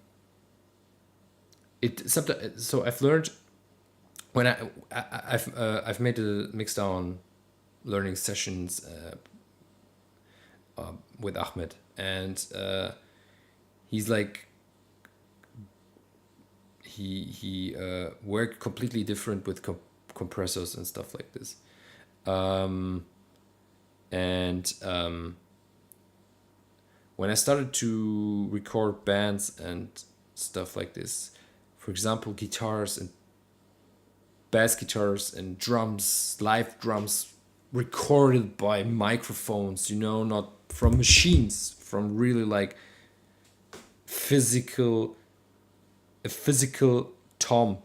so I've learned when I've made a Mixdown learning sessions with Ahmed, and he's like he worked completely different with compressors and stuff like this. And when I started to record bands and stuff like this, for example, guitars and bass guitars and drums, live drums, recorded by microphones, not from machines, from really like a physical tom,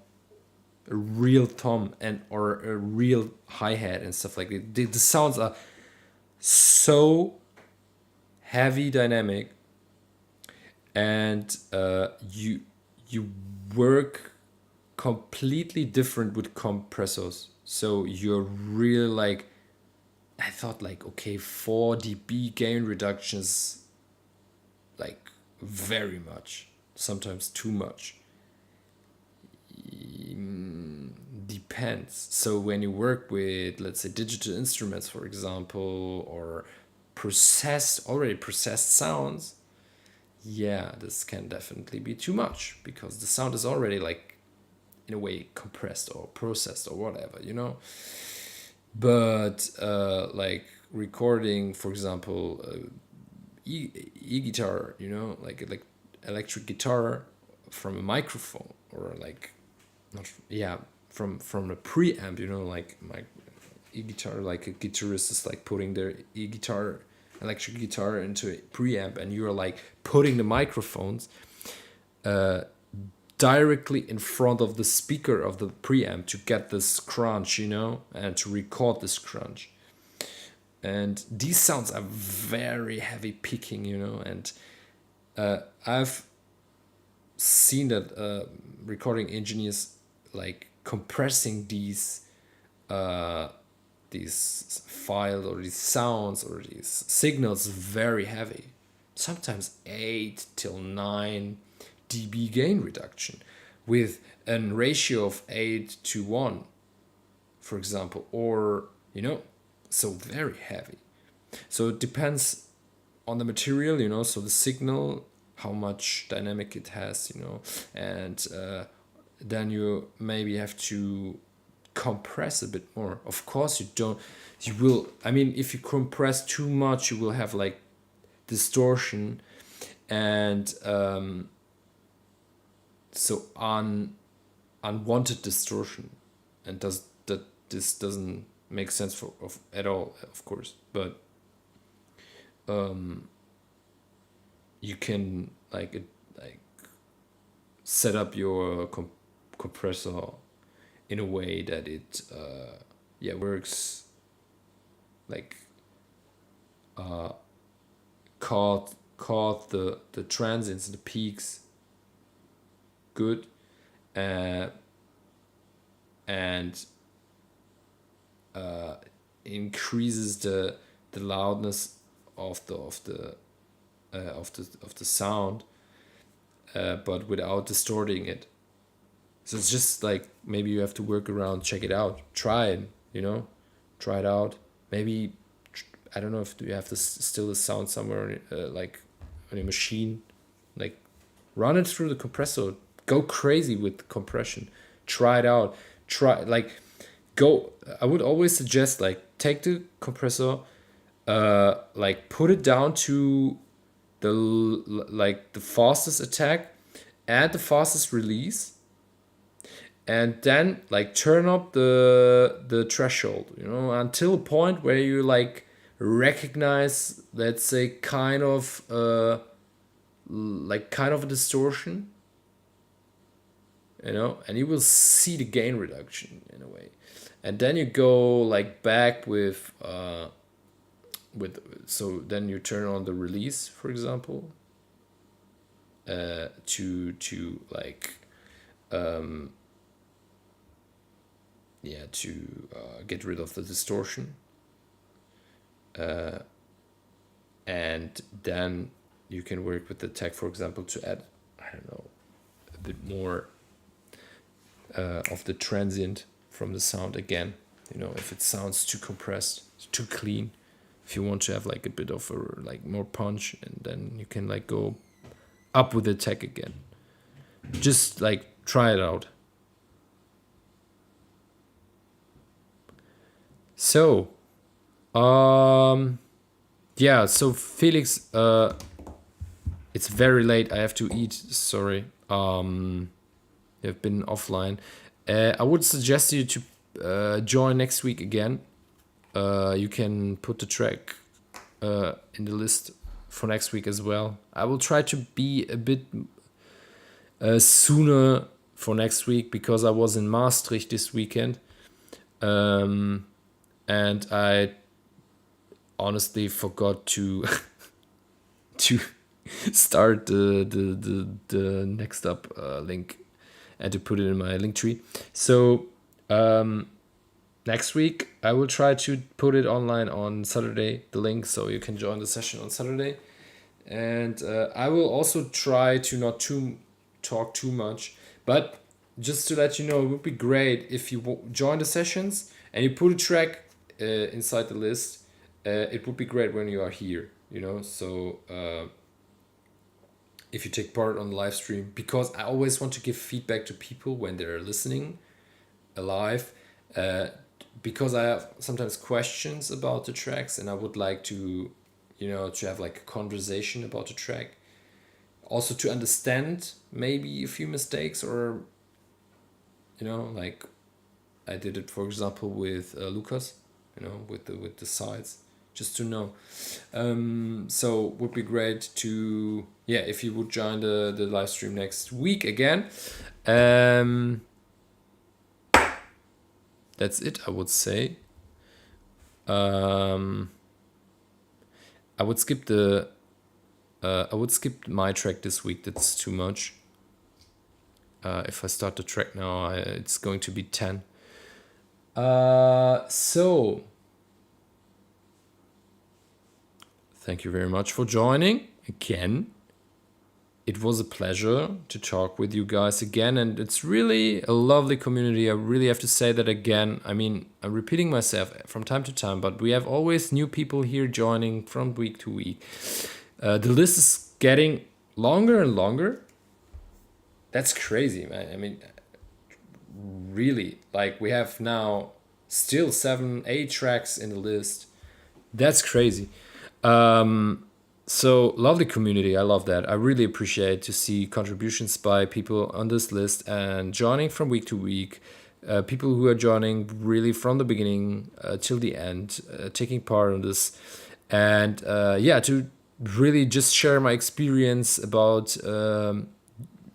a real tom, and or a real hi-hat and stuff like that. The sounds are so heavy dynamic, and you work completely different with compressors. So you're really like, I thought like, okay, 4 dB gain reductions, like very much, sometimes too much. Depends. So when you work with, let's say, digital instruments, for example, or already processed sounds, yeah, this can definitely be too much, because the sound is already like, in a way, compressed or processed or whatever, But like recording, for example, e-guitar, like electric guitar from a microphone, or like, not, yeah, from a preamp, like my e-guitar, like a guitarist is like putting their e-guitar, electric guitar, into a preamp, and you're like putting the microphones directly in front of the speaker of the preamp to get this crunch, and to record this crunch. And these sounds are very heavy picking, and I've seen that recording engineers like compressing these files or these sounds or these signals very heavy, sometimes 8 till 9 dB gain reduction, with a ratio of 8:1, for example, or so very heavy. So it depends on the material, so the signal, how much dynamic it has, and then you maybe have to compress a bit more. Of course, if you compress too much, you will have like distortion, and so unwanted distortion, and this doesn't make sense at all, of course. But you can like set up your compressor in a way that it works, like caught the transients, the peaks good, and increases the loudness of the sound, but without distorting it. So it's just like, maybe you have to work around, check it out, try it, try it out. Maybe, I don't know if you have to still the sound somewhere, like on a machine, like run it through the compressor, go crazy with compression, try it out, I would always suggest, like, take the compressor, like put it down to the fastest attack and the fastest release, and then like turn up the threshold, until a point where you like recognize, let's say, kind of a distortion, and you will see the gain reduction in a way. And then you go like back with so then you turn on the release, for example, to like to get rid of the distortion, and then you can work with the tech, for example, to add, I don't know, a bit more of the transient from the sound again, if it sounds too compressed, too clean, if you want to have like a bit of more punch, and then you can like go up with the tech again. Just like try it out. So, yeah, so Felix, it's very late. I have to eat. Sorry. You've been offline. I would suggest you to join next week again. You can put the track in the list for next week as well. I will try to be a bit sooner for next week because I was in Maastricht this weekend. And I honestly forgot to to start the next up link and to put it in my link tree. So next week I will try to put it online on Saturday, the link, so you can join the session on Saturday. And I will also try to not talk too much, but just to let you know, it would be great if you join the sessions and you put a track inside the list. It would be great when you are here, so if you take part on the live stream, because I always want to give feedback to people when they're listening live, because I have sometimes questions about the tracks and I would like to to have like a conversation about the track, also to understand maybe a few mistakes, or like I did it, for example, with Lucas, with the sides, just to know. So would be great to, if you would join the live stream next week again. That's it, I would say. I would skip my track this week. That's too much. If I start the track now, it's going to be 10. So thank you very much for joining again. It was a pleasure to talk with you guys again, and it's really a lovely community. I really have to say that again. I mean, I'm repeating myself from time to time, but we have always new people here joining from week to week. The list is getting longer and longer. That's crazy, man. I mean, really, like we have now still 7-8 tracks in the list. That's crazy. So lovely community. I love that. I really appreciate to see contributions by people on this list and joining from week to week. People who are joining really from the beginning till the end, taking part on this, and to really just share my experience about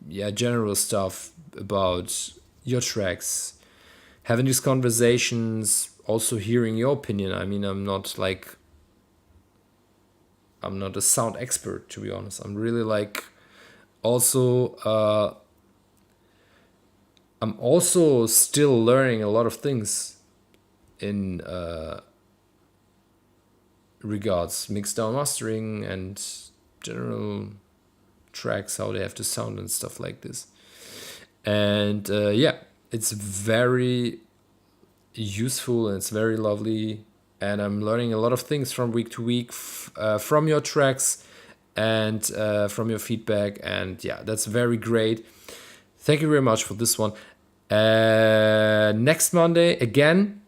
general stuff about your tracks, having these conversations, also hearing your opinion. I mean, I'm not a sound expert, to be honest. I'm really I'm also still learning a lot of things in regards mixdown mastering and general tracks, how they have to sound and stuff like this. And it's very useful and it's very lovely, and I'm learning a lot of things from week to week from your tracks and from your feedback, and that's very great. Thank you very much for this one. Next Monday again,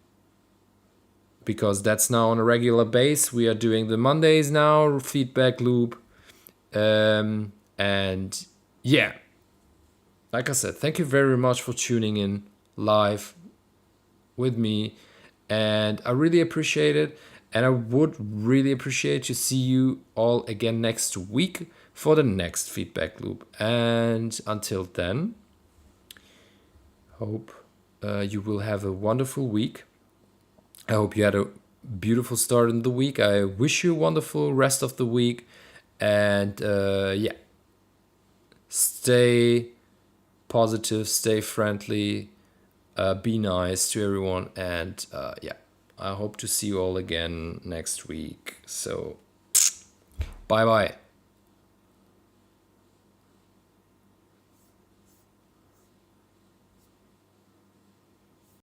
because that's now on a regular base, we are doing the Mondays now, feedback loop. And like I said, thank you very much for tuning in live with me, and I really appreciate it. And I would really appreciate to see you all again next week for the next feedback loop. And until then, hope you will have a wonderful week. I hope you had a beautiful start in the week. I wish you a wonderful rest of the week. And stay positive, stay friendly, be nice to everyone. And I hope to see you all again next week. So bye bye.